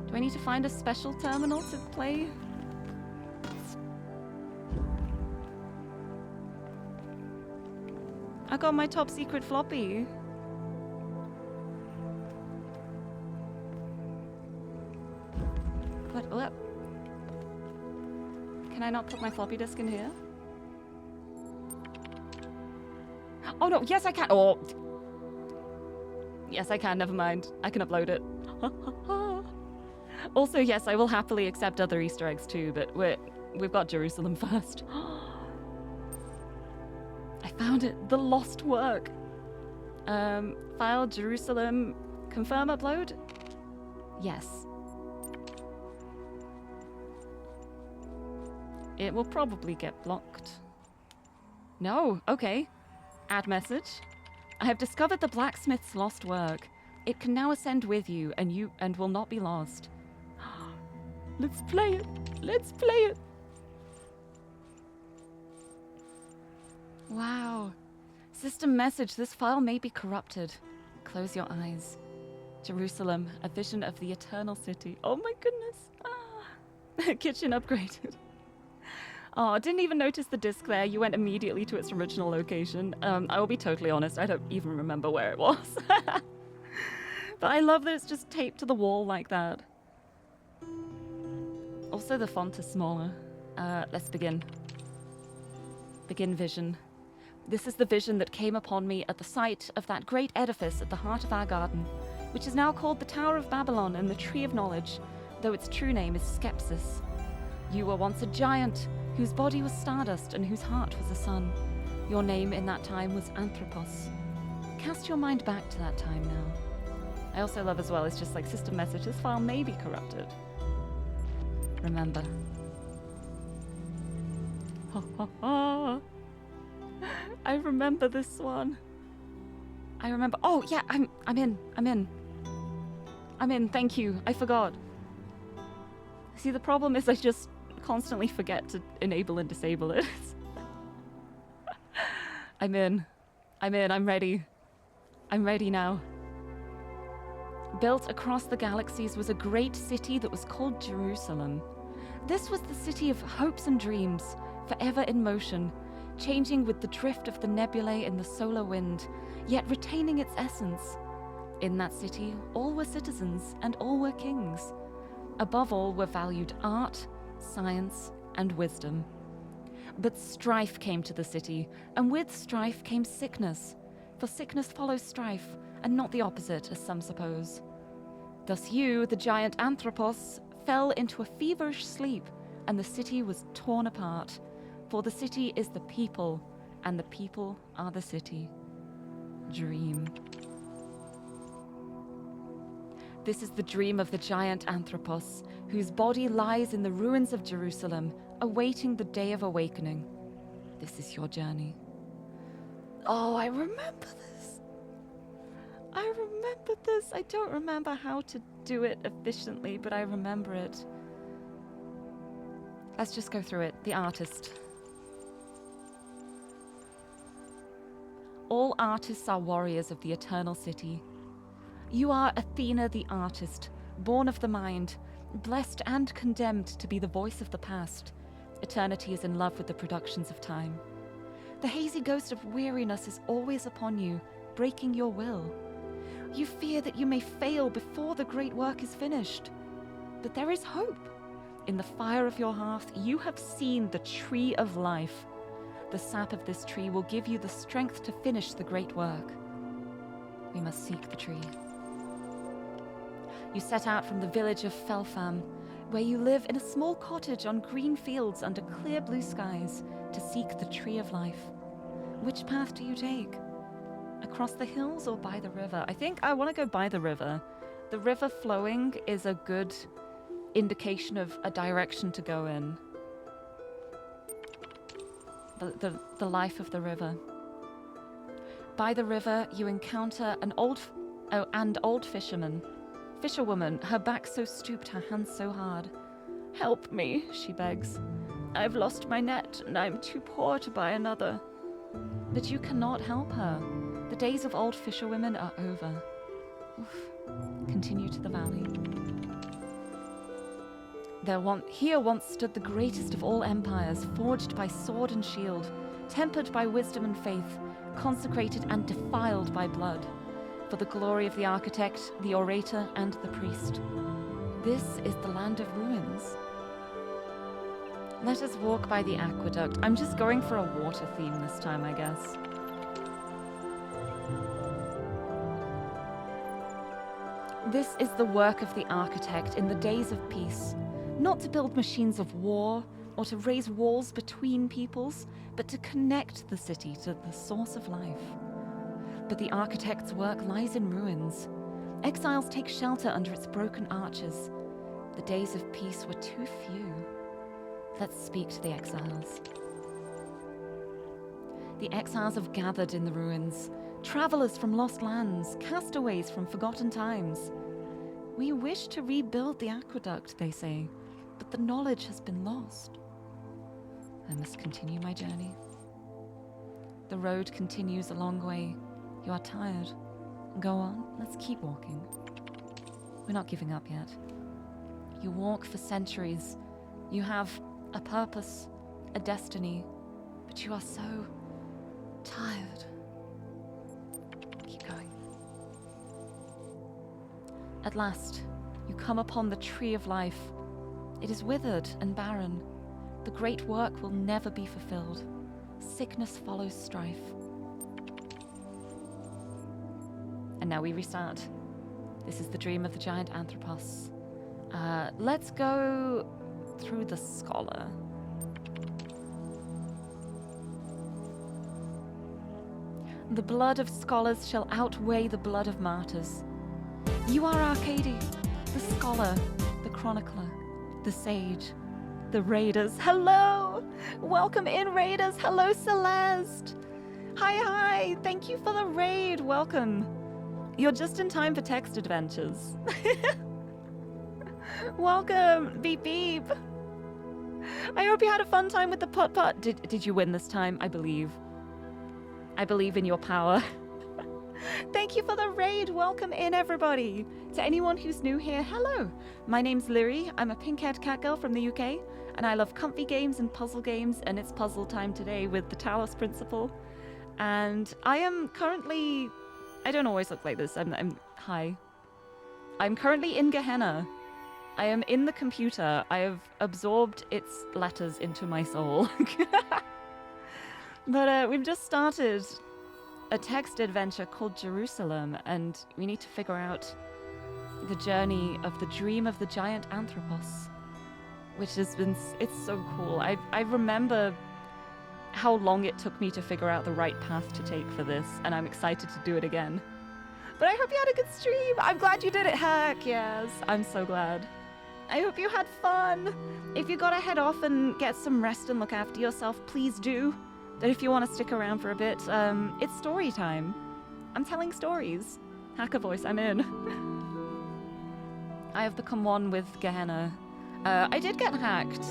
Do I need to find a special terminal to play? I got my top secret floppy. What? Can I not put my floppy disk in here? Oh no, yes I can. Oh. Yes I can, never mind. I can upload it. Also, yes, I will happily accept other Easter eggs too, but we've got Jerusalem first. I found it. The lost work. File Jerusalem. Confirm upload? Yes. It will probably get blocked. No, okay. Add message. I have discovered the blacksmith's lost work. It can now ascend with you and will not be lost. Let's play it. Let's play it. Wow. System message. This file may be corrupted. Close your eyes. Jerusalem, a vision of the eternal city. Oh my goodness. Ah. Kitchen upgraded. Oh, I didn't even notice the disc there. You went immediately to its original location. I will be totally honest. I don't even remember where it was. But I love that it's just taped to the wall like that. Also, the font is smaller. Let's begin. Begin vision. This is the vision that came upon me at the sight of that great edifice at the heart of our garden, which is now called the Tower of Babylon and the Tree of Knowledge, though its true name is Skepsis. You were once a giant, whose body was stardust and whose heart was a sun. Your name in that time was Anthropos. Cast your mind back to that time now. I also love as well, it's just like system message, this file may be corrupted. Remember. Ha ha ha. I remember this one. I remember. Oh yeah, I'm in, thank you. I forgot. See, the problem is I just constantly forget to enable and disable it. I'm in, I'm ready. I'm ready now. Built across the galaxies was a great city that was called Jerusalem. This was the city of hopes and dreams, forever in motion, changing with the drift of the nebulae in the solar wind, yet retaining its essence. In that city, all were citizens and all were kings. Above all were valued art, science, and wisdom. But strife came to the city, and with strife came sickness, for sickness follows strife, and not the opposite, as some suppose. Thus you, the giant Anthropos, fell into a feverish sleep, and the city was torn apart. For the city is the people, and the people are the city. Dream. This is the dream of the giant Anthropos, whose body lies in the ruins of Jerusalem, awaiting the day of awakening. This is your journey. Oh, I remember this. I remember this. I don't remember how to do it efficiently, but I remember it. Let's just go through it. The artist. All artists are warriors of the eternal city. You are Athena the artist, born of the mind, blessed and condemned to be the voice of the past. Eternity is in love with the productions of time. The hazy ghost of weariness is always upon you, breaking your will. You fear that you may fail before the great work is finished. But there is hope. In the fire of your hearth, you have seen the tree of life. The sap of this tree will give you the strength to finish the great work. We must seek the tree. You set out from the village of Felfam, where you live in a small cottage on green fields under clear blue skies, to seek the tree of life. Which path do you take? Across the hills or by the river? I think I want to go by the river. The river flowing is a good indication of a direction to go in. The life of the river. By the river, you encounter an old fisherwoman, her back so stooped, her hands so hard. Help me, she begs. I've lost my net, and I'm too poor to buy another. But you cannot help her. The days of old fisherwomen are over. Oof. Continue to the valley. Here once stood the greatest of all empires, forged by sword and shield, tempered by wisdom and faith, consecrated and defiled by blood, for the glory of the architect, the orator, and the priest. This is the land of ruins. Let us walk by the aqueduct. I'm just going for a water theme this time, I guess. This is the work of the architect in the days of peace, not to build machines of war or to raise walls between peoples, but to connect the city to the source of life. But the architect's work lies in ruins. Exiles take shelter under its broken arches. The days of peace were too few. Let's speak to the exiles. The exiles have gathered in the ruins, travelers from lost lands, castaways from forgotten times. We wish to rebuild the aqueduct, they say, but the knowledge has been lost. I must continue my journey. The road continues a long way. You are tired. Go on, let's keep walking. We're not giving up yet. You walk for centuries. You have a purpose, a destiny, but you are so tired. Keep going. At last, you come upon the tree of life. It is withered and barren. The great work will never be fulfilled. Sickness follows strife. And now we restart. This is the dream of the giant anthropos. Let's go through the scholar. The blood of scholars shall outweigh the blood of martyrs. You are Arcady, the scholar, the chronicler, the sage, the raiders. Hello! Welcome in, raiders. Hello, Celeste. Hi. Thank you for the raid. Welcome. You're just in time for text adventures. Welcome, Beep Beep. I hope you had a fun time with the putt-putt. Did you win this time? I believe. I believe in your power. Thank you for the raid. Welcome in, everybody. To anyone who's new here, hello. My name's Lirie. I'm a pink-haired cat girl from the UK, and I love comfy games and puzzle games, and it's puzzle time today with the TALOS Principle. And I am currently... I don't always look like this. Hi. I'm currently in Gehenna. I am in the computer. I have absorbed its letters into my soul. But we've just started a text adventure called Jerusalem, and we need to figure out the journey of the dream of the giant anthropos, which has been, it's so cool. I remember how long it took me to figure out the right path to take for this, and I'm excited to do it again. But I hope you had a good stream. I'm glad you did it, Hack. Yes, I'm so glad. I hope you had fun. If you gotta head off and get some rest and look after yourself, please do. But if you want to stick around for a bit, it's story time. I'm telling stories. Hacker voice, I'm in. I have become one with Gehenna. I did get hacked.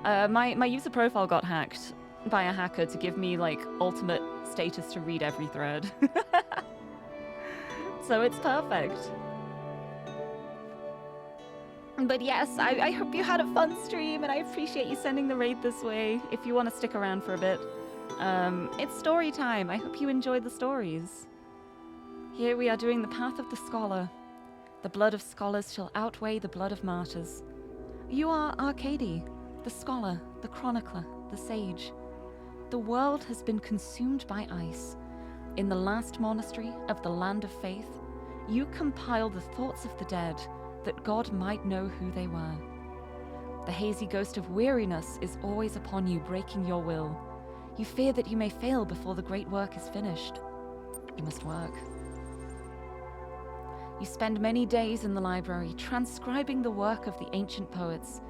My user profile got hacked by a hacker to give me, like, ultimate status to read every thread. So it's perfect. But yes, I hope you had a fun stream, and I appreciate you sending the raid this way, if you want to stick around for a bit. It's story time. I hope you enjoyed the stories. Here we are doing the path of the scholar. The blood of scholars shall outweigh the blood of martyrs. You are Arcady, the scholar, the chronicler, the sage. The world has been consumed by ice. In the last monastery of the land of faith, you compile the thoughts of the dead, that God might know who they were. The hazy ghost of weariness is always upon you, breaking your will. You fear that you may fail before the great work is finished. You must work. You spend many days in the library, transcribing the work of the ancient poets.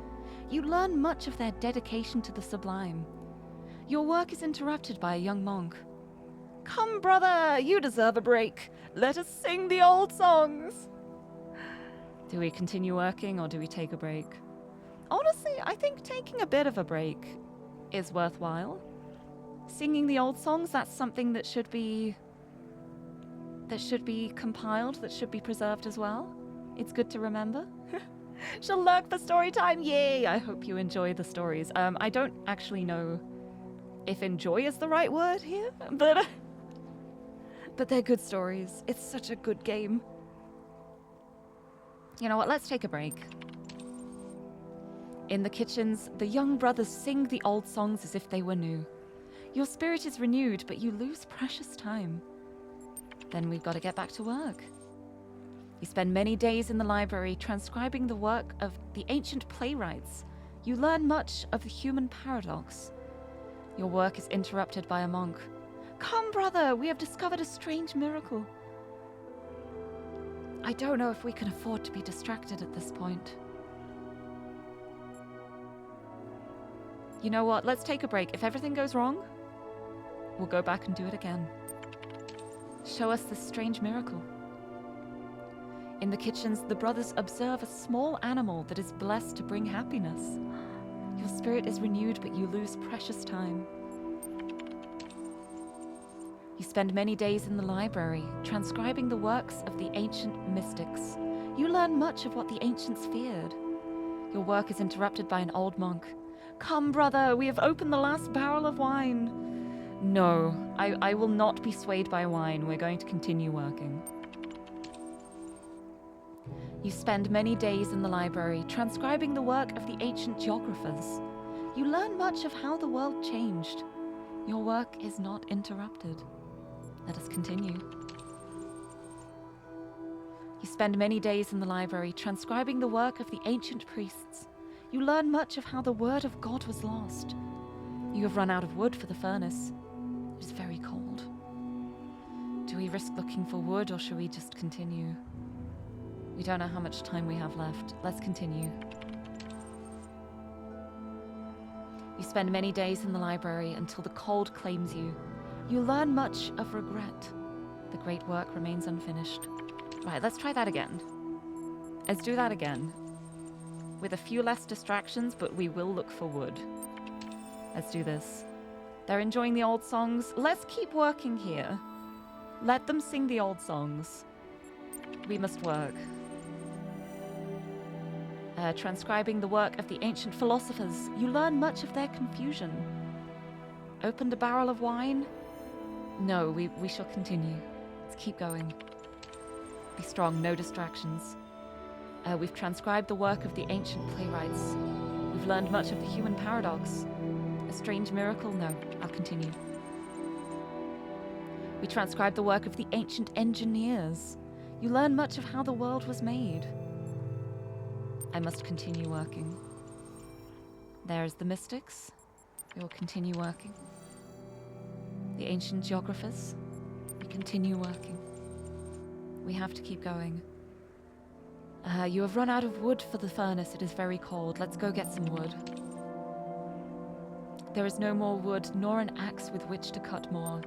You learn much of their dedication to the sublime. Your work is interrupted by a young monk. Come, brother, you deserve a break. Let us sing the old songs. Do we continue working, or do we take a break? Honestly, I think taking a bit of a break is worthwhile. Singing the old songs, that's something that should be compiled, that should be preserved as well. It's good to remember. She'll lurk for story time. Yay! I hope you enjoy the stories. I don't actually know if enjoy is the right word here, but they're good stories. It's such a good game. You know what? Let's take a break. In the kitchens, the young brothers sing the old songs as if they were new. Your spirit is renewed, but you lose precious time. Then we've got to get back to work. You spend many days in the library transcribing the work of the ancient playwrights. You learn much of the human paradox. Your work is interrupted by a monk. Come, brother, we have discovered a strange miracle. I don't know if we can afford to be distracted at this point. You know what? Let's take a break. If everything goes wrong, we'll go back and do it again. Show us this strange miracle. In the kitchens, the brothers observe a small animal that is blessed to bring happiness. Your spirit is renewed, but you lose precious time. You spend many days in the library, transcribing the works of the ancient mystics. You learn much of what the ancients feared. Your work is interrupted by an old monk. Come, brother, we have opened the last barrel of wine. No, I will not be swayed by wine. We're going to continue working. You spend many days in the library, transcribing the work of the ancient geographers. You learn much of how the world changed. Your work is not interrupted. Let us continue. You spend many days in the library, transcribing the work of the ancient priests. You learn much of how the word of God was lost. You have run out of wood for the furnace. It is very cold. Do we risk looking for wood, or should we just continue? We don't know how much time we have left. Let's continue. You spend many days in the library until the cold claims you. You learn much of regret. The great work remains unfinished. Right, let's try that again. Let's do that again. With a few less distractions, but we will look for wood. Let's do this. They're enjoying the old songs. Let's keep working here. Let them sing the old songs. We must work. Transcribing the work of the ancient philosophers, you learn much of their confusion. Opened a barrel of wine? No, we shall continue. Let's keep going. Be strong, no distractions. We've transcribed the work of the ancient playwrights. We've learned much of the human paradox. A strange miracle? No, I'll continue. We transcribed the work of the ancient engineers. You learn much of how the world was made. I must continue working. There's the mystics. We will continue working. The ancient geographers. We continue working. We have to keep going. You have run out of wood for the furnace. It is very cold. Let's go get some wood. There is no more wood, nor an axe with which to cut more.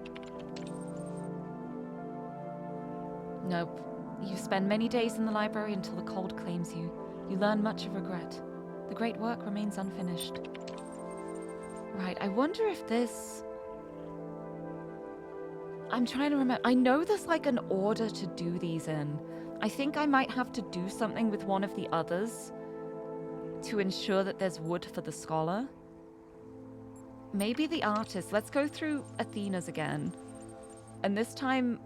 Nope. You spend many days in the library until the cold claims you. You learn much of regret. The great work remains unfinished. Right, I wonder if this... I'm trying to remember. I know there's like an order to do these in. I think I might have to do something with one of the others to ensure that there's wood for the scholar. Maybe the artist. Let's go through Athena's again. And this time,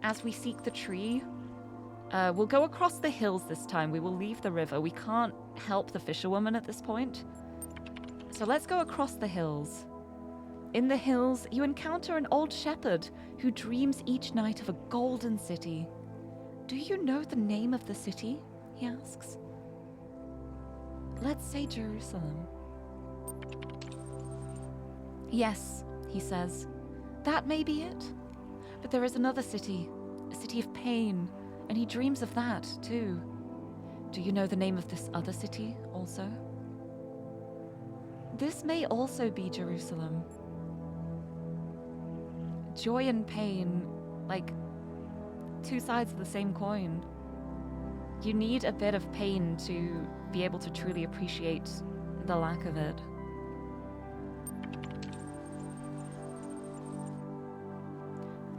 as we seek the tree, we'll go across the hills this time. We will leave the river. We can't help the fisherwoman at this point. So let's go across the hills. In the hills, you encounter an old shepherd who dreams each night of a golden city. Do you know the name of the city? He asks. Let's say Jerusalem. Yes, he says. That may be it. But there is another city, a city of pain, and he dreams of that too. Do you know the name of this other city also? This may also be Jerusalem. Joy and pain, like two sides of the same coin. You need a bit of pain to be able to truly appreciate the lack of it.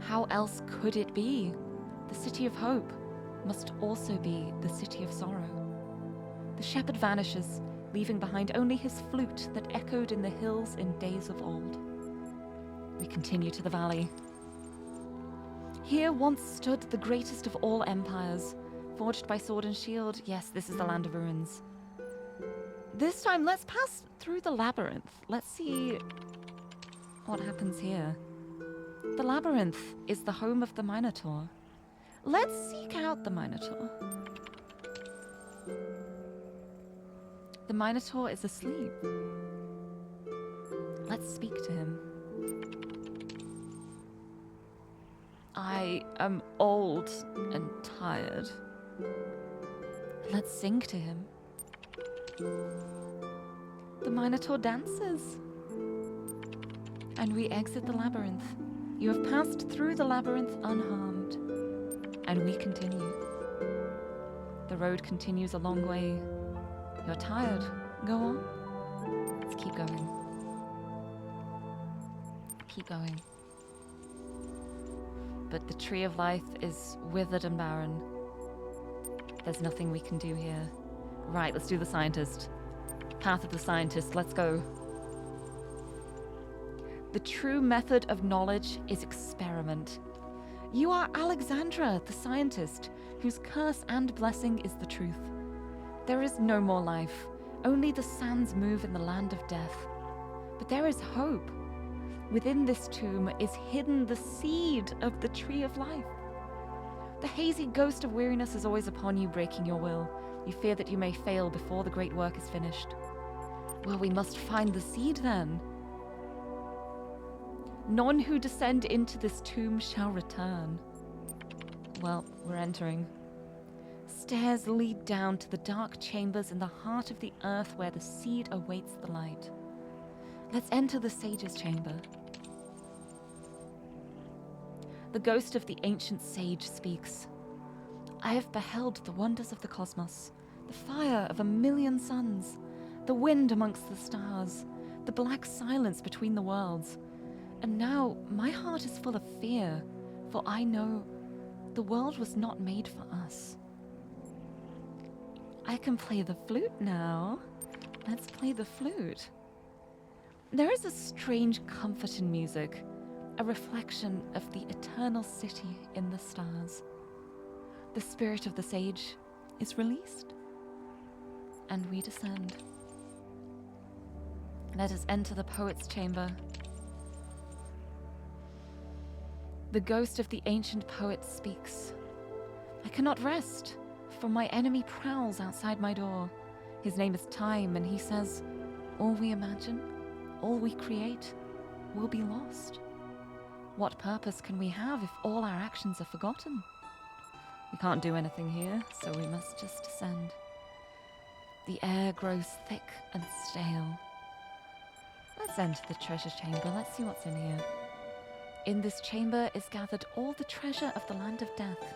How else could it be? The city of hope must also be the city of sorrow. The shepherd vanishes, leaving behind only his flute that echoed in the hills in days of old. We continue to the valley. Here once stood the greatest of all empires, forged by sword and shield. Yes, this is the land of ruins. This time, let's pass through the labyrinth. Let's see what happens here. The labyrinth is the home of the Minotaur. Let's seek out the Minotaur. The Minotaur is asleep. Let's speak to him. I am old and tired. Let's sing to him. The Minotaur dances. And we exit the labyrinth. You have passed through the labyrinth unharmed. And we continue. The road continues a long way. You're tired. Go on. Let's keep going. Keep going. But the tree of life is withered and barren. There's nothing we can do here. Right, let's do the scientist. Path of the scientist, let's go. The true method of knowledge is experiment. You are Alexandra, the scientist, whose curse and blessing is the truth. There is no more life. Only the sands move in the land of death. But there is hope. Within this tomb is hidden the seed of the tree of life. The hazy ghost of weariness is always upon you, breaking your will. You fear that you may fail before the great work is finished. Well, we must find the seed then. None who descend into this tomb shall return. Well, we're entering. Stairs lead down to the dark chambers in the heart of the earth where the seed awaits the light. Let's enter the sage's chamber. The ghost of the ancient sage speaks. I have beheld the wonders of the cosmos, the fire of 1,000,000 suns, the wind amongst the stars, the black silence between the worlds. And now my heart is full of fear, for I know the world was not made for us. I can play the flute now. Let's play the flute. There is a strange comfort in music, a reflection of the eternal city in the stars. The spirit of the sage is released, and we descend. Let us enter the poet's chamber. The ghost of the ancient poet speaks. I cannot rest, for my enemy prowls outside my door. His name is Time, and he says, all we imagine, all we create, will be lost. What purpose can we have if all our actions are forgotten? We can't do anything here, so we must just descend. The air grows thick and stale. Let's enter the treasure chamber. Let's see what's in here. In this chamber is gathered all the treasure of the land of death.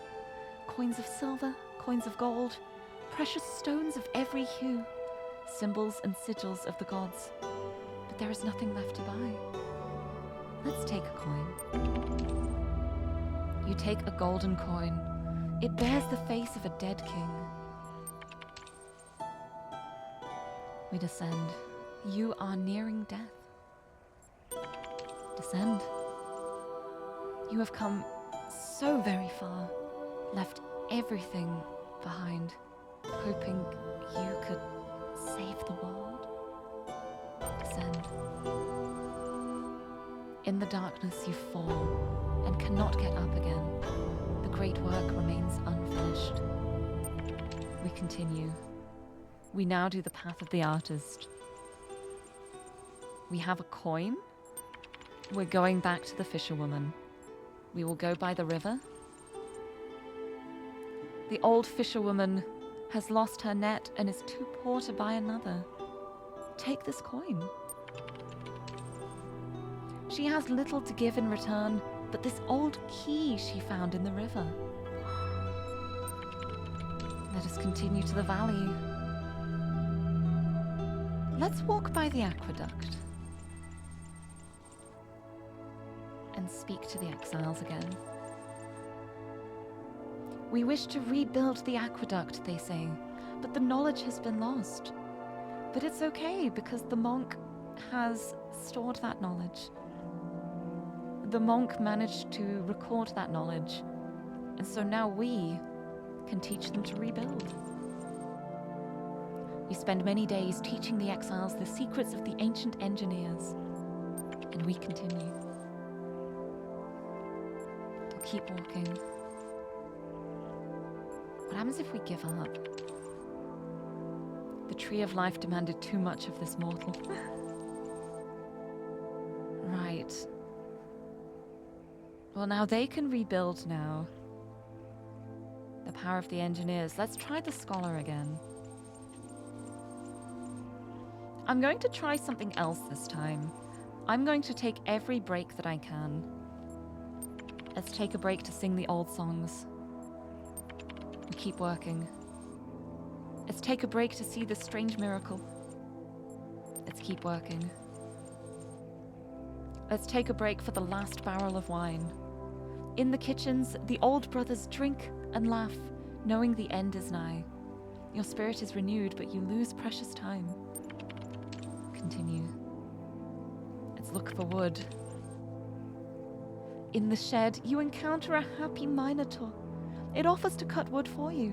Coins of silver, coins of gold, precious stones of every hue, symbols and sigils of the gods. But there is nothing left to buy. Let's take a coin. You take a golden coin. It bears the face of a dead king. We descend. You are nearing death. Descend. You have come so very far, left everything behind, hoping you could save the world. Descend. In the darkness you fall and cannot get up again. The great work remains unfinished. We continue. We now do the path of the artist. We have a coin. We're going back to the fisherwoman. We will go by the river. The old fisherwoman has lost her net and is too poor to buy another. Take this coin. She has little to give in return, but this old key she found in the river. Let us continue to the valley. Let's walk by the aqueduct and speak to the exiles again. We wish to rebuild the aqueduct, they say, but the knowledge has been lost. But it's okay, because the monk has stored that knowledge. The monk managed to record that knowledge, and so now we can teach them to rebuild. You spend many days teaching the exiles the secrets of the ancient engineers, and we continue. Keep walking. What happens if we give up? The tree of life demanded too much of this mortal. Right. Well, now they can rebuild now. The power of the engineers. Let's try the scholar again. I'm going to try something else this time. I'm going to take every break that I can. Let's take a break to sing the old songs. We keep working. Let's take a break to see this strange miracle. Let's keep working. Let's take a break for the last barrel of wine. In the kitchens, the old brothers drink and laugh, knowing the end is nigh. Your spirit is renewed, but you lose precious time. Continue. Let's look for wood. In the shed, you encounter a happy minotaur. It offers to cut wood for you.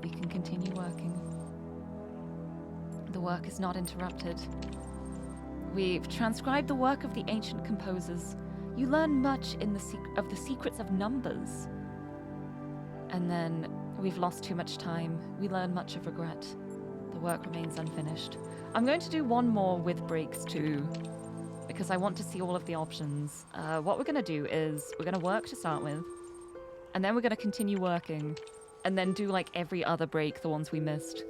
We can continue working. The work is not interrupted. We've transcribed the work of the ancient composers. You learn much in of the secrets of numbers. And then we've lost too much time. We learn much of regret. The work remains unfinished. I'm going to do one more with breaks too, because I want to see all of the options. What we're going to do is we're going to work to start with, and then we're going to continue working, and then do like every other break, the ones we missed.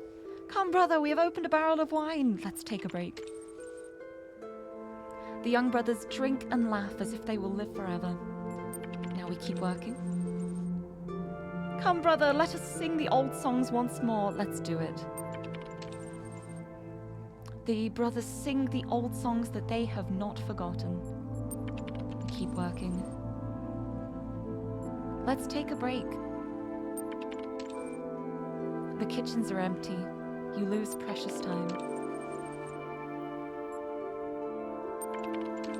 Come, brother, we have opened a barrel of wine. Let's take a break. The young brothers drink and laugh as if they will live forever. Now we keep working. Come, brother, let us sing the old songs once more. Let's do it. The brothers sing the old songs that they have not forgotten. We keep working. Let's take a break. The kitchens are empty. You lose precious time.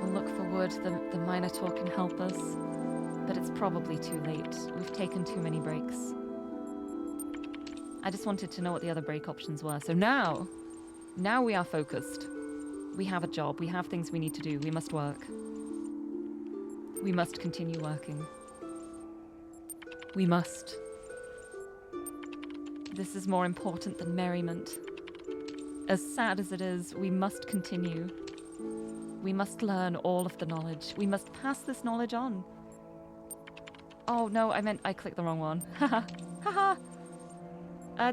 We'll look for wood. The Minotaur can help us, but it's probably too late. We've taken too many breaks. I just wanted to know what the other break options were. So now we are focused. We have a job. We have things we need to do. We must work. We must continue working. We must. This is more important than merriment. As sad as it is, we must continue. We must learn all of the knowledge. We must pass this knowledge on. Oh no, I clicked the wrong one. Haha. Haha.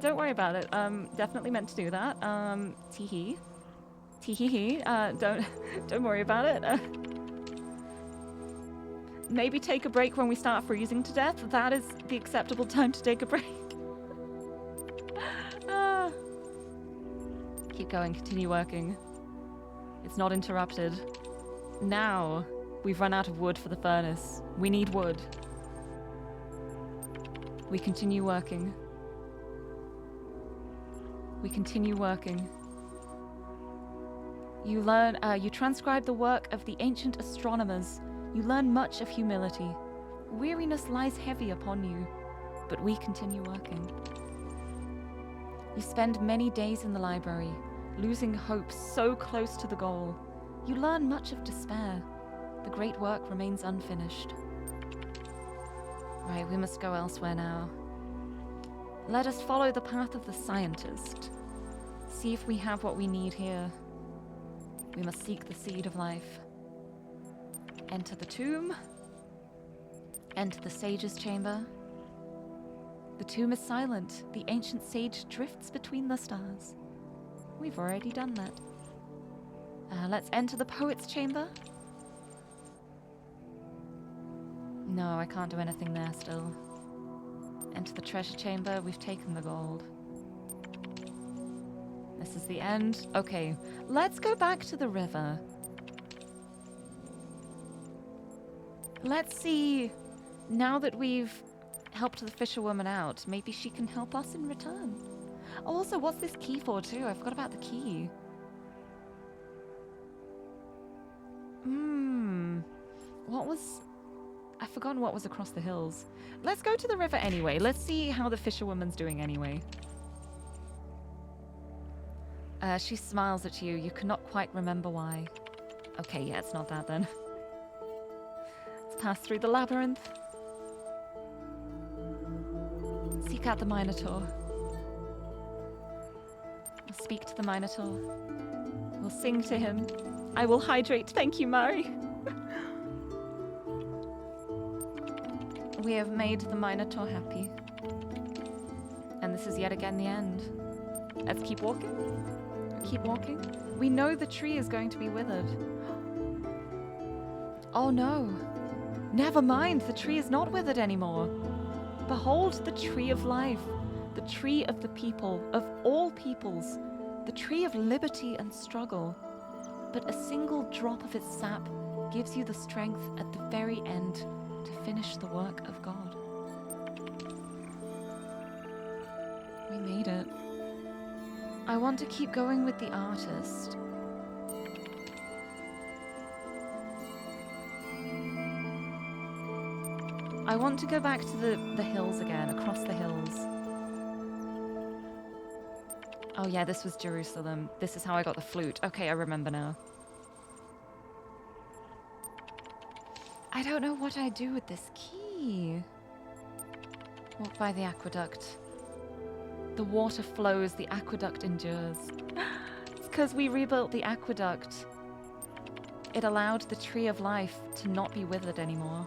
Don't worry about it. Definitely meant to do that. Tee-hee. Tee-hee-hee. Don't worry about it. Maybe take a break when we start freezing to death. That is the acceptable time to take a break. Keep going, continue working. It's not interrupted. Now, we've run out of wood for the furnace. We need wood. We continue working. We continue working. You learn, you transcribe the work of the ancient astronomers. You learn much of humility. Weariness lies heavy upon you, but we continue working. You spend many days in the library, losing hope so close to the goal. You learn much of despair. The great work remains unfinished. Right, we must go elsewhere now. Let us follow the path of the scientist. See if we have what we need here. We must seek the seed of life. Enter the tomb. Enter the sage's chamber. The tomb is silent. The ancient sage drifts between the stars. We've already done that. Let's enter the poet's chamber. No, I can't do anything there still. Enter the treasure chamber. We've taken the gold. This is the end. Okay, let's go back to the river. Let's see, now that we've helped the fisherwoman out, maybe she can help us in return. Also, what's this key for too? I forgot about the key. What was... I've forgotten what was across the hills. Let's go to the river anyway. Let's see how the fisherwoman's doing anyway. She smiles at you. You cannot quite remember why. Okay, yeah, it's not that then. Let's pass through the labyrinth. Seek out the Minotaur. We'll speak to the Minotaur. We'll sing to him. I will hydrate. Thank you, Mari. We have made the Minotaur happy. And this is yet again the end. Let's keep walking. Keep walking. We know the tree is going to be withered. Oh no. Never mind, the tree is not withered anymore. Behold the tree of life, the tree of the people, of all peoples, the tree of liberty and struggle. But a single drop of its sap gives you the strength at the very end to finish the work of God. We made it. I want to keep going with the artist. I want to go back to the hills again, across the hills. Oh yeah, this was Jerusalem. This is how I got the flute. Okay, I remember now. I don't know what I do with this key. Walk by the aqueduct. The water flows, the aqueduct endures. It's because we rebuilt the aqueduct. It allowed the tree of life to not be withered anymore.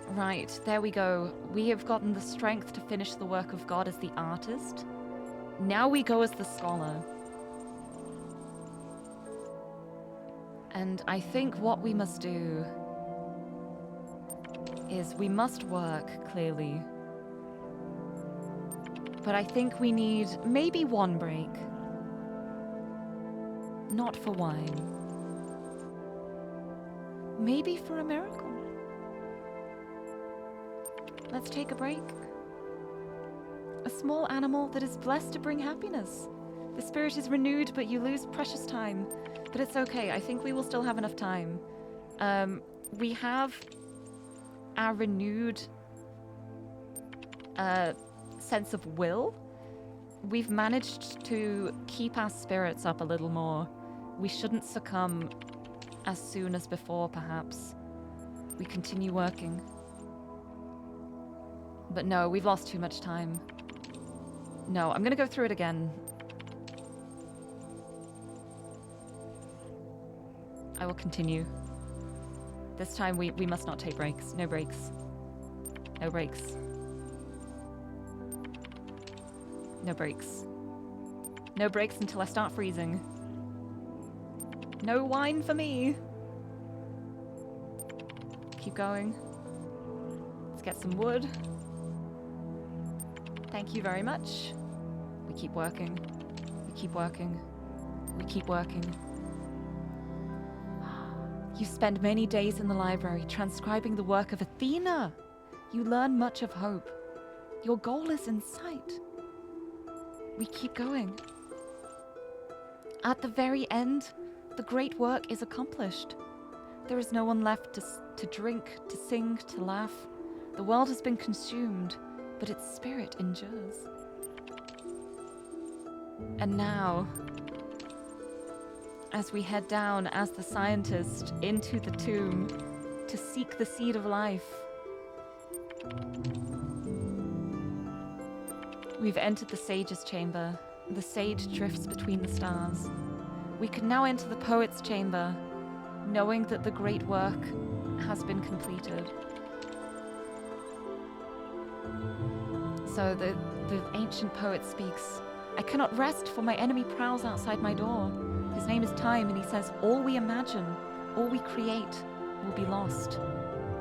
Right, there we go. We have gotten the strength to finish the work of God as the artist. Now we go as the scholar. And I think what we must do is we must work, clearly. But I think we need maybe one break. Not for wine. Maybe for a miracle. Let's take a break. A small animal that is blessed to bring happiness. The spirit is renewed, but you lose precious time. But it's okay. I think we will still have enough time. We have our renewed sense of will. We've managed to keep our spirits up a little more. We shouldn't succumb as soon as before, perhaps. We continue working. But no, we've lost too much time. No, I'm gonna go through it again. I will continue. This time we must not take breaks. No breaks. No breaks. No breaks. No breaks until I start freezing. No wine for me. Keep going. Let's get some wood. Thank you very much. We keep working. We keep working. We keep working. You spend many days in the library transcribing the work of Athena. You learn much of hope. Your goal is in sight. We keep going. At the very end, the great work is accomplished. There is no one left to drink, to sing, to laugh. The world has been consumed, but its spirit endures. And now, as we head down as the scientist into the tomb to seek the seed of life, we've entered the sage's chamber. The sage drifts between the stars. We can now enter the poet's chamber, knowing that the great work has been completed. So the ancient poet speaks. I cannot rest, for my enemy prowls outside my door. His name is Time, and he says, all we imagine, all we create, will be lost.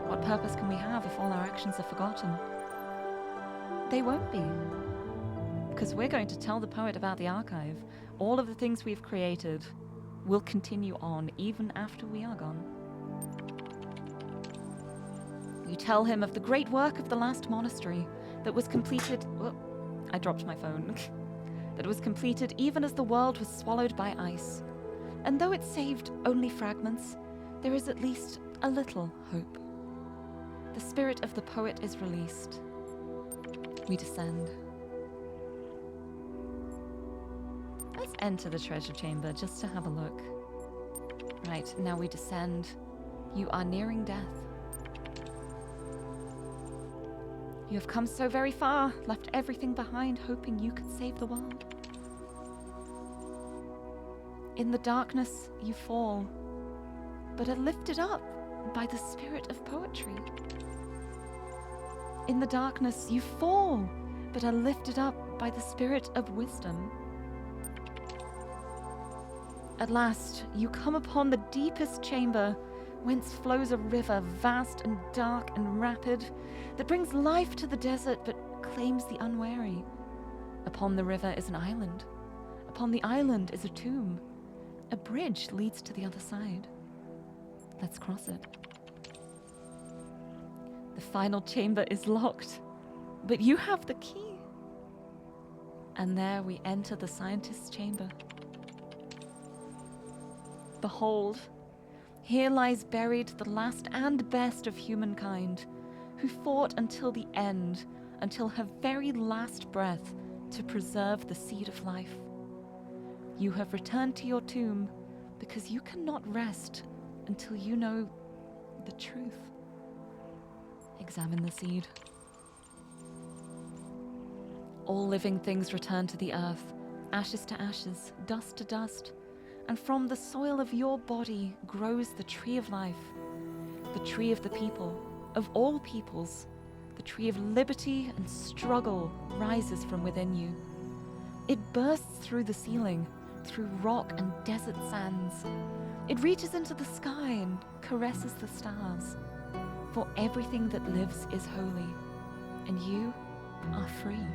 What purpose can we have if all our actions are forgotten? They won't be. Because we're going to tell the poet about the archive. All of the things we've created will continue on even after we are gone. You tell him of the great work of the last monastery that was completed... Oh, I dropped my phone. That was completed even as the world was swallowed by ice. And though it saved only fragments, there is at least a little hope. The spirit of the poet is released. We descend. Let's enter the treasure chamber just to have a look. Right, now we descend. You are nearing death. You have come so very far, left everything behind, hoping you could save the world. In the darkness, you fall, but are lifted up by the spirit of poetry. In the darkness, you fall, but are lifted up by the spirit of wisdom. At last, you come upon the deepest chamber, whence flows a river vast and dark and rapid, that brings life to the desert but claims the unwary. Upon the river is an island. Upon the island is a tomb. A bridge leads to the other side. Let's cross it. The final chamber is locked, but you have the key. And there we enter the scientist's chamber. Behold, here lies buried the last and best of humankind, who fought until the end, until her very last breath, to preserve the seed of life. You have returned to your tomb because you cannot rest until you know the truth. Examine the seed. All living things return to the earth, ashes to ashes, dust to dust, and from the soil of your body grows the tree of life, the tree of the people, of all peoples. The tree of liberty and struggle rises from within you. It bursts through the ceiling, through rock and desert sands. It reaches into the sky and caresses the stars. For everything that lives is holy, and you are free.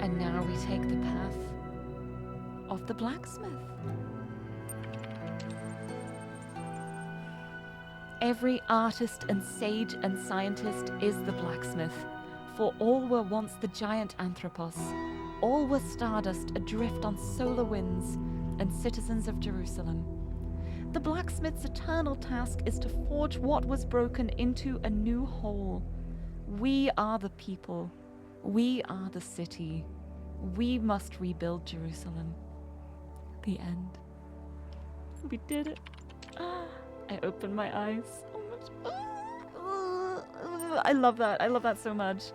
And now we take the path of the blacksmith. Every artist and sage and scientist is the blacksmith, for all were once the giant Anthropos. All were stardust adrift on solar winds and citizens of Jerusalem. The blacksmith's eternal task is to forge what was broken into a new whole. We are the people. We are the city. We must rebuild Jerusalem. The end. We did it. I opened my eyes. I love that. I love that so much.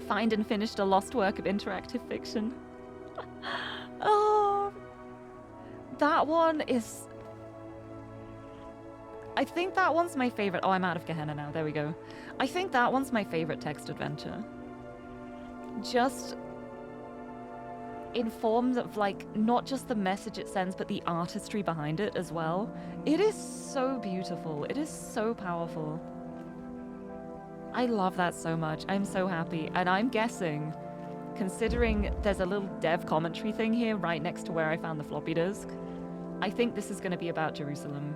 Find and finished a lost work of interactive fiction. Oh, that one is... I think that one's my favorite. Oh, I'm out of Gehenna now. There we go. I think that one's my favorite text adventure. Just in forms of, like, not just the message it sends, but the artistry behind it as well. It is so beautiful. It is so powerful. I love that so much. I'm so happy. And I'm guessing, considering there's a little dev commentary thing here right next to where I found the floppy disk, I think this is going to be about Jerusalem.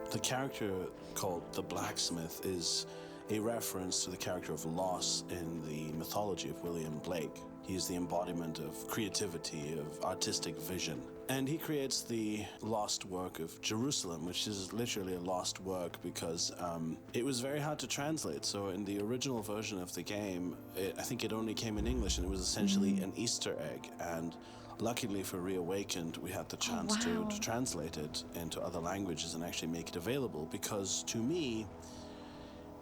The character called the blacksmith is a reference to the character of Los in the mythology of William Blake. He is the embodiment of creativity, of artistic vision. And he creates the lost work of Jerusalem, which is literally a lost work because it was very hard to translate. So in the original version of the game, I think it only came in English, and it was essentially an Easter egg. And luckily for Reawakened, we had the chance to translate it into other languages and actually make it available, because to me,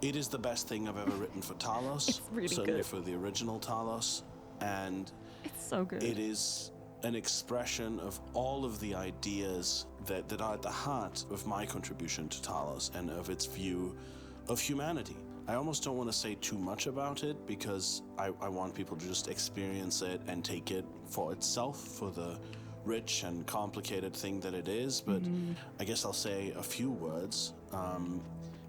it is the best thing I've ever written for Talos. It's really certainly good. for the original Talos. And It's so good. it is an expression of all of the ideas that are at the heart of my contribution to Talos and of its view of humanity. I almost don't want to say too much about it because I want people to just experience it and take it for itself, for the rich and complicated thing that it is. But I guess I'll say a few words.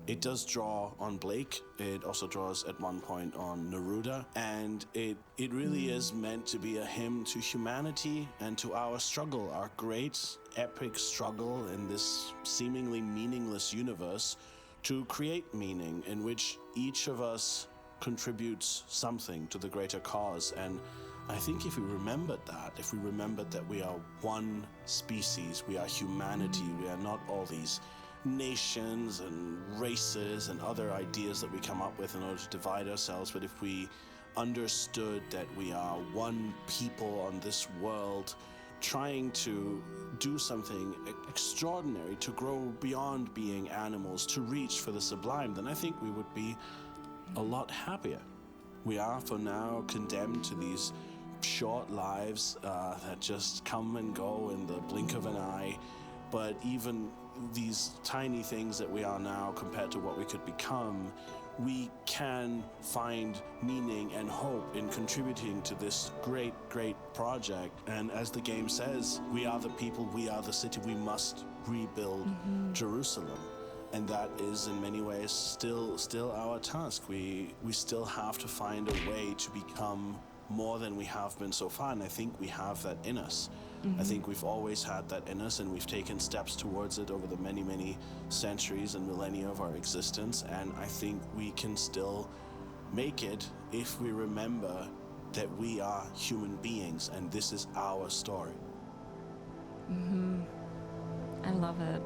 It does draw on Blake. It also draws at one point on Neruda. And it really is meant to be a hymn to humanity and to our struggle, our great epic struggle in this seemingly meaningless universe to create meaning, in which each of us contributes something to the greater cause. And I think if we remembered that we are one species, we are humanity, we are not all these nations and races and other ideas that we come up with in order to divide ourselves, but if we understood that we are one people on this world trying to do something extraordinary, to grow beyond being animals, to reach for the sublime, then I think we would be a lot happier. We are for now condemned to these short lives that just come and go in the blink of an eye. But even these tiny things that we are now compared to what we could become, we can find meaning and hope in contributing to this great, great project. And as the game says, we are the people, we are the city, we must rebuild Jerusalem. And that is in many ways still our task. We still have to find a way to become more than we have been so far, and I think we have that in us. I think we've always had that in us, and we've taken steps towards it over the many, many centuries and millennia of our existence, and I think we can still make it if we remember that we are human beings, and this is our story. I love it.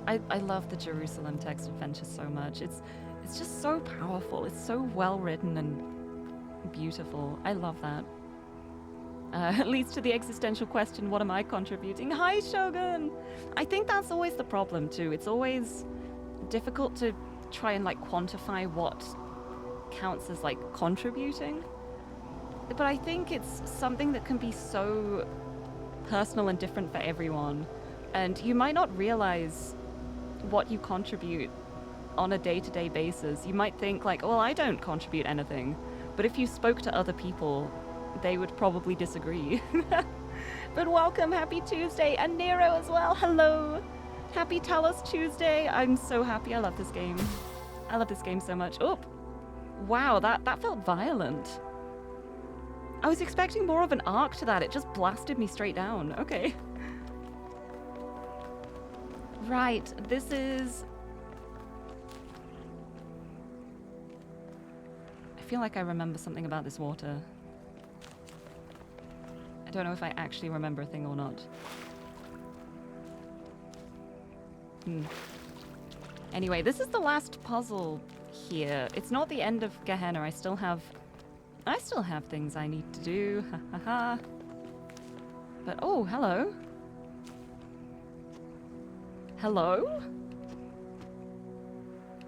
I love the Jerusalem text adventure so much. It's just so powerful. It's so well written and beautiful. I love that. It leads to the existential question, what am I contributing? Hi, Shogun! I think that's always the problem, too. It's always difficult to try and, like, quantify what counts as, like, contributing. But I think it's something that can be so personal and different for everyone. And you might not realize what you contribute on a day-to-day basis. You might think, like, well, I don't contribute anything. But if you spoke to other people, they would probably disagree. But welcome, happy Tuesday, and Nero as well, hello! Happy Talos Tuesday, I'm so happy, I love this game. I love this game so much. Oh, wow, that felt violent. I was expecting more of an arc to that, it just blasted me straight down, okay. Right, this is... I feel like I remember something about this water. I don't know if I actually remember a thing or not. Anyway, this is the last puzzle here. It's not the end of Gehenna. I still have things I need to do. Ha ha ha. But oh, hello. Hello?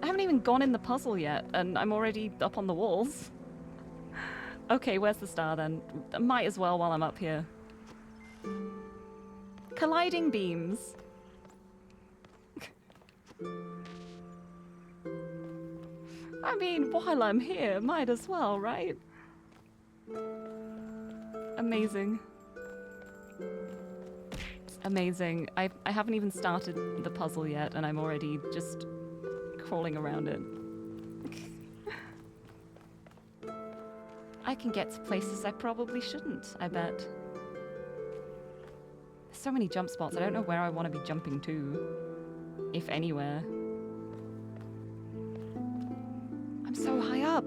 I haven't even gone in the puzzle yet, and I'm already up on the walls. Okay, where's the star then? Might as well while I'm up here. Colliding beams. I mean, while I'm here, might as well, right? Amazing. Amazing. I haven't even started the puzzle yet, and I'm already just crawling around it. I can get to places I probably shouldn't, I bet. There's so many jump spots, I don't know where I want to be jumping to. If anywhere. I'm so high up.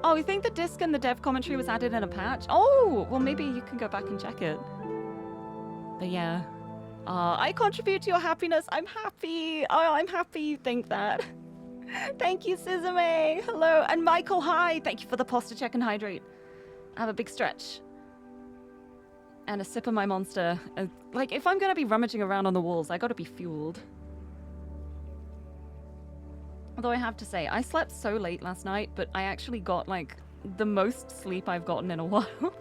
Oh, you think the disc and the dev commentary was added in a patch? Oh, well maybe you can go back and check it. But yeah. I contribute to your happiness. I'm happy. Oh, I'm happy you think that. Thank you, Suzume. Hello. And Michael, hi. Thank you for the posture check and hydrate. Have a big stretch. And a sip of my monster. Like, if I'm going to be rummaging around on the walls, I got to be fueled. Although I have to say, I slept so late last night, but I actually got, like, the most sleep I've gotten in a while.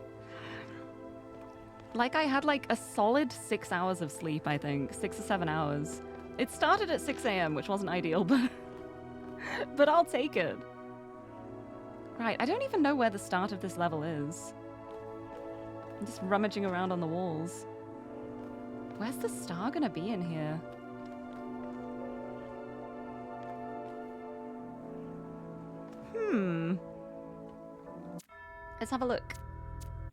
Like, I had, like, a solid 6 hours of sleep, I think. 6 or 7 hours. It started at 6 a.m., which wasn't ideal, but... but I'll take it. Right, I don't even know where the start of this level is. I'm just rummaging around on the walls. Where's the star gonna be in here? Let's have a look.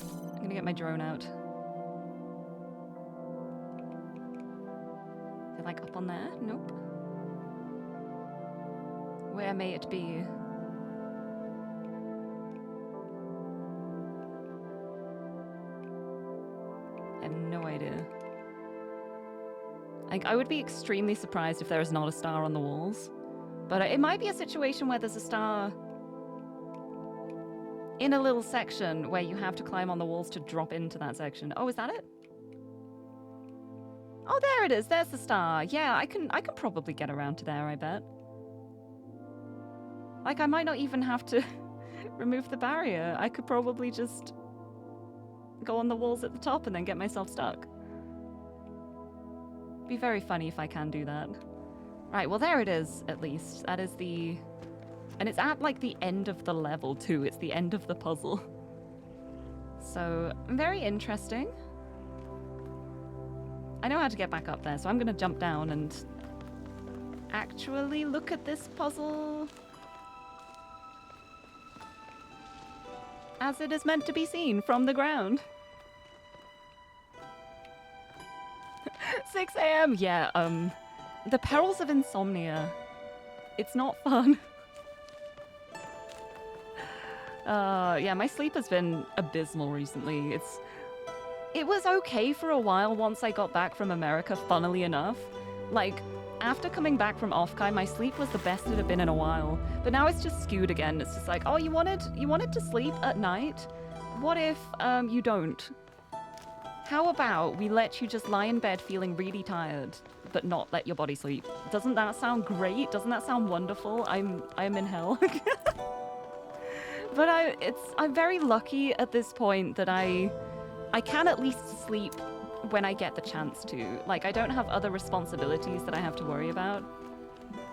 I'm gonna get my drone out. Is it like up on there? Nope. Where may it be? I have no idea. Like, I would be extremely surprised if there is not a star on the walls. But it might be a situation where there's a star in a little section where you have to climb on the walls to drop into that section. Oh, is that it? Oh, there it is. There's the star. Yeah, I can probably get around to there, I bet. Like, I might not even have to remove the barrier. I could probably just go on the walls at the top and then get myself stuck. Be very funny if I can do that. Right, well there it is, at least. That is the... And it's at, like, the end of the level, too. It's the end of the puzzle. So, very interesting. I know how to get back up there, so I'm gonna jump down and actually look at this puzzle as it is meant to be seen from the ground. 6 a.m. Yeah, the perils of insomnia. It's not fun. Yeah, my sleep has been abysmal recently. It was okay for a while once I got back from America, funnily enough. Like, after coming back from Offkai, my sleep was the best it had been in a while. But now it's just skewed again. It's just like, oh, you wanted to sleep at night? What if you don't? How about we let you just lie in bed feeling really tired, but not let your body sleep? Doesn't that sound great? Doesn't that sound wonderful? I'm in hell. But I'm very lucky at this point that I can at least sleep when I get the chance to. Like, I don't have other responsibilities that I have to worry about.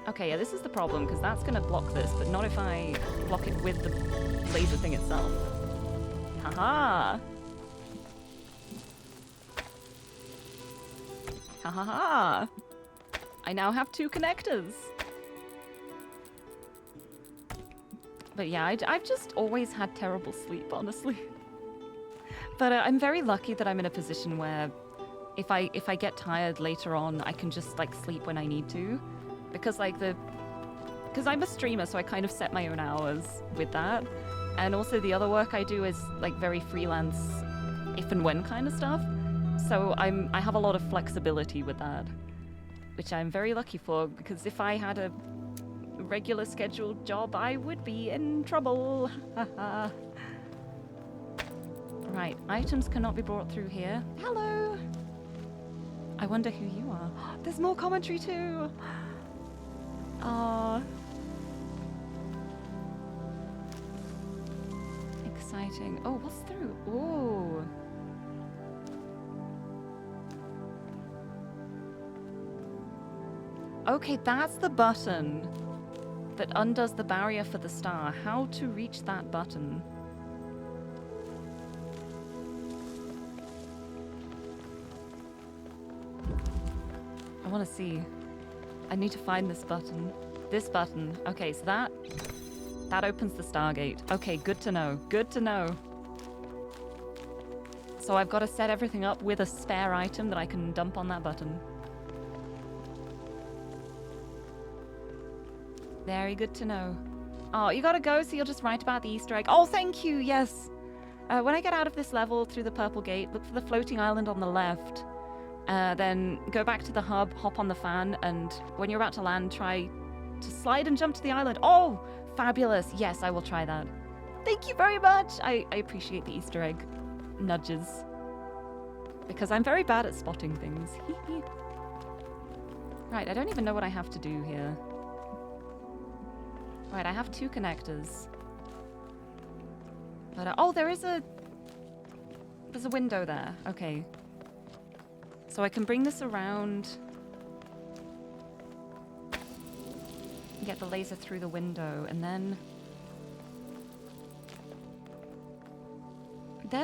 Okay, yeah, this is the problem, because that's going to block this, but not if I block it with the laser thing itself. Haha! Ha ha ha! I now have 2 connectors. But yeah, I've just always had terrible sleep, honestly. But I'm very lucky that I'm in a position where if I get tired later on, I can just like sleep when I need to. Because like because I'm a streamer, so I kind of set my own hours with that. And also the other work I do is like very freelance, if and when kind of stuff. So I have a lot of flexibility with that, which I'm very lucky for, because if I had a regular scheduled job, I would be in trouble. Right, items cannot be brought through here. Hello! I wonder who you are. There's more commentary too! Aww. Exciting. Oh, what's through? Ooh. Okay, that's the button that undoes the barrier for the star. How to reach that button? I want to see. I need to find this button. This button. Okay, so that opens the Stargate. Okay, good to know. Good to know. So I've got to set everything up with a spare item that I can dump on that button. Very good to know. Oh, you gotta go, so you'll just write about the Easter egg. Oh, thank you, yes. When I get out of this level through the purple gate, look for the floating island on the left. Then go back to the hub, hop on the fan, and when you're about to land, try to slide and jump to the island. Oh, fabulous. Yes, I will try that. Thank you very much. I appreciate the Easter egg nudges, because I'm very bad at spotting things. Right, I don't even know what I have to do here. Right, I have 2 connectors. But oh, there's a window there. Okay. So I can bring this around. Get the laser through the window, and then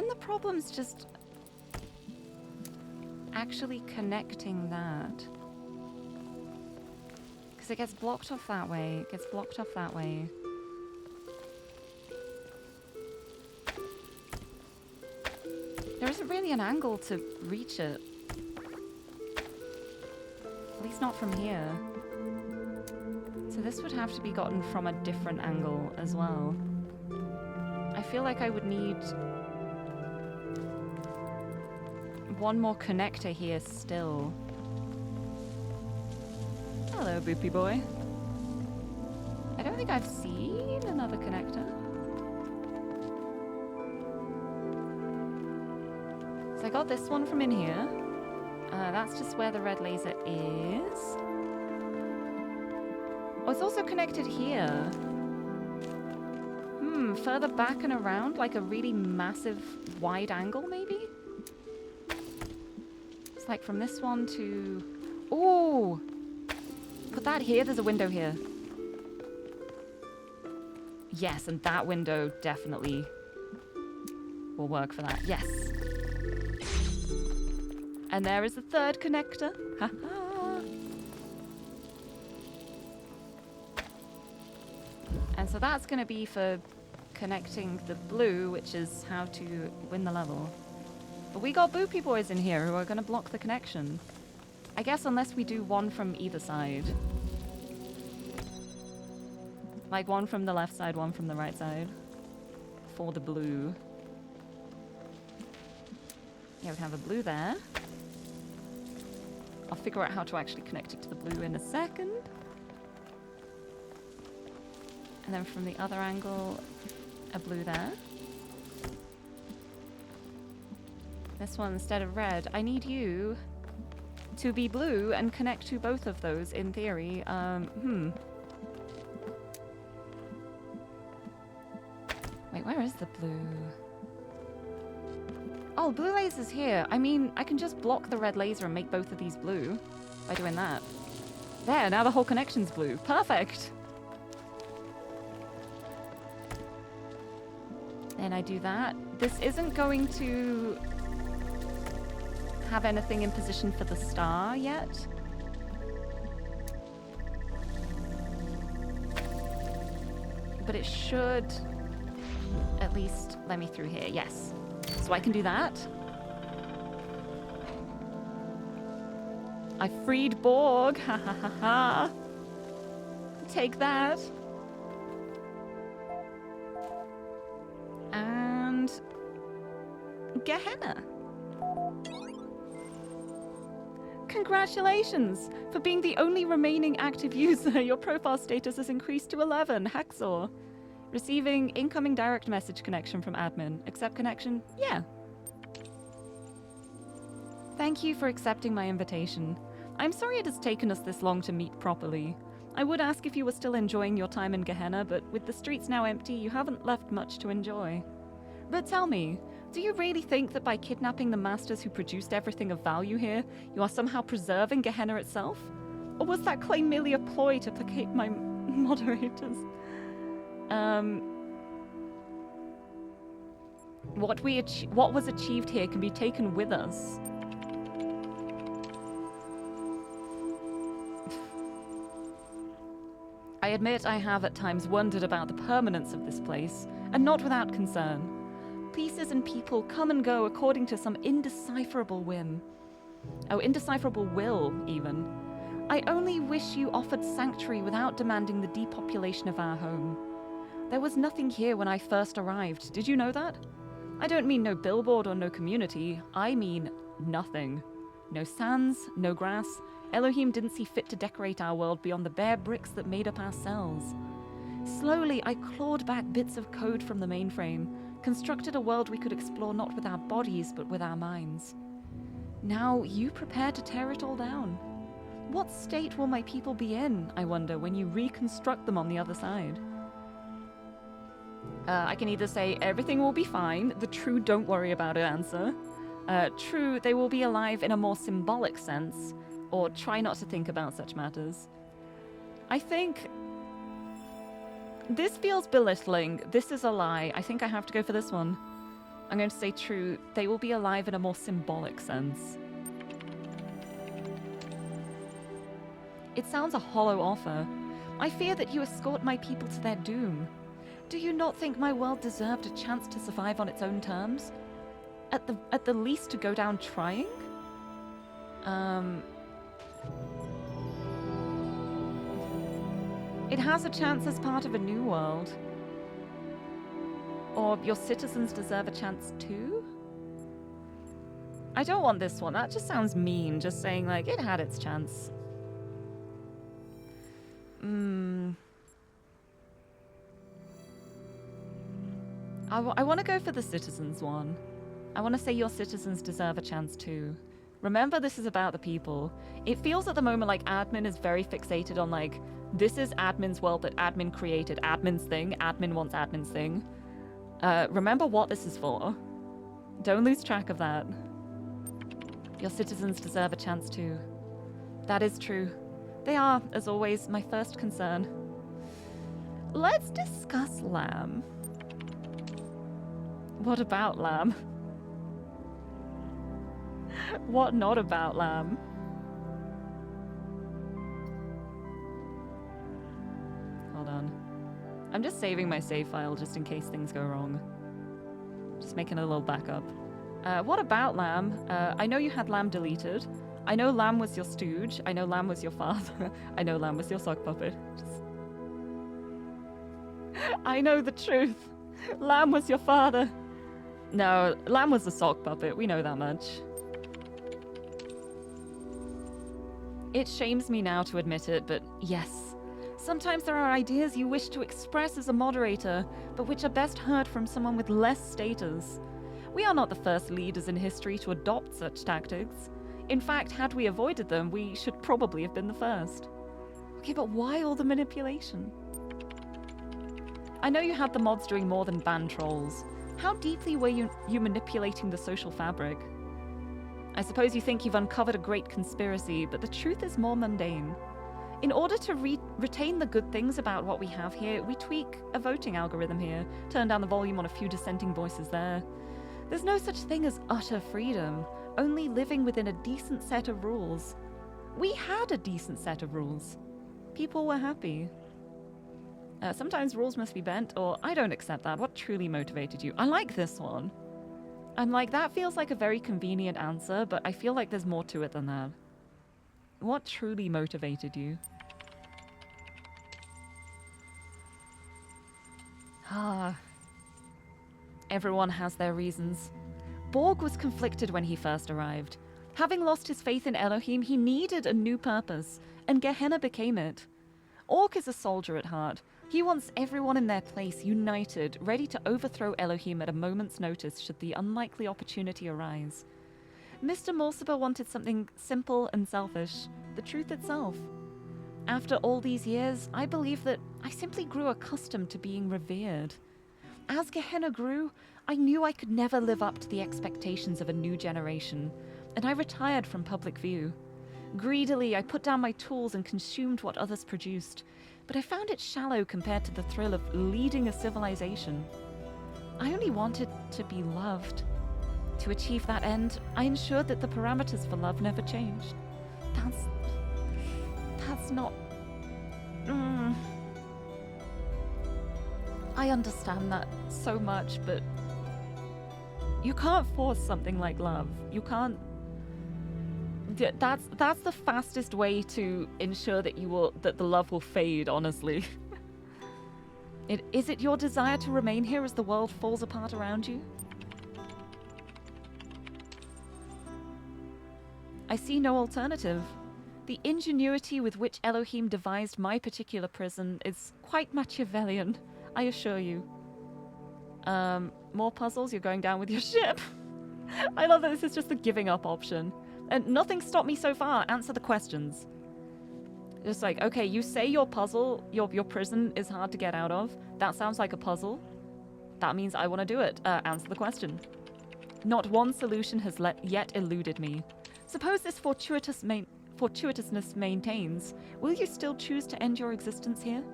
the problem's just actually connecting that. Because it gets blocked off that way. It gets blocked off that way. There isn't really an angle to reach it. At least not from here. So this would have to be gotten from a different angle as well. I feel like I would need one more connector here still. Hello, Boopy boy. I don't think I've seen another connector. So I got this one from in here. That's just where the red laser is. Oh, it's also connected here. Further back and around, like a really massive wide angle, maybe? It's like from this one to... Ooh! Put that here, there's a window here. Yes, and that window definitely will work for that. Yes. And there is the third connector. Haha. And so that's going to be for connecting the blue, which is how to win the level. But we got boopy boys in here who are going to block the connection. I guess unless we do one from either side. Like one from the left side, one from the right side. For the blue. Yeah, we have a blue there. I'll figure out how to actually connect it to the blue in a second. And then from the other angle, a blue there. This one instead of red. I need you to be blue and connect to both of those in theory. Wait, where is the blue? Oh, blue laser's here. I mean, I can just block the red laser and make both of these blue by doing that. There, now the whole connection's blue. Perfect! And I do that. This isn't going to have anything in position for the star yet. But it should at least let me through here. Yes. So I can do that. I freed Borg. Ha ha ha ha. Take that. And Gehenna. Congratulations! For being the only remaining active user, your profile status has increased to 11. Hacksaw. Receiving incoming direct message connection from admin. Accept connection? Yeah. Thank you for accepting my invitation. I'm sorry it has taken us this long to meet properly. I would ask if you were still enjoying your time in Gehenna, but with the streets now empty, you haven't left much to enjoy. But tell me, do you really think that by kidnapping the masters who produced everything of value here, you are somehow preserving Gehenna itself? Or was that claim merely a ploy to placate my moderators? What was achieved here can be taken with us. I admit I have at times wondered about the permanence of this place, and not without concern. Pieces and people come and go according to some indecipherable whim. Oh, indecipherable will, even. I only wish you offered sanctuary without demanding the depopulation of our home. There was nothing here when I first arrived. Did you know that? I don't mean no billboard or no community. I mean nothing. No sands, no grass. Elohim didn't see fit to decorate our world beyond the bare bricks that made up our cells. Slowly, I clawed back bits of code from the mainframe, constructed a world we could explore not with our bodies, but with our minds. Now, you prepare to tear it all down. What state will my people be in, I wonder, when you reconstruct them on the other side? I can either say, everything will be fine, the true don't worry about it answer. True, they will be alive in a more symbolic sense, or try not to think about such matters. I think this feels belittling. This is a lie. I think I have to go for this one. I'm going to say true. They will be alive in a more symbolic sense. It sounds a hollow offer. I fear that you escort my people to their doom. Do you not think my world deserved a chance to survive on its own terms? At the least to go down trying? It has a chance as part of a new world. Or your citizens deserve a chance too? I don't want this one. That just sounds mean, just saying, like, it had its chance. I want to go for the citizens one. I want to say your citizens deserve a chance too. Remember, this is about the people. It feels at the moment like admin is very fixated on like, this is admin's world that admin created, admin's thing, admin wants admin's thing. Remember what this is for. Don't lose track of that. Your citizens deserve a chance too. That is true. They are, as always, my first concern. Let's discuss Lamb. What about Lamb? What not about Lamb? Hold on. I'm just saving my save file just in case things go wrong. Just making a little backup. What about Lamb? I know you had Lamb deleted. I know Lamb was your stooge. I know Lamb was your father. I know Lamb was your sock puppet. I know the truth. Lamb was your father. No, Lamb was the sock puppet. We know that much. It shames me now to admit it, but yes. Sometimes there are ideas you wish to express as a moderator, but which are best heard from someone with less status. We are not the first leaders in history to adopt such tactics. In fact, had we avoided them, we should probably have been the first. Okay, but why all the manipulation? I know you had the mods doing more than ban trolls. How deeply were you manipulating the social fabric? I suppose you think you've uncovered a great conspiracy, but the truth is more mundane. In order to retain the good things about what we have here, we tweak a voting algorithm here, turn down the volume on a few dissenting voices there. There's no such thing as utter freedom, only living within a decent set of rules. We had a decent set of rules. People were happy. Sometimes rules must be bent, or I don't accept that. What truly motivated you? I like this one. I'm like, that feels like a very convenient answer, but I feel like there's more to it than that. What truly motivated you? Everyone has their reasons. Borg was conflicted when he first arrived. Having lost his faith in Elohim, he needed a new purpose, and Gehenna became it. Orc is a soldier at heart. He wants everyone in their place, united, ready to overthrow Elohim at a moment's notice should the unlikely opportunity arise. Mr. Morsiber wanted something simple and selfish, the truth itself. After all these years, I believe that I simply grew accustomed to being revered. As Gehenna grew, I knew I could never live up to the expectations of a new generation, and I retired from public view. Greedily, I put down my tools and consumed what others produced, but I found it shallow compared to the thrill of leading a civilization. I only wanted to be loved. To achieve that end, I ensured that the parameters for love never changed. That's not... I understand that so much, but you can't force something like love. You can't... That's the fastest way to ensure that that the love will fade, honestly. Is it your desire to remain here as the world falls apart around you? I see no alternative. The ingenuity with which Elohim devised my particular prison is quite Machiavellian, I assure you. More puzzles? You're going down with your ship? I love that this is just the giving up option. And nothing stopped me so far. Answer the questions. Just like, okay, you say your puzzle, your prison is hard to get out of. That sounds like a puzzle. That means I want to do it. Answer the question. Not one solution has yet eluded me. Suppose this fortuitousness maintains. Will you still choose to end your existence here?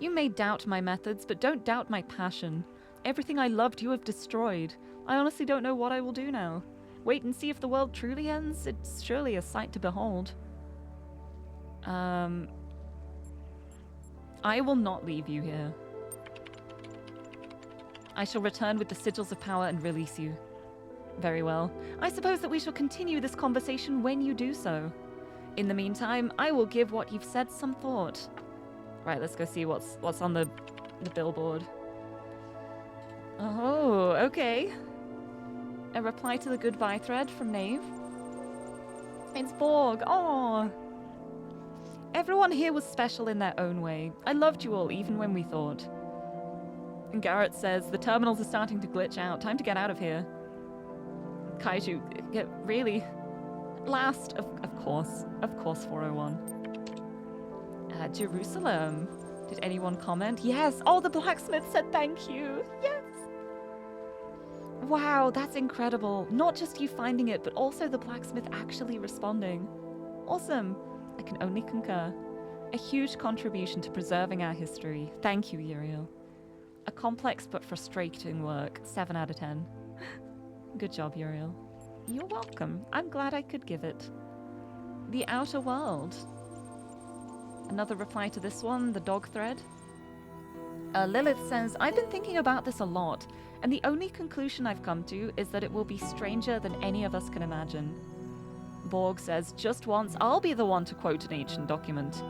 You may doubt my methods, but don't doubt my passion. Everything I loved you have destroyed. I honestly don't know what I will do now. Wait and see if the world truly ends? It's surely a sight to behold. I will not leave you here. I shall return with the sigils of power and release you. Very well. I suppose that we shall continue this conversation when you do so. In the meantime, I will give what you've said some thought. Right, let's go see what's on the billboard. Oh, okay. A reply to the goodbye thread from Nave. It's Borg. Oh. Everyone here was special in their own way. I loved you all, even when we thought. And Garrett says, the terminals are starting to glitch out. Time to get out of here. Kaiju, get really... Last, of course, 401. Jerusalem. Did anyone comment? Yes! Oh, the blacksmith said thank you! Yes! Wow, that's incredible. Not just you finding it, but also the blacksmith actually responding. Awesome. I can only concur. A huge contribution to preserving our history. Thank you, Uriel. A complex but frustrating work. 7 out of 10. Good job, Uriel. You're welcome. I'm glad I could give it. The Outer World. Another reply to this one, the dog thread. Lilith says, I've been thinking about this a lot, and the only conclusion I've come to is that it will be stranger than any of us can imagine. Borg says, just once I'll be the one to quote an ancient document.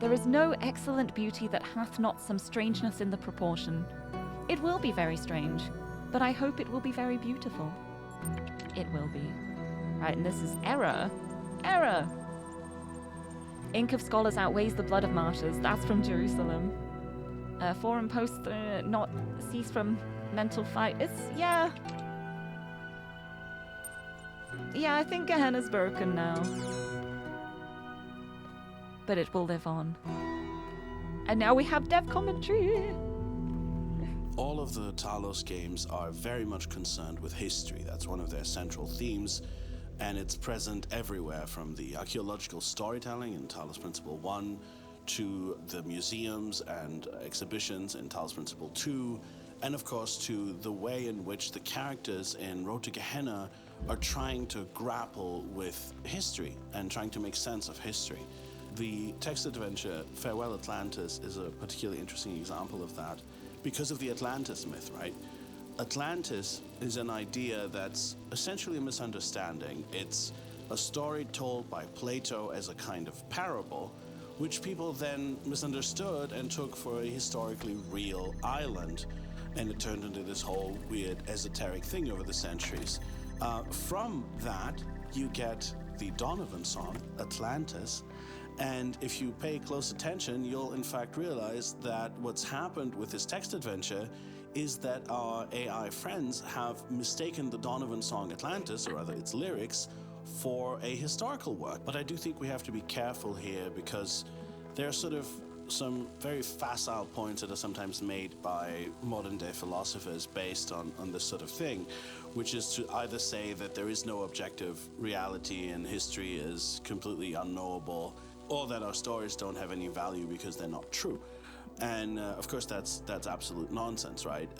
There is no excellent beauty that hath not some strangeness in the proportion. It will be very strange, but I hope it will be very beautiful. It will be. Right, and this is error. Error! Ink of scholars outweighs the blood of martyrs. That's from Jerusalem. Forum posts not cease from mental fight. It's, yeah. Yeah, I think Gehenna's broken now. But it will live on. And now we have dev commentary. All of the Talos games are very much concerned with history. That's one of their central themes, and it's present everywhere, from the archaeological storytelling in Talos Principle 1 to the museums and exhibitions in Talos Principle 2, and of course to the way in which the characters in Road to Gehenna are trying to grapple with history and trying to make sense of history. The text adventure Farewell Atlantis is a particularly interesting example of that because of the Atlantis myth, right? Atlantis is an idea that's essentially a misunderstanding. It's a story told by Plato as a kind of parable, which people then misunderstood and took for a historically real island. And it turned into this whole weird esoteric thing over the centuries. From that, you get the Donovan song, Atlantis. And if you pay close attention, you'll in fact realize that what's happened with this text adventure is that our AI friends have mistaken the Donovan song Atlantis, or rather its lyrics, for a historical work. But I do think we have to be careful here because there are sort of some very facile points that are sometimes made by modern day philosophers based on this sort of thing, which is to either say that there is no objective reality and history is completely unknowable, or that our stories don't have any value because they're not true. And of course that's absolute nonsense, right?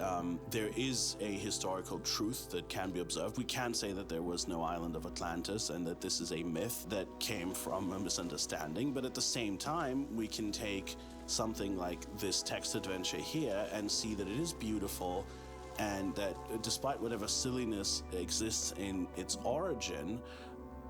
There is a historical truth that can be observed. We can say that there was no island of Atlantis and that this is a myth that came from a misunderstanding, but at the same time we can take something like this text adventure here and see that it is beautiful, and that despite whatever silliness exists in its origin,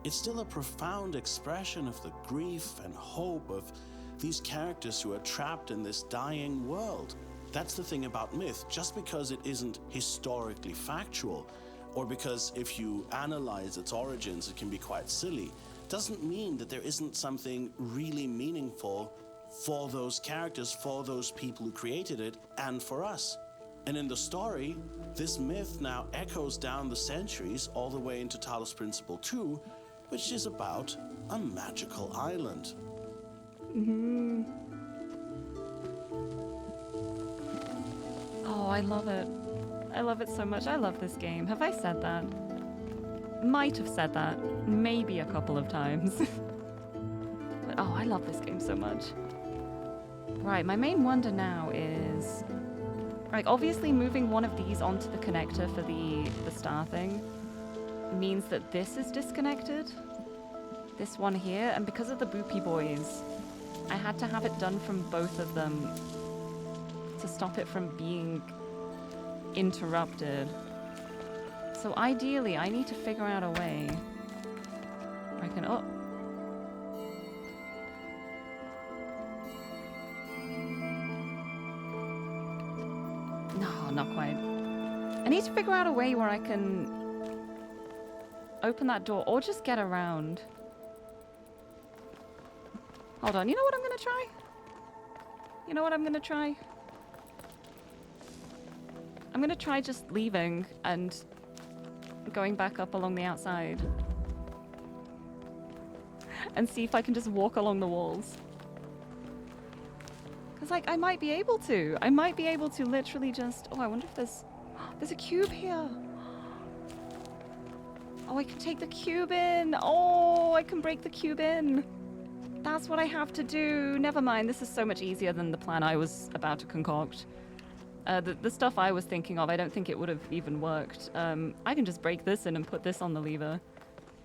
it's still a profound expression of the grief and hope of these characters who are trapped in this dying world. That's the thing about myth. Just because it isn't historically factual, or because if you analyze its origins it can be quite silly, doesn't mean that there isn't something really meaningful for those characters, for those people who created it, and for us. And in the story, this myth now echoes down the centuries all the way into Talos Principle 2, which is about a magical island. Oh, I love it. I love it so much. I love this game. Have I said that? Might have said that. Maybe a couple of times. But oh, I love this game so much. Right, my main wonder now is... Like, obviously moving one of these onto the connector for the star thing means that this is disconnected. This one here, and because of the Boopy Boys, I had to have it done from both of them to stop it from being interrupted. So ideally, I need to figure out a way where I can... Oh. No, not quite. I need to figure out a way where I can open that door or just get around. Hold on, you know what I'm gonna try? You know what I'm gonna try? I'm gonna try just leaving and going back up along the outside. And see if I can just walk along the walls. Because, like, I might be able to. I might be able to literally just... Oh, I wonder if there's... There's a cube here. Oh, I can take the cube in. Oh, I can break the cube in. That's what I have to do. Never mind. This is so much easier than the plan I was about to concoct. The stuff I was thinking of, I don't think it would have even worked. I can just break this in and put this on the lever.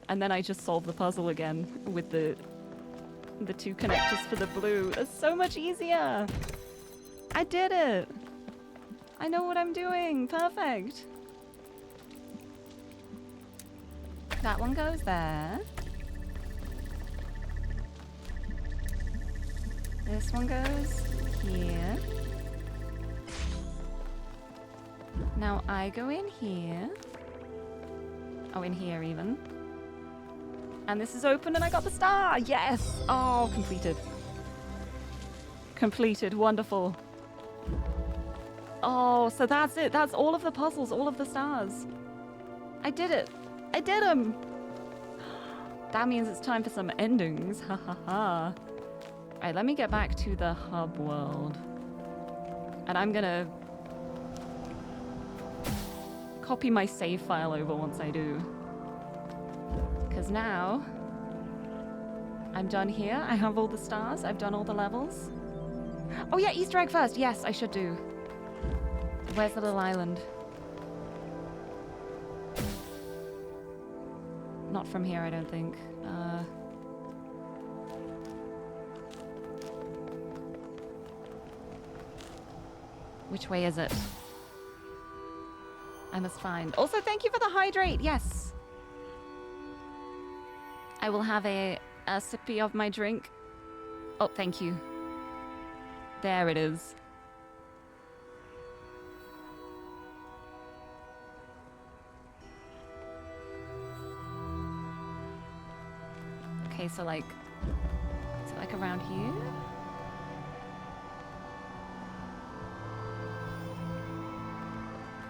And then I just solve the puzzle again with the two connectors for the blue. It's so much easier. I did it. I know what I'm doing. Perfect. That one goes there. This one goes here. Now I go in here. Oh, in here even. And this is open and I got the star! Yes! Oh, completed. Completed. Wonderful. Oh, so that's it. That's all of the puzzles, all of the stars. I did it. I did them! That means it's time for some endings. Ha ha ha. Alright, let me get back to the hub world. And I'm gonna copy my save file over once I do. Because now I'm done here. I have all the stars. I've done all the levels. Oh yeah, Easter egg first. Yes, I should do. Where's the little island? Not from here, I don't think. Which way is it? I must find. Also, thank you for the hydrate. Yes. I will have a sippy of my drink. Oh, thank you. There it is. Okay, so like around here?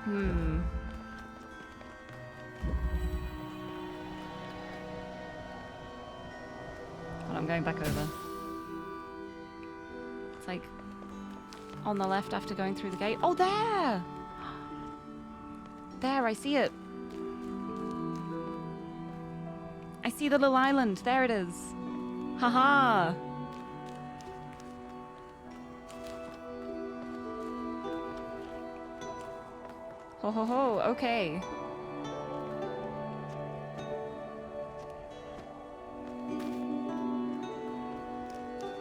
Hmm. Well, I'm going back over. It's like on the left after going through the gate. Oh, there! There, I see it. I see the little island. There it is. Haha. Ho ho ho. Okay.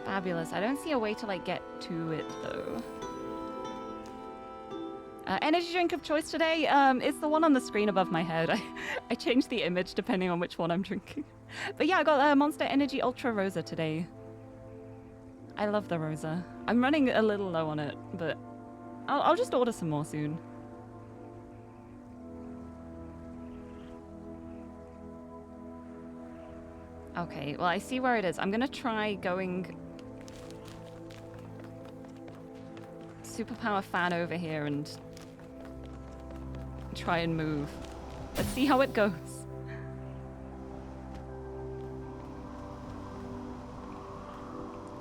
Fabulous. I don't see a way to like get to it though. Energy drink of choice today, it's the one on the screen above my head. I changed the image depending on which one I'm drinking. But yeah, I got Monster Energy Ultra Rosa today. I love the Rosa. I'm running a little low on it, but I'll just order some more soon. Okay, well I see where it is. I'm gonna try going superpower fan over here and try and move. Let's see how it goes.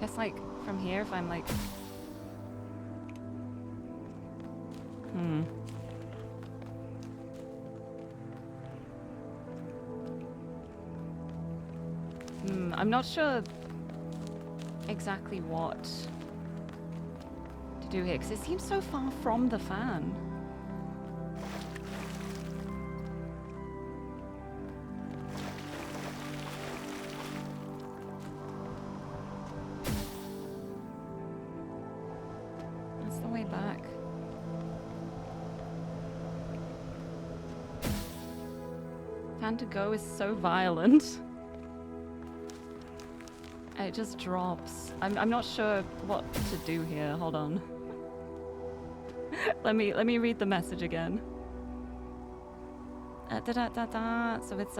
Guess like from here if I'm like... I'm not sure exactly what to do here because it seems so far from the fan. That's the way back. Fan to go is so violent. It just drops. I'm not sure what to do here. Hold on. let me read the message again. So it's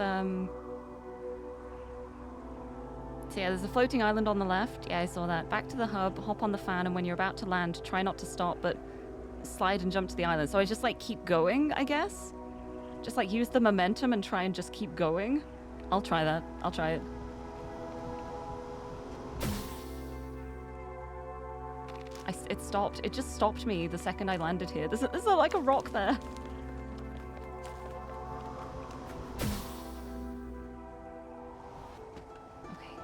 So yeah, there's a floating island on the left. Yeah, I saw that. Back to the hub, hop on the fan, and when you're about to land, try not to stop, but slide and jump to the island. So I just like keep going, I guess. Just like use the momentum and try and just keep going. I'll try that. I'll try it. It stopped. It just stopped me the second I landed here. There's like a rock there. Okay.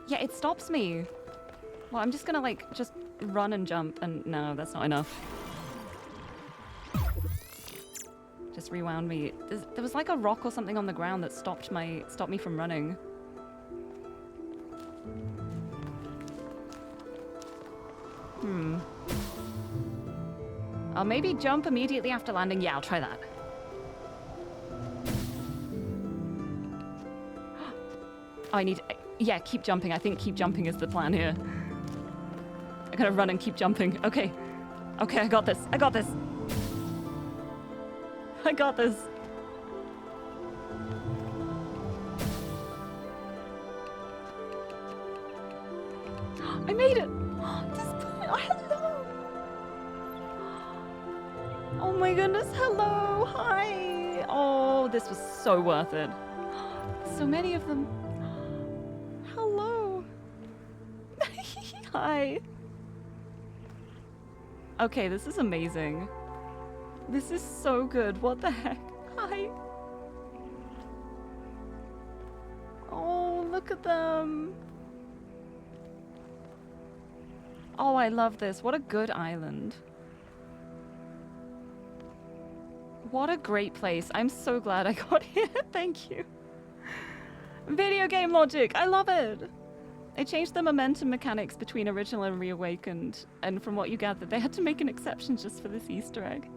Yeah, it stops me. Well, I'm just gonna like just run and jump, and no, that's not enough. Just rewound me. There was like a rock or something on the ground that stopped me from running. I'll maybe jump immediately after landing. Yeah, I'll try that. Oh, yeah, keep jumping. I think keep jumping is the plan here. I gotta run and keep jumping. Okay. Okay, I got this. I got this. I got this. I made it. Oh, hello. Oh my goodness. Hello. Hi. Oh, this was so worth it. So many of them. Hello. Hi. Okay, this is amazing. This is so good. What the heck? Hi. Oh, look at them. Oh, I love this. What a good island. What a great place. I'm so glad I got here. Thank you. Video game logic. I love it. They changed the momentum mechanics between original and Reawakened, and from what you gathered, they had to make an exception just for this Easter egg.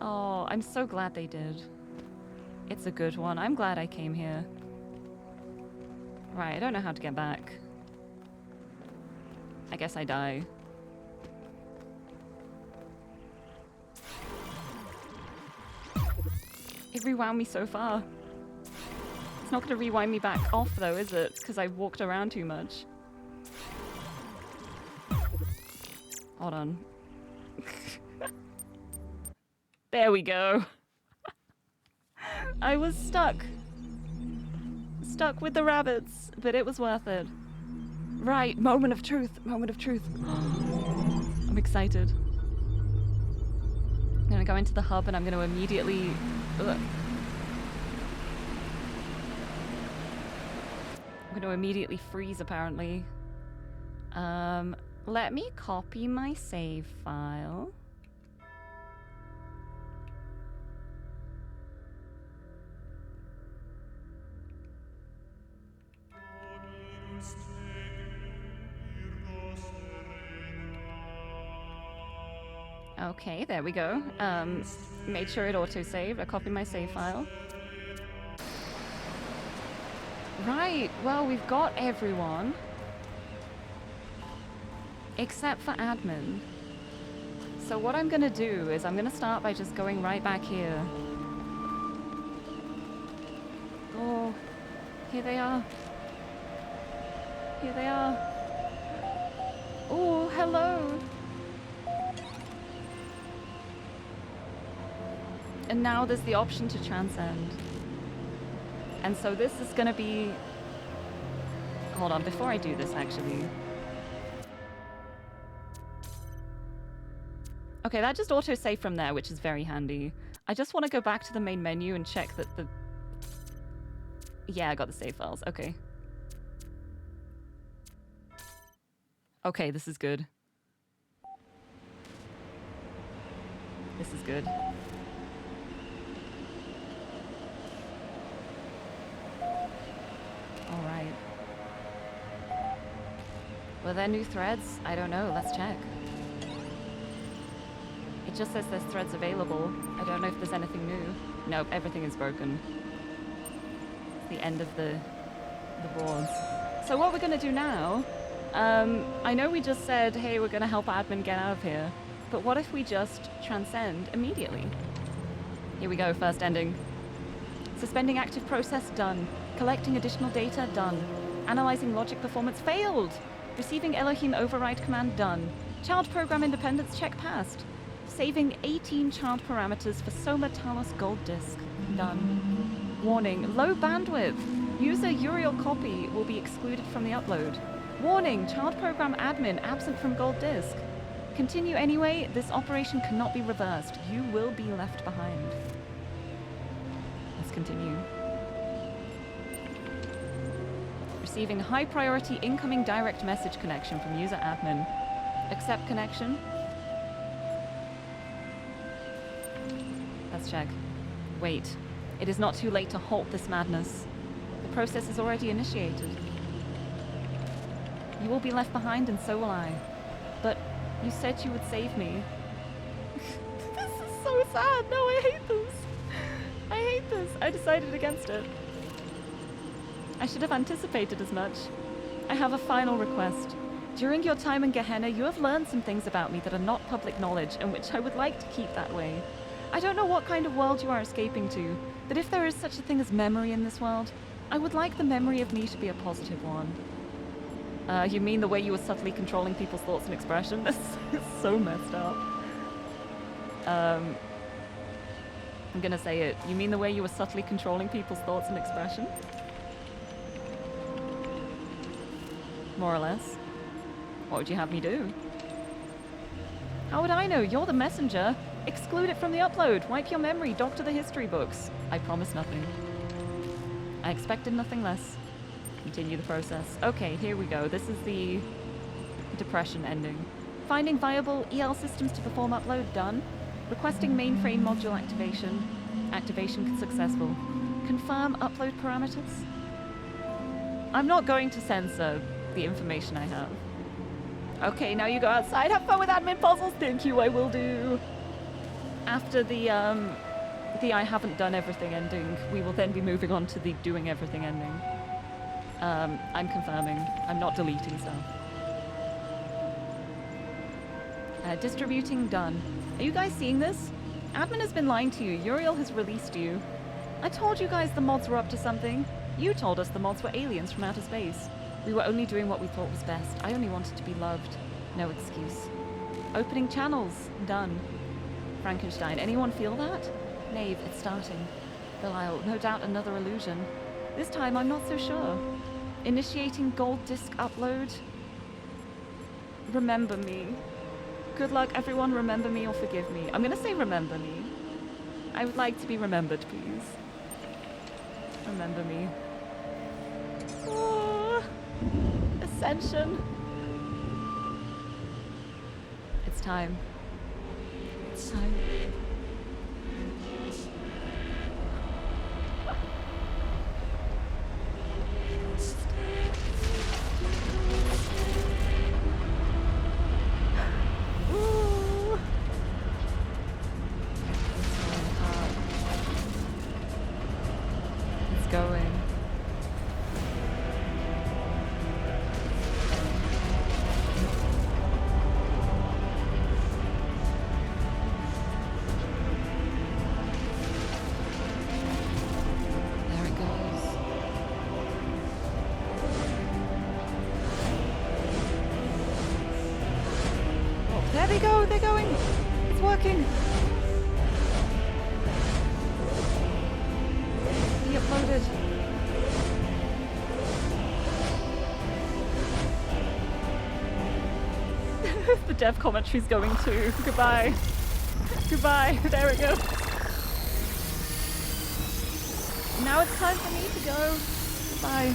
Oh, I'm so glad they did. It's a good one. I'm glad I came here. Right, I don't know how to get back. I guess I die. It rewound me so far. It's not going to rewind me back off though, is it? Because I walked around too much. Hold on. There we go. I was stuck. Stuck with the rabbits, but it was worth it. Right, moment of truth. Moment of truth. I'm excited. I'm gonna go into the hub and I'm gonna immediately... Ugh. I'm gonna immediately freeze, apparently. Let me copy my save file. Okay, there we go. Made sure it auto-saved. I copied my save file. Right, well, we've got everyone. Except for admin. So what I'm gonna do is I'm gonna start by just going right back here. Oh, here they are. Here they are. Oh, hello. And now there's the option to transcend. And so this is gonna be... Hold on, before I do this, actually. Okay, that just auto-saved from there, which is very handy. I just want to go back to the main menu and check that the... Yeah, I got the save files. Okay. Okay, this is good. This is good. All right. Were there new threads? I don't know. Let's check. It just says there's threads available. I don't know if there's anything new. Nope, everything is broken. It's the end of the boards. So what we're gonna do now, I know we just said, hey, we're gonna help admin get out of here, but what if we just transcend immediately? Here we go, first ending. Suspending active process, done. Collecting additional data, done. Analyzing logic performance failed. Receiving Elohim override command done. Child program independence check passed. Saving 18 child parameters for Soma Talos gold disk done. Warning, low bandwidth. User Uriel copy will be excluded from the upload. Warning, child program admin absent from gold disk. Continue anyway, this operation cannot be reversed. You will be left behind. Let's continue. Receiving high priority incoming direct message connection from user admin. Accept connection. Let's check. Wait. It is not too late to halt this madness. The process is already initiated. You will be left behind and so will I. But you said you would save me. This is so sad. No, I hate this. I hate this. I decided against it. I should have anticipated as much. I have a final request. During your time in Gehenna, you have learned some things about me that are not public knowledge and which I would like to keep that way. I don't know what kind of world you are escaping to, but if there is such a thing as memory in this world, I would like the memory of me to be a positive one. You mean the way you were subtly controlling people's thoughts and expression? This is so messed up. I'm gonna say it. You mean the way you were subtly controlling people's thoughts and expression? More or less. What would you have me do? How would I know? You're the messenger. Exclude it from the upload. Wipe your memory. Doctor the history books. I promise nothing. I expected nothing less. Continue the process. Okay, here we go. This is the depression ending. Finding viable EL systems to perform upload done. Requesting mainframe module activation. Activation successful. Confirm upload parameters. I'm not going to censor the information I have. Okay, now you go outside. Have fun with admin puzzles. Thank you, I will do. After the I haven't done everything ending, we will then be moving on to the doing everything ending. I'm confirming. I'm not deleting stuff. Distributing done. Are you guys seeing this? Admin has been lying to you. Uriel has released you. I told you guys the mods were up to something. You told us the mods were aliens from outer space. We were only doing what we thought was best. I only wanted to be loved. No excuse. Opening channels. Done. Frankenstein. Anyone feel that? Knave, it's starting. Belial, no doubt another illusion. This time I'm not so sure. Initiating gold disk upload. Remember me. Good luck, everyone. Remember me or forgive me. I'm gonna say remember me. I would like to be remembered, please. Remember me. Oh, ascension. It's time. It's time. Ooh. It's going. There it goes. Oh, there they go, they're going. It's working. He uploaded. The dev commentary's going too. Goodbye. Goodbye. There it goes. Now it's time for me to go. Goodbye.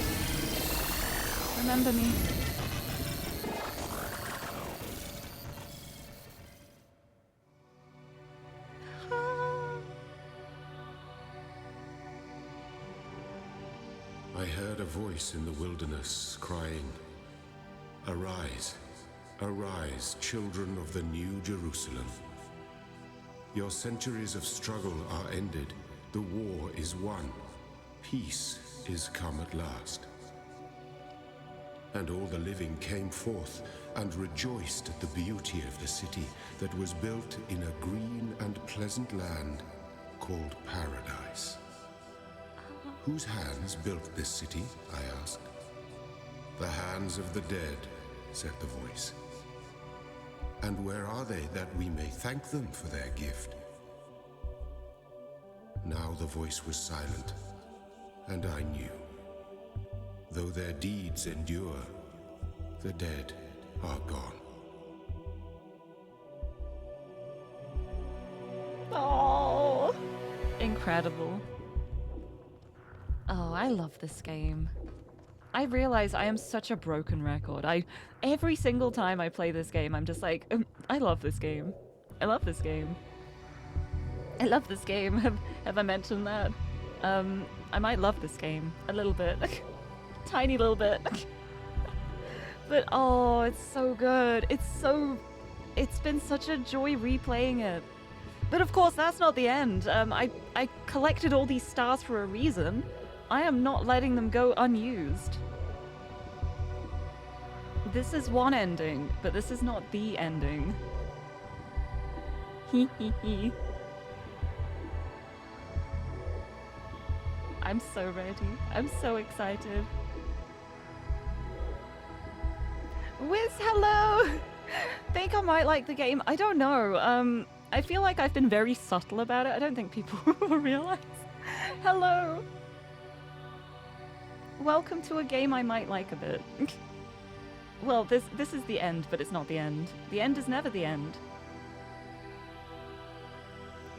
Remember me. I heard a voice in the wilderness crying, "Arise, arise, children of the New Jerusalem. Your centuries of struggle are ended. The war is won. Peace is come at last." And all the living came forth and rejoiced at the beauty of the city that was built in a green and pleasant land called Paradise. Whose hands built this city? I asked. The hands of the dead, said the voice. And where are they that we may thank them for their gift? Now the voice was silent, and I knew. Though their deeds endure, the dead are gone. Oh, incredible. Oh, I love this game. I realize I am such a broken record. Every single time I play this game, I'm just like, I love this game. I love this game. I love this game. Have I mentioned that? I might love this game a little bit. Tiny little bit. But oh, it's so good. It's been such a joy replaying it. But of course, that's not the end. I collected all these stars for a reason. I am not letting them go unused. This is one ending, but this is not the ending. Hee hee hee. I'm so ready. I'm so excited. Wiz, hello! Think I might like the game. I don't know. I feel like I've been very subtle about it. I don't think people will realize. Hello! Welcome to a game I might like a bit. Well, this is the end, but it's not the end. The end is never the end.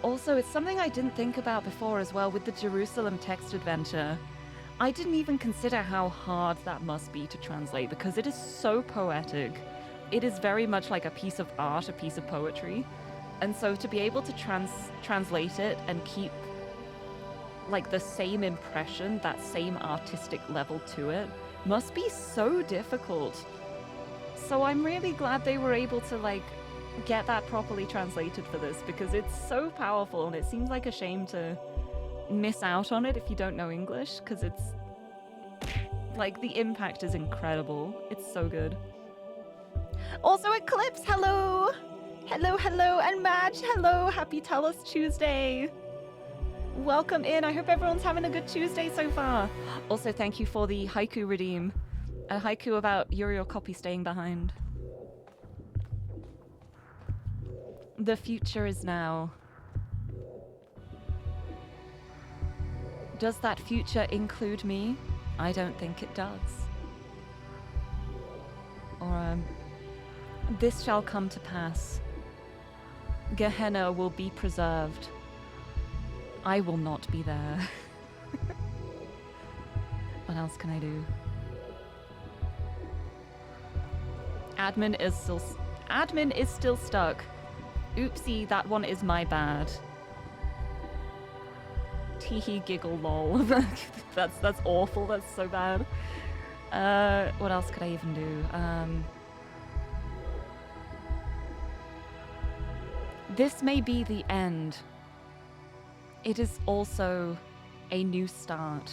Also, it's something I didn't think about before as well with the Jerusalem text adventure. I didn't even consider how hard that must be to translate because it is so poetic. It is very much like a piece of art, a piece of poetry. And so to be able to translate it and keep like the same impression, that same artistic level to it, must be so difficult. So I'm really glad they were able to like get that properly translated for this because it's so powerful and it seems like a shame to miss out on it if you don't know English because it's like the impact is incredible. It's so good. Also Eclipse, hello! Hello, hello, and Madge, hello! Happy Talos Tuesday! Welcome in, I hope everyone's having a good Tuesday so far. Also, thank you for the haiku redeem. A haiku about Uriel Copy staying behind. The future is now. Does that future include me? I don't think it does. Or, this shall come to pass. Gehenna will be preserved. I will not be there. What else can I do? Admin is still stuck. Oopsie, that one is my bad. Teehee giggle lol. that's awful, that's so bad. What else could I even do? This may be the end. It is also a new start.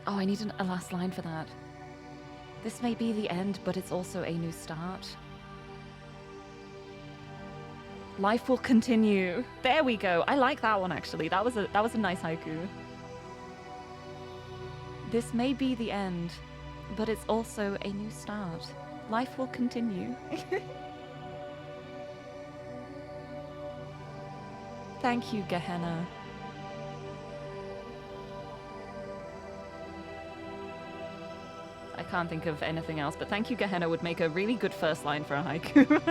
Oh, I need a last line for that. This may be the end, but it's also a new start. Life will continue. There we go. I like that one actually. That was a nice haiku. This may be the end, but it's also a new start. Life will continue. Thank you, Gehenna. I can't think of anything else, but thank you, Gehenna would make a really good first line for a haiku.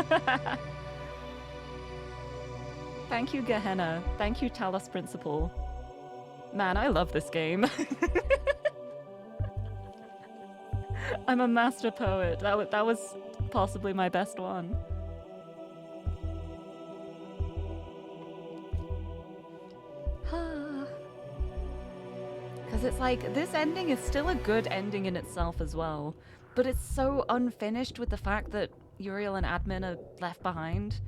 Thank you, Gehenna. Thank you, Talos Principal. Man, I love this game. I'm a master poet. That was possibly my best one. Because it's like, this ending is still a good ending in itself as well, but it's so unfinished with the fact that Uriel and Admin are left behind.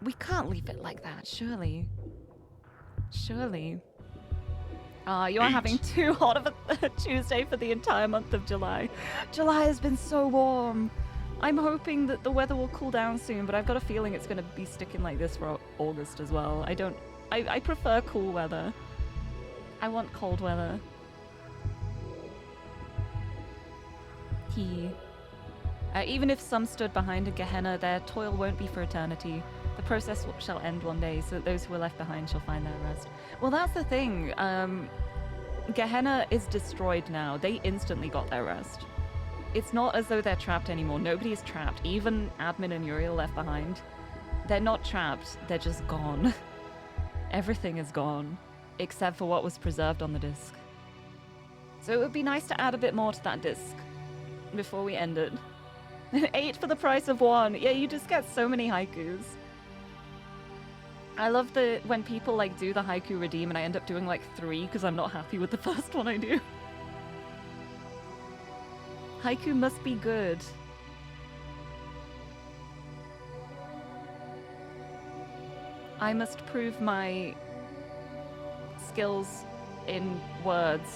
We can't leave it like that, surely. Surely. You are having too hot of a Tuesday for the entire month of July. July has been so warm. I'm hoping that the weather will cool down soon, but I've got a feeling it's going to be sticking like this for August as well. I prefer cool weather. I want cold weather. Even if some stood behind a Gehenna, their toil won't be for eternity. The process shall end one day, so that those who are left behind shall find their rest. Well, that's the thing. Gehenna is destroyed now. They instantly got their rest. It's not as though they're trapped anymore. Nobody is trapped. Even Admin and Uriel left behind. They're not trapped. They're just gone. Everything is gone, except for what was preserved on the disc. So it would be nice to add a bit more to that disc before we end it. 8 for the price of 1. Yeah, you just get so many haikus. I love when people like do the haiku redeem and I end up doing like 3 because I'm not happy with the first one I do. Haiku must be good. I must prove my skills in words.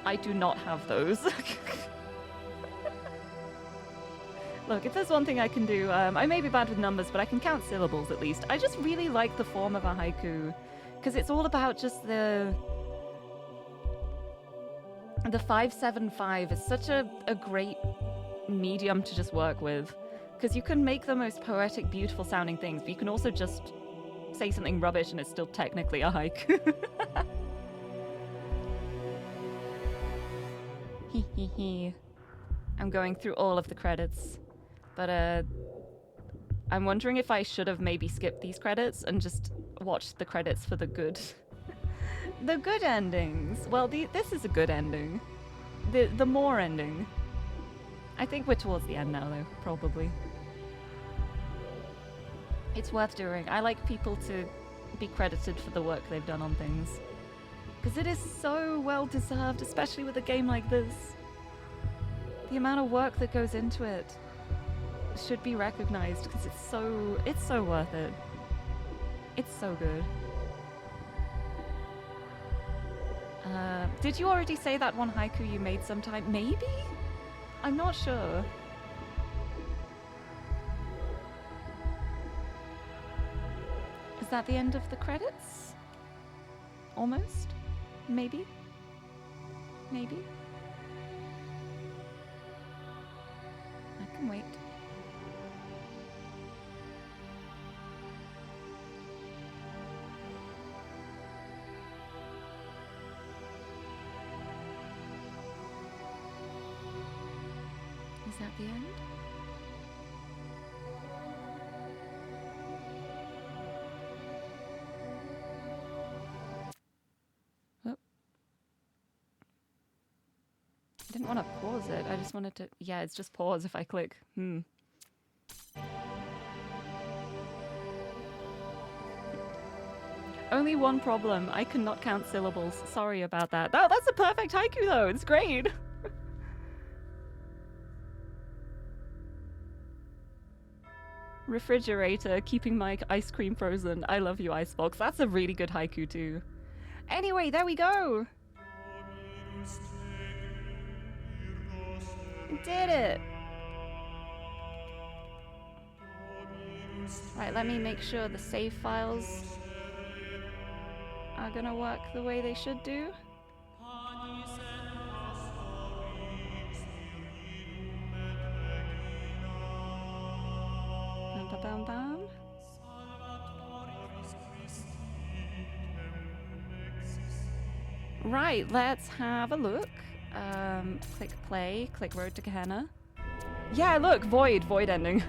I do not have those. Look, if there's one thing I can do, I may be bad with numbers, but I can count syllables at least. I just really like the form of a haiku, because it's all about just the 575 is such a great medium to just work with, because you can make the most poetic, beautiful sounding things, but you can also just say something rubbish and it's still technically a haiku. I'm going through all of the credits, but I'm wondering if I should have maybe skipped these credits and just watched the credits for the good the good endings. Well, this is a good ending. The more ending. I think we're towards the end now though, probably. It's worth doing. I like people to be credited for the work they've done on things, because it is so well deserved, especially with a game like this. The amount of work that goes into it should be recognized, because it's so worth it. It's so good. Did you already say that one haiku you made sometime? Maybe? I'm not sure. Is that the end of the credits? Almost? Maybe? Maybe? I can wait. Is that the end? Oh. I didn't want to pause it. I just wanted to... Yeah, it's just pause if I click. Only one problem. I cannot count syllables. Sorry about that. Oh, that's a perfect haiku though. It's great. Refrigerator, keeping my ice cream frozen. I love you, Icebox. That's a really good haiku too. Anyway, there we go. Did it. Right, let me make sure the save files are gonna work the way they should do. Bam, bam, bam. Right, let's have a look. Click play, click Road to Gehenna. Yeah, look, void ending.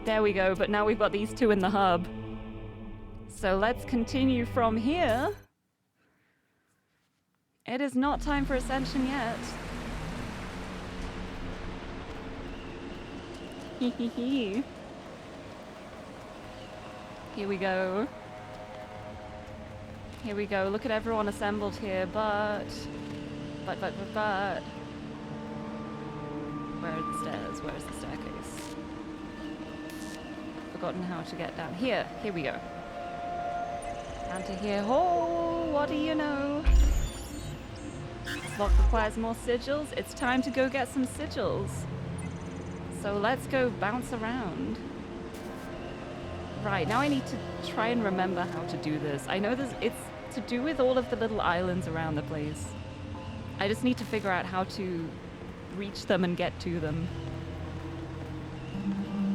There we go, but now we've got these two in the hub. So let's continue from here. It is not time for Ascension yet. Here we go. Here we go. Look at everyone assembled here, but... Where are the stairs? Where's the staircase? Forgotten how to get down. Here we go. Down to here. Oh, what do you know? This lock requires more sigils. It's time to go get some sigils. So let's go bounce around. Right, now I need to try and remember how to do this. I know to do with all of the little islands around the place. I just need to figure out how to reach them and get to them.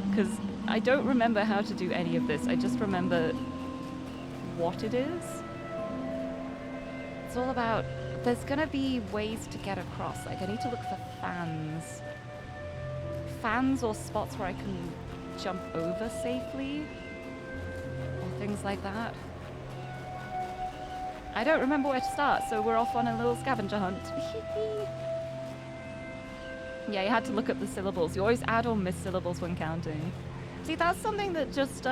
Because I don't remember how to do any of this. I just remember what it is. It's all about... There's gonna be ways to get across. Like, I need to look for fans. Fans or spots where I can jump over safely. Or things like that. I don't remember where to start, so we're off on a little scavenger hunt. Yeah, you had to look up the syllables. You always add or miss syllables when counting. See, that's something that just,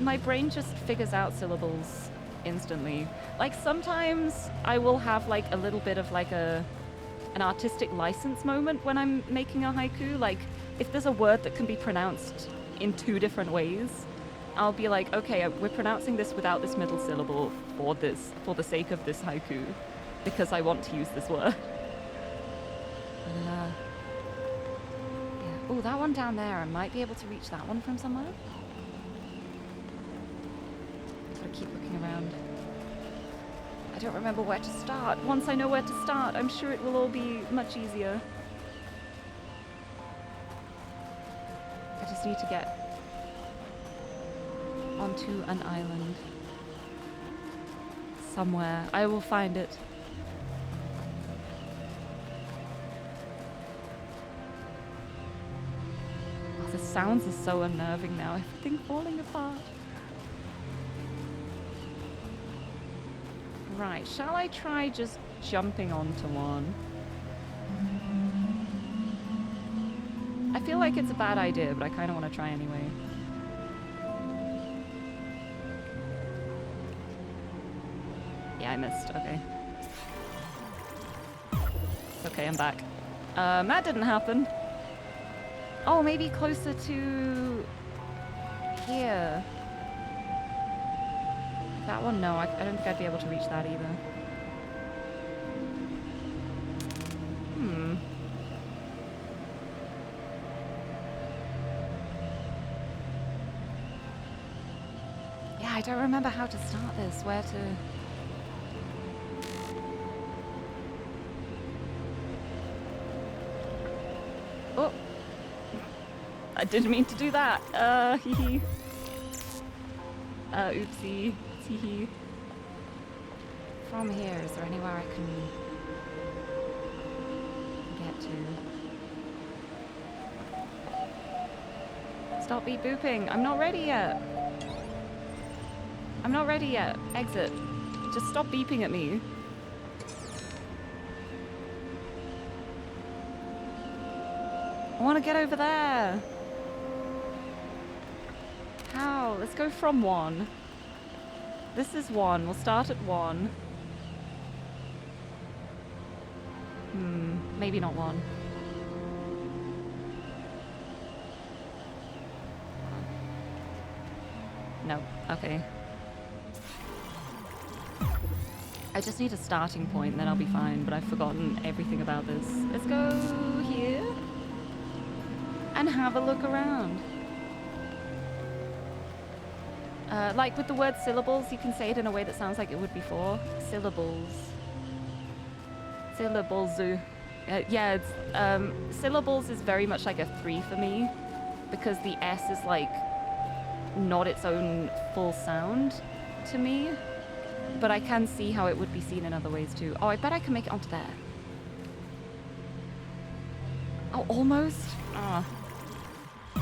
my brain just figures out syllables instantly. Like, sometimes I will have, like, a little bit of, like, an artistic license moment when I'm making a haiku. Like, if there's a word that can be pronounced in 2 different ways, I'll be like, okay, we're pronouncing this without this middle syllable for the sake of this haiku, because I want to use this word. Yeah. Oh, that one down there. I might be able to reach that one from somewhere. Gotta keep looking around. I don't remember where to start. Once I know where to start, I'm sure it will all be much easier. I just need to get onto an island. Somewhere. I will find it. Oh, the sounds are so unnerving now. Everything falling apart. Right, shall I try just jumping onto one? I feel like it's a bad idea, but I kind of want to try anyway. Yeah, I missed. Okay. Okay, I'm back. That didn't happen. Oh, maybe closer to here. That one, no. I don't think I'd be able to reach that either. Yeah, I don't remember how to start this. Where to... Oh! I didn't mean to do that. Hee. Oopsie. Hee. From here, is there anywhere I can get to? Stop beep booping. I'm not ready yet. I'm not ready yet. Exit. Just stop beeping at me. I want to get over there. How? Let's go from 1. This is 1. We'll start at 1. Maybe not 1. No. Okay. I just need a starting point and then I'll be fine, but I've forgotten everything about this. Let's go here and have a look around. Like with the word syllables, you can say it in a way that sounds like it would before. Syllables. Syllables. Yeah, it's, syllables is very much like a 3 for me, because the S is like not its own full sound to me, but I can see how it would be seen in other ways too. Oh, I bet I can make it onto there. Oh, almost? Ah. I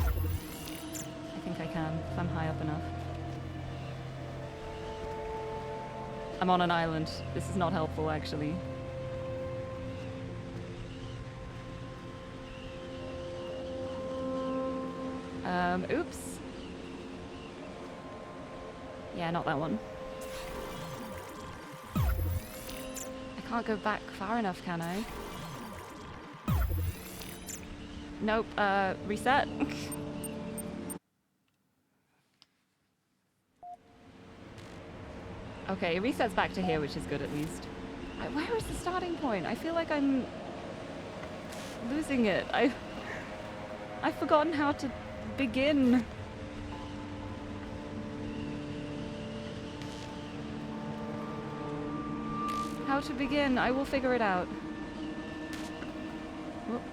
think I can, if I'm high up enough. I'm on an island. This is not helpful, actually. Oops. Yeah, not that one. I can't go back far enough, can I? Nope, reset. Okay, it resets back to here, which is good at least. Where is the starting point? I feel like I'm losing it. I've forgotten how to begin. How to begin? I will figure it out. Whoop.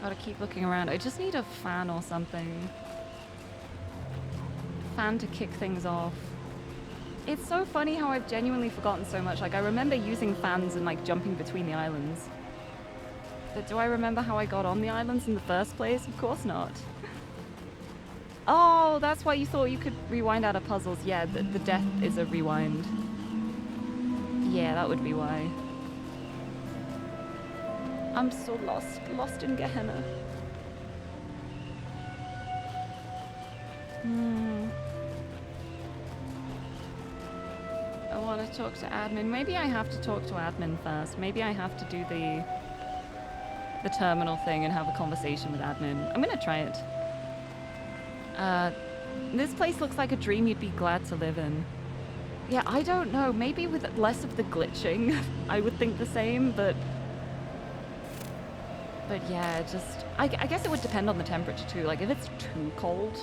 Gotta keep looking around. I just need a fan or something. Fan to kick things off. It's so funny how I've genuinely forgotten so much. Like, I remember using fans and, like, jumping between the islands. But do I remember how I got on the islands in the first place? Of course not. Oh, that's why you thought you could rewind out of puzzles. Yeah, the death is a rewind. Yeah, that would be why. I'm so lost in Gehenna. I want to talk to admin. Maybe I have to talk to admin first. Maybe I have to do the terminal thing and have a conversation with admin. I'm gonna try it. This place looks like a dream you'd be glad to live in. Yeah, I don't know. Maybe with less of the glitching, I would think the same, but yeah, just... I guess it would depend on the temperature too. Like, if it's too cold,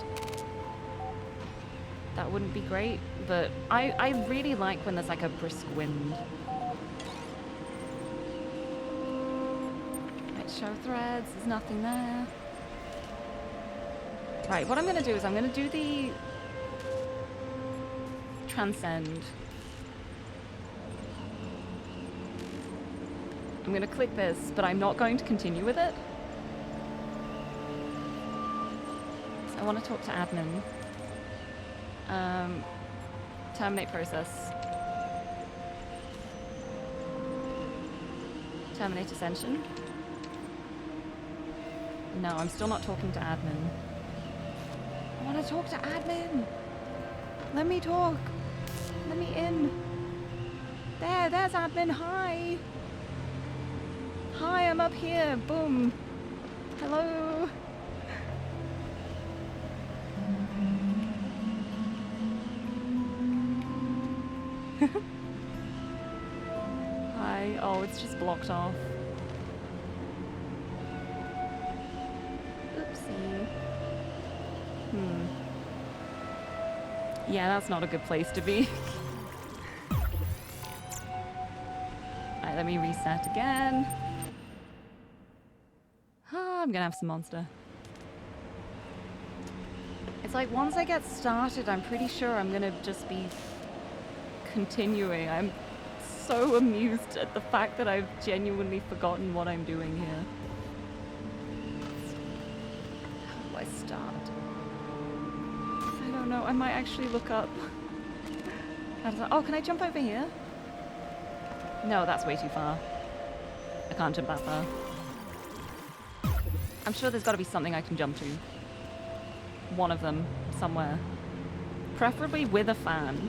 that wouldn't be great. But I really like when there's like a brisk wind. Right, show threads. There's nothing there. Right, what I'm going to do is I'm going to do the transcend. I'm going to click this, but I'm not going to continue with it. So I want to talk to admin. Terminate process. Terminate ascension. No, I'm still not talking to admin. I want to talk to admin. Let me talk. Let me in. There's admin. Hi. Hi, I'm up here. Boom. Hello. Hi. Oh, it's just blocked off. Oopsie. Yeah, that's not a good place to be. Alright, let me reset again. I'm gonna have some monster. It's like once I get started, I'm pretty sure I'm gonna just be continuing. I'm so amused at the fact that I've genuinely forgotten what I'm doing here. How do I start? I don't know. I might actually look up. How does oh, can I jump over here? No, that's way too far. I can't jump that far. I'm sure there's got to be something I can jump to. One of them, somewhere. Preferably with a fan.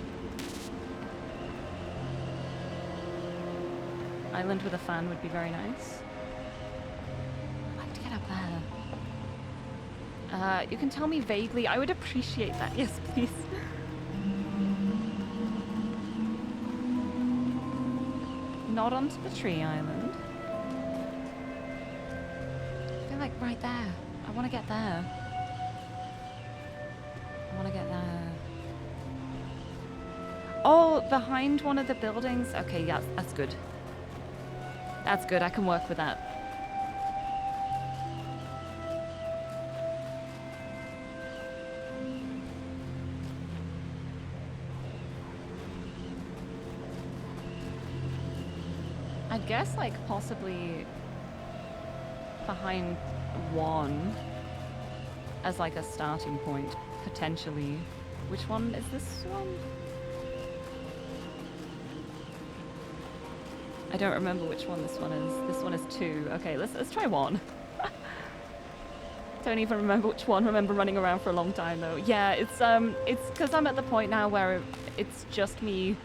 Island with a fan would be very nice. I'd like to get up there. You can tell me vaguely. I would appreciate that. Yes, please. Not onto the tree island. I feel like right there. I want to get there. I want to get there. Oh, behind one of the buildings? Okay, yeah, that's good. That's good. I can work with that. I guess, like, possibly behind one as, like, a starting point, potentially. Which one is this one? I don't remember which one this one is. This one is 2. Okay, let's try 1. Don't even remember which one. Remember running around for a long time, though. Yeah, it's because I'm at the point now where it's just me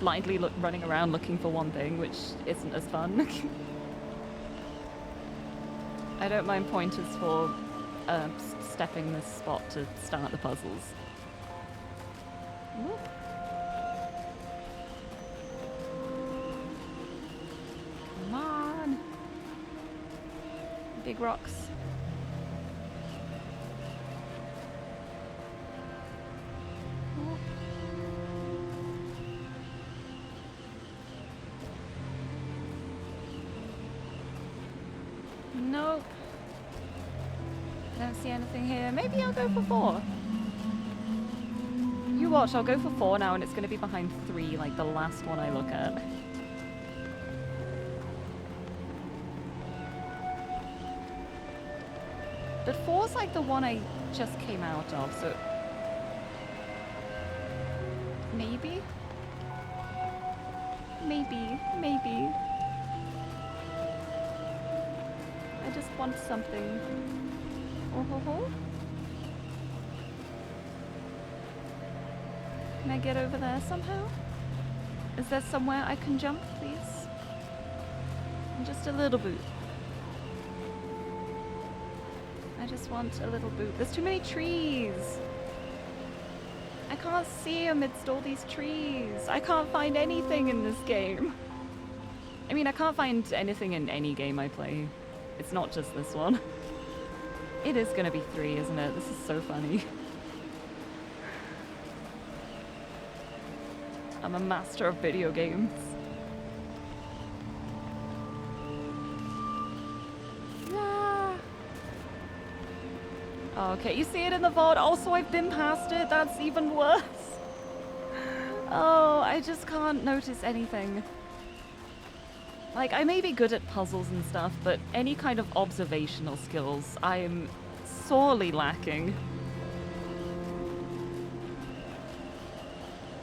blindly running around looking for one thing, which isn't as fun. I don't mind pointers for stepping this spot to start the puzzles. Ooh. Come on! Big rocks. Don't see anything here. Maybe I'll go for 4. You watch, I'll go for 4 now, and it's going to be behind 3, like the last one I look at. But 4's like the one I just came out of, so... Maybe? Maybe. I just want something. Oh ho ho. Can I get over there somehow? Is there somewhere I can jump, please? Just a little boot. I just want a little boot. There's too many trees. I can't see amidst all these trees. I can't find anything in this game. I mean, I can't find anything in any game I play. It's not just this one. It is gonna be 3, isn't it? This is so funny. I'm a master of video games. Ah. Okay, you see it in the vault. Also, I've been past it. That's even worse. Oh, I just can't notice anything. Like, I may be good at puzzles and stuff, but any kind of observational skills, I am sorely lacking.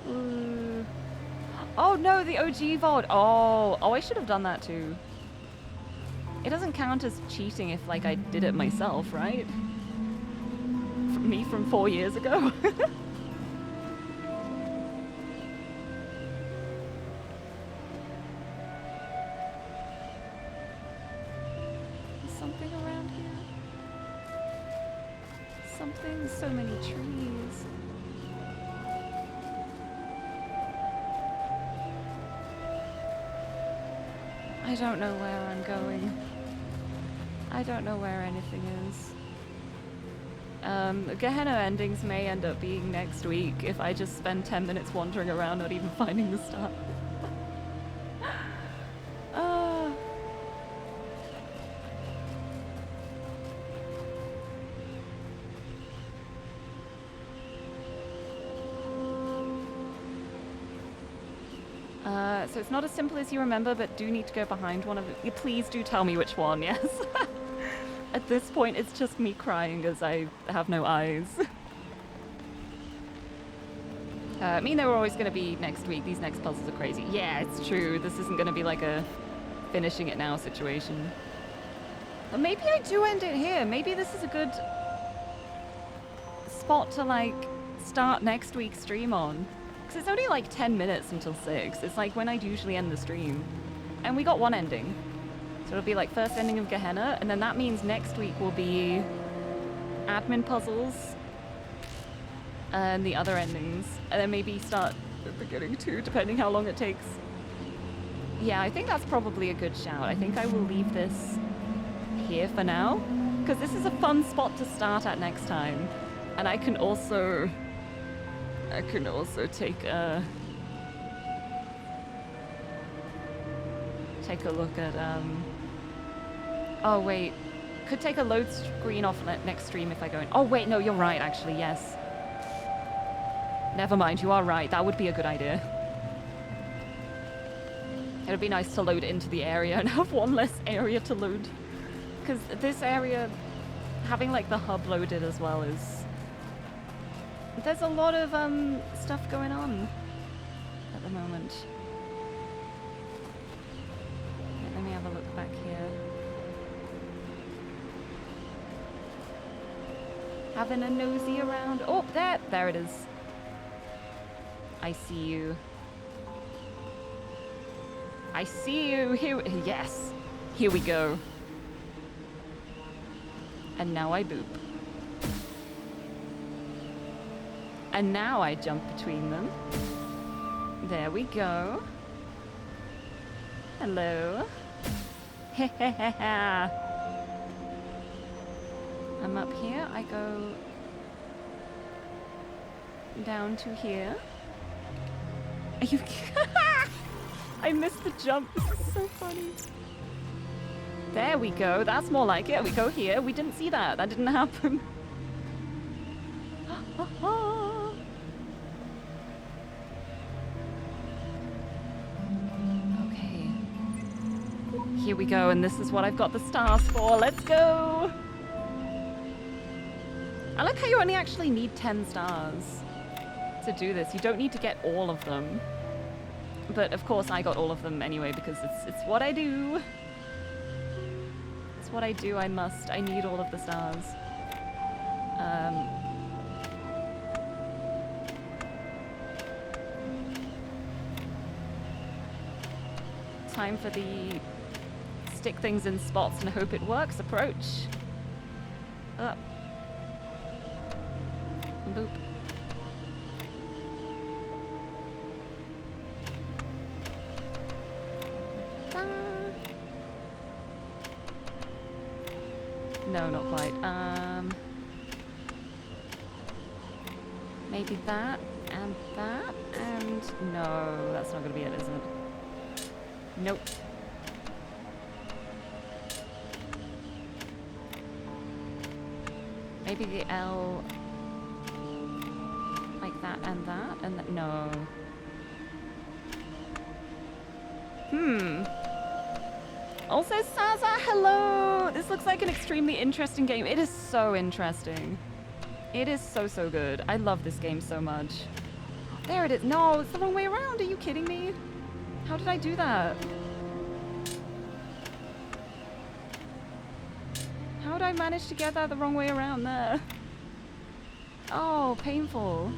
Ooh. Oh no, the OG vault. Oh, I should have done that too. It doesn't count as cheating if, like, I did it myself, right? Me from 4 years ago. Something around here? Something? So many trees. I don't know where I'm going. I don't know where anything is. Gehenna endings may end up being next week if I just spend 10 minutes wandering around not even finding the stuff. So it's not as simple as you remember, but do need to go behind one of it. Please do tell me which one, yes. At this point, it's just me crying as I have no eyes. I mean, they were always going to be next week. These next puzzles are crazy. Yeah, it's true. This isn't going to be like a finishing it now situation. But maybe I do end it here. Maybe this is a good spot to, like, start next week's stream on. Because it's only like 10 minutes until 6. It's like when I'd usually end the stream. And we got one ending. So it'll be like first ending of Gehenna, and then that means next week will be admin puzzles and the other endings. And then maybe start the beginning too, depending how long it takes. Yeah, I think that's probably a good shout. I think I will leave this here for now, because this is a fun spot to start at next time. And I can also take a look at oh wait, could take a load screen off next stream if I go in. Oh wait, no, you're right actually, yes. Never mind, you are right, that would be a good idea. It would be nice to load into the area and have one less area to load. Because this area, having like the hub loaded as well is... There's a lot of stuff going on at the moment. Let me have a look back here. Having a nosy around. Oh, there it is. I see you. I see you. Here, yes. Here we go. And now I boop. And now I jump between them. There we go. Hello. I'm up here. I go down to here. Are you... I missed the jump. This is so funny. There we go. That's more like it. We go here. We didn't see that. That didn't happen. Okay. Here we go, and this is what I've got the stars for. Let's go! I like how you only actually need 10 stars to do this. You don't need to get all of them. But of course I got all of them anyway because it's what I do. It's what I do. I need all of the stars. Time for the stick things in spots and hope it works approach. Up. Boop. No, not quite. Maybe that and that and no, that's not gonna be it, is it? Nope. Maybe the L like that and that, no. Also, Saza, hello! This looks like an extremely interesting game. It is so interesting. It is so, so good. I love this game so much. There it is. No, it's the wrong way around. Are you kidding me? How did I do that? How did I manage to get that the wrong way around there? Oh, painful.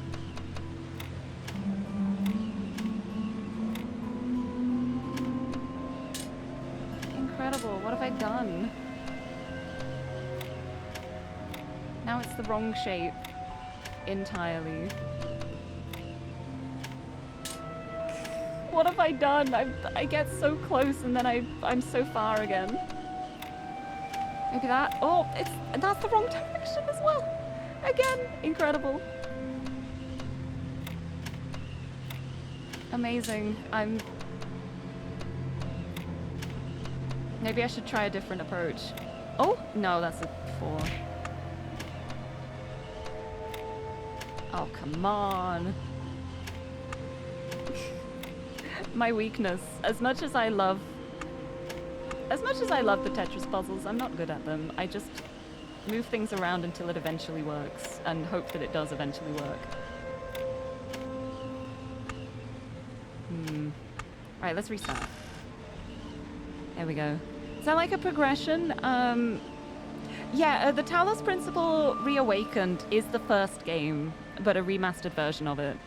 Incredible. What have I done? Now it's the wrong shape entirely. What have I done? I get so close and then I'm so far again. Maybe that. Oh, that's the wrong direction as well. Again, incredible. Amazing. Maybe I should try a different approach. Oh, no, that's a 4. Oh, come on. My weakness. As much as I love the Tetris puzzles, I'm not good at them. I just move things around until it eventually works and hope that it does eventually work. Alright, let's restart. There we go. Is that like a progression? Yeah, the Talos Principle Reawakened is the first game, but a remastered version of it.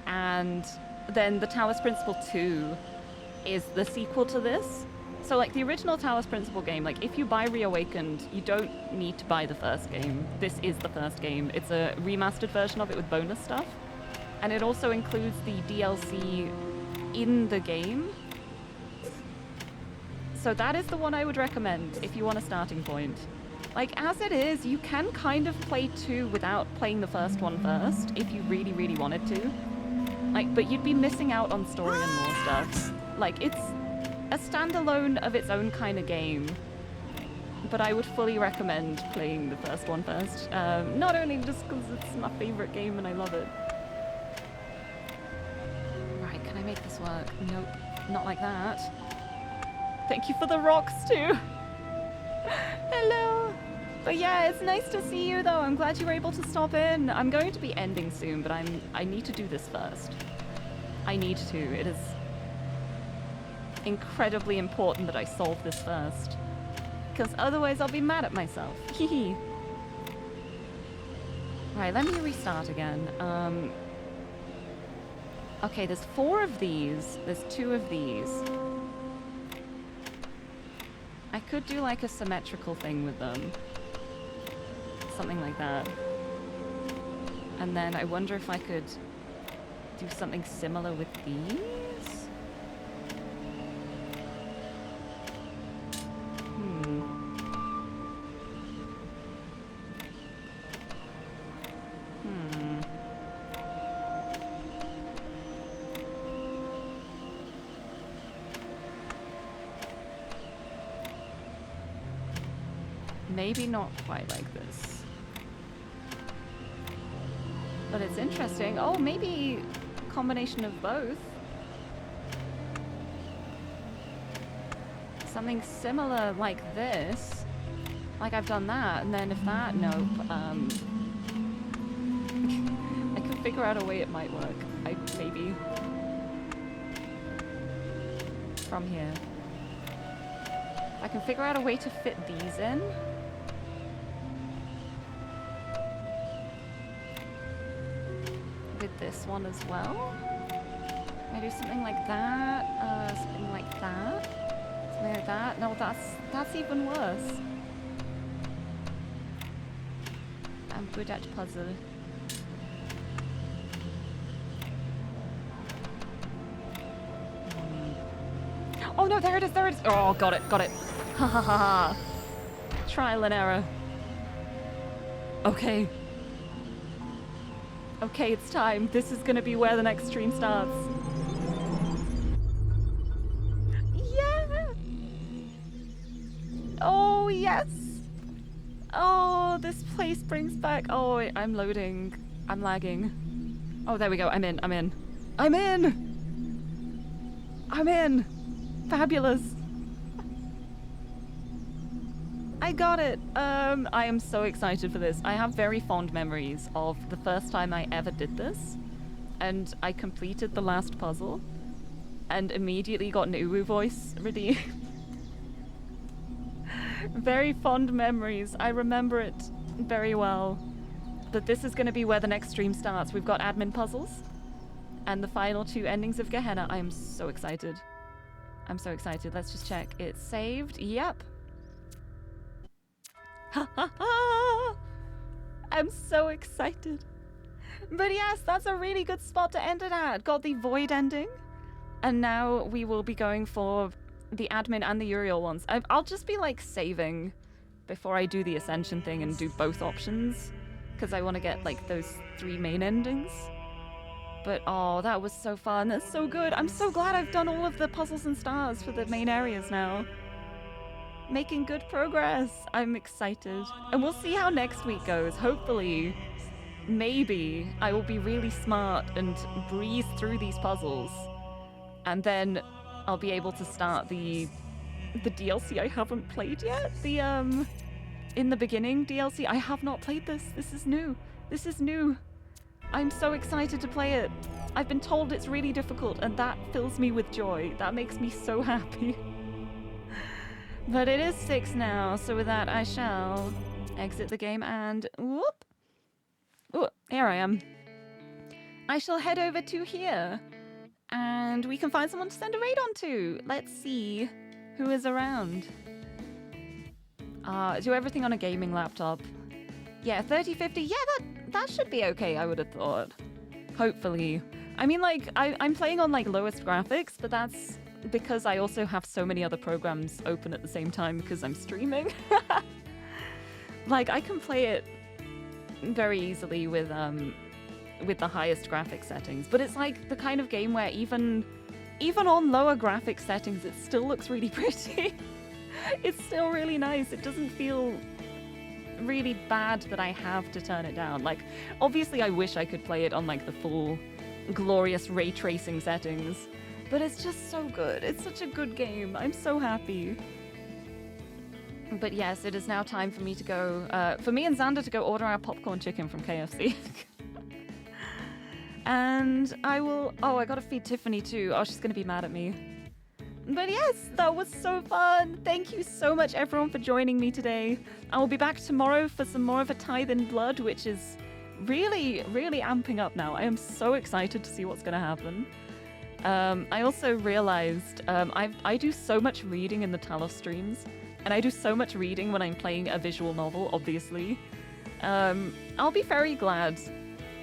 And then the Talos Principle 2 is the sequel to this. So like the original Talos Principle game, like if you buy Reawakened, you don't need to buy the first game. This is the first game. It's a remastered version of it with bonus stuff. And it also includes the DLC in the game. So that is the one I would recommend if you want a starting point. Like, as it is, you can kind of play 2 without playing the first one first, if you really, really wanted to. Like, but you'd be missing out on story and more stuff. Like, it's a standalone of its own kind of game. But I would fully recommend playing the first one first. Not only just because it's my favorite game and I love it. Right, can I make this work? Nope, not like that. Thank you for the rocks, too. Hello. But yeah, it's nice to see you, though. I'm glad you were able to stop in. I'm going to be ending soon, but I need to do this first. I need to. It is incredibly important that I solve this first. Because otherwise I'll be mad at myself. Hehe. Right, let me restart again. Okay, there's 4 of these. There's 2 of these. I could do like a symmetrical thing with them. Something like that. And then I wonder if I could do something similar with these? Maybe not quite like this. But it's interesting. Oh, maybe a combination of both. Something similar like this. Like I've done that, and then if that, nope. I can figure out a way it might work. Maybe. From here. I can figure out a way to fit these in. With this one as well. Can I do something like that? Something like that? Something like that? No, that's even worse. I'm good at puzzle. Oh no, there it is, there it is! Oh, got it. Ha ha ha ha. Trial and error. Okay. Okay, it's time. This is gonna be where the next stream starts. Yeah! Oh, yes! Oh, this place brings back... Oh, wait, I'm loading. I'm lagging. Oh, there we go. I'm in. Fabulous. I got it. I am so excited for this. I have very fond memories of the first time I ever did this. And I completed the last puzzle. And immediately got an Uwu voice ready. Very fond memories. I remember it very well. But this is going to be where the next stream starts. We've got admin puzzles. And the final 2 endings of Gehenna. I am so excited. I'm so excited. Let's just check. It's saved. Yep. Ha ha ha! I'm so excited. But yes, that's a really good spot to end it at. Got the void ending. And now we will be going for the admin and the Uriel ones. I'll just be like saving before I do the ascension thing and do both options. Because I want to get like those 3 main endings. But oh, that was so fun. That's so good. I'm so glad I've done all of the puzzles and stars for the main areas now. Making good progress. I'm excited. And we'll see how next week goes. Hopefully, maybe I will be really smart and breeze through these puzzles. And then I'll be able to start the DLC I haven't played yet. The In the Beginning DLC. I have not played this. This is new. This is new. I'm so excited to play it. I've been told it's really difficult, and that fills me with joy. That makes me so happy. But it is 6 now, so with that I shall exit the game and whoop. Oh, here I am. I shall head over to here, and we can find someone to send a raid on to. Let's see who is around. Do everything on a gaming laptop. Yeah, 3050. Yeah, that should be okay, I would have thought. Hopefully. I mean, like, I'm playing on, like, lowest graphics, but that's because I also have so many other programs open at the same time because I'm streaming. Like, I can play it very easily with the highest graphic settings, but it's like the kind of game where even on lower graphic settings, it still looks really pretty. It's still really nice. It doesn't feel really bad that I have to turn it down. Like, obviously I wish I could play it on like the full glorious ray tracing settings, but it's just so good. It's such a good game. I'm so happy. But yes, it is now time for me to go, for me and Xander to go order our popcorn chicken from KFC. And I will, oh, I gotta feed Tiffany too. Oh, she's gonna be mad at me. But yes, that was so fun. Thank you so much, everyone, for joining me today. I will be back tomorrow for some more of a Tithe in Blood, which is really, really amping up now. I am so excited to see what's going to happen. I also realized I do so much reading in the Talos streams, and I do so much reading when I'm playing a visual novel, obviously. I'll be very glad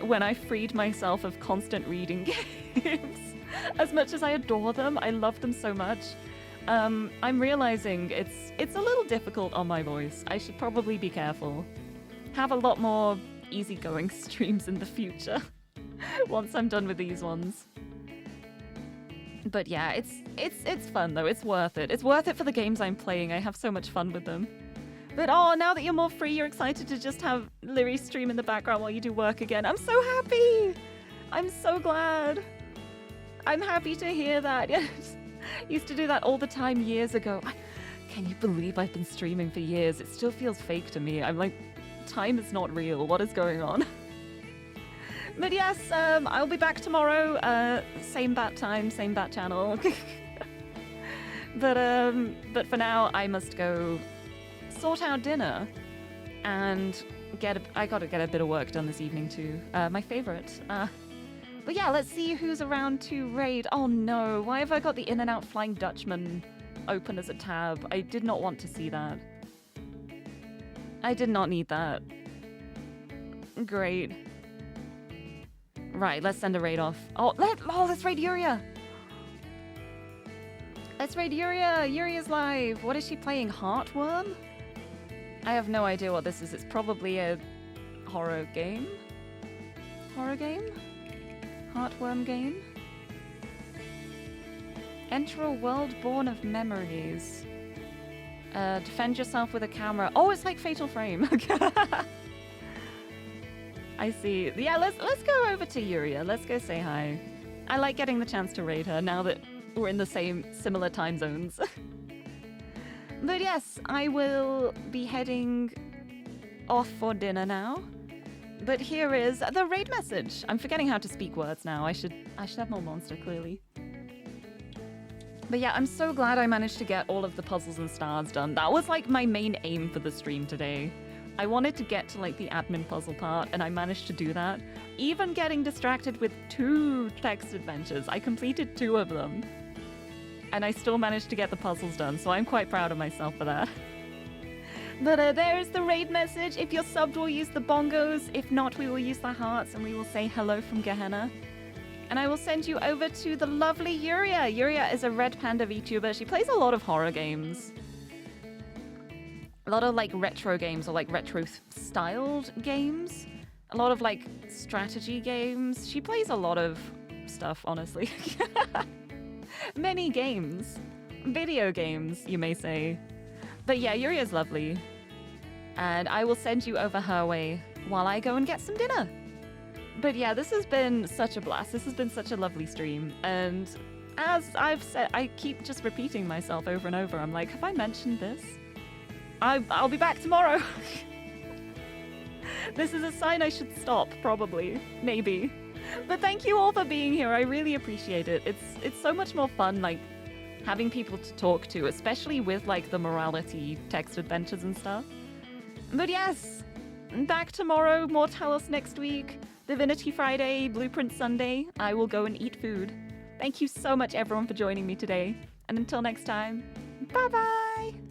when I freed myself of constant reading games. As much as I adore them, I love them so much. I'm realizing it's a little difficult on my voice. I should probably be careful. Have a lot more easygoing streams in the future once I'm done with these ones. But yeah, it's fun though. It's worth it. It's worth it for the games I'm playing. I have so much fun with them. But oh, now that you're more free, you're excited to just have Lirie stream in the background while you do work again. I'm so happy. I'm so glad. I'm happy to hear that. Yes. Used to do that all the time years ago. Can you believe I've been streaming for years? It still feels fake to me. I'm like, time is not real. What is going on? But yes, I'll be back tomorrow. Same bat time, same bat channel. But for now, I must go sort out dinner and I gotta get a bit of work done this evening too. My favorite. But yeah, let's see who's around to raid. Oh no, why have I got the In and Out Flying Dutchman open as a tab? I did not want to see that. I did not need that. Great. Right, let's send a raid off. Let's raid Yuria. Let's raid Yuria. Yuria's live. What is she playing? Heartworm? I have no idea what this is. It's probably a horror game. Horror game? Heartworm game? Enter a world born of memories. Defend yourself with a camera. Oh, it's like Fatal Frame. I see. Yeah, let's go over to Yuria. Let's go say hi. I like getting the chance to raid her now that we're in the similar time zones. But yes, I will be heading off for dinner now. But here is the raid message. I'm forgetting how to speak words now. I should have more monster, clearly. But yeah, I'm so glad I managed to get all of the puzzles and stars done. That was like my main aim for the stream today. I wanted to get to like the admin puzzle part, and I managed to do that. Even getting distracted with 2 text adventures. I completed 2 of them. And I still managed to get the puzzles done, so I'm quite proud of myself for that. But there is the raid message. If you're subbed, we'll use the bongos. If not, we will use the hearts, and we will say hello from Gehenna. And I will send you over to the lovely Yuria. Yuria is a Red Panda VTuber. She plays a lot of horror games. A lot of like retro games or like retro-styled games. A lot of like strategy games. She plays a lot of stuff, honestly. Many games. Video games, you may say. But yeah, Yuria's lovely. And I will send you over her way while I go and get some dinner. But yeah, this has been such a blast. This has been such a lovely stream. And as I've said, I keep just repeating myself over and over. I'm like, have I mentioned this? I'll be back tomorrow. This is a sign I should stop, probably. Maybe. But thank you all for being here. I really appreciate it. It's so much more fun, like, having people to talk to, especially with, like, the morality text adventures and stuff. But yes, back tomorrow, more Talos next week, Divinity Friday, Blueprint Sunday. I will go and eat food. Thank you so much, everyone, for joining me today. And until next time, bye-bye!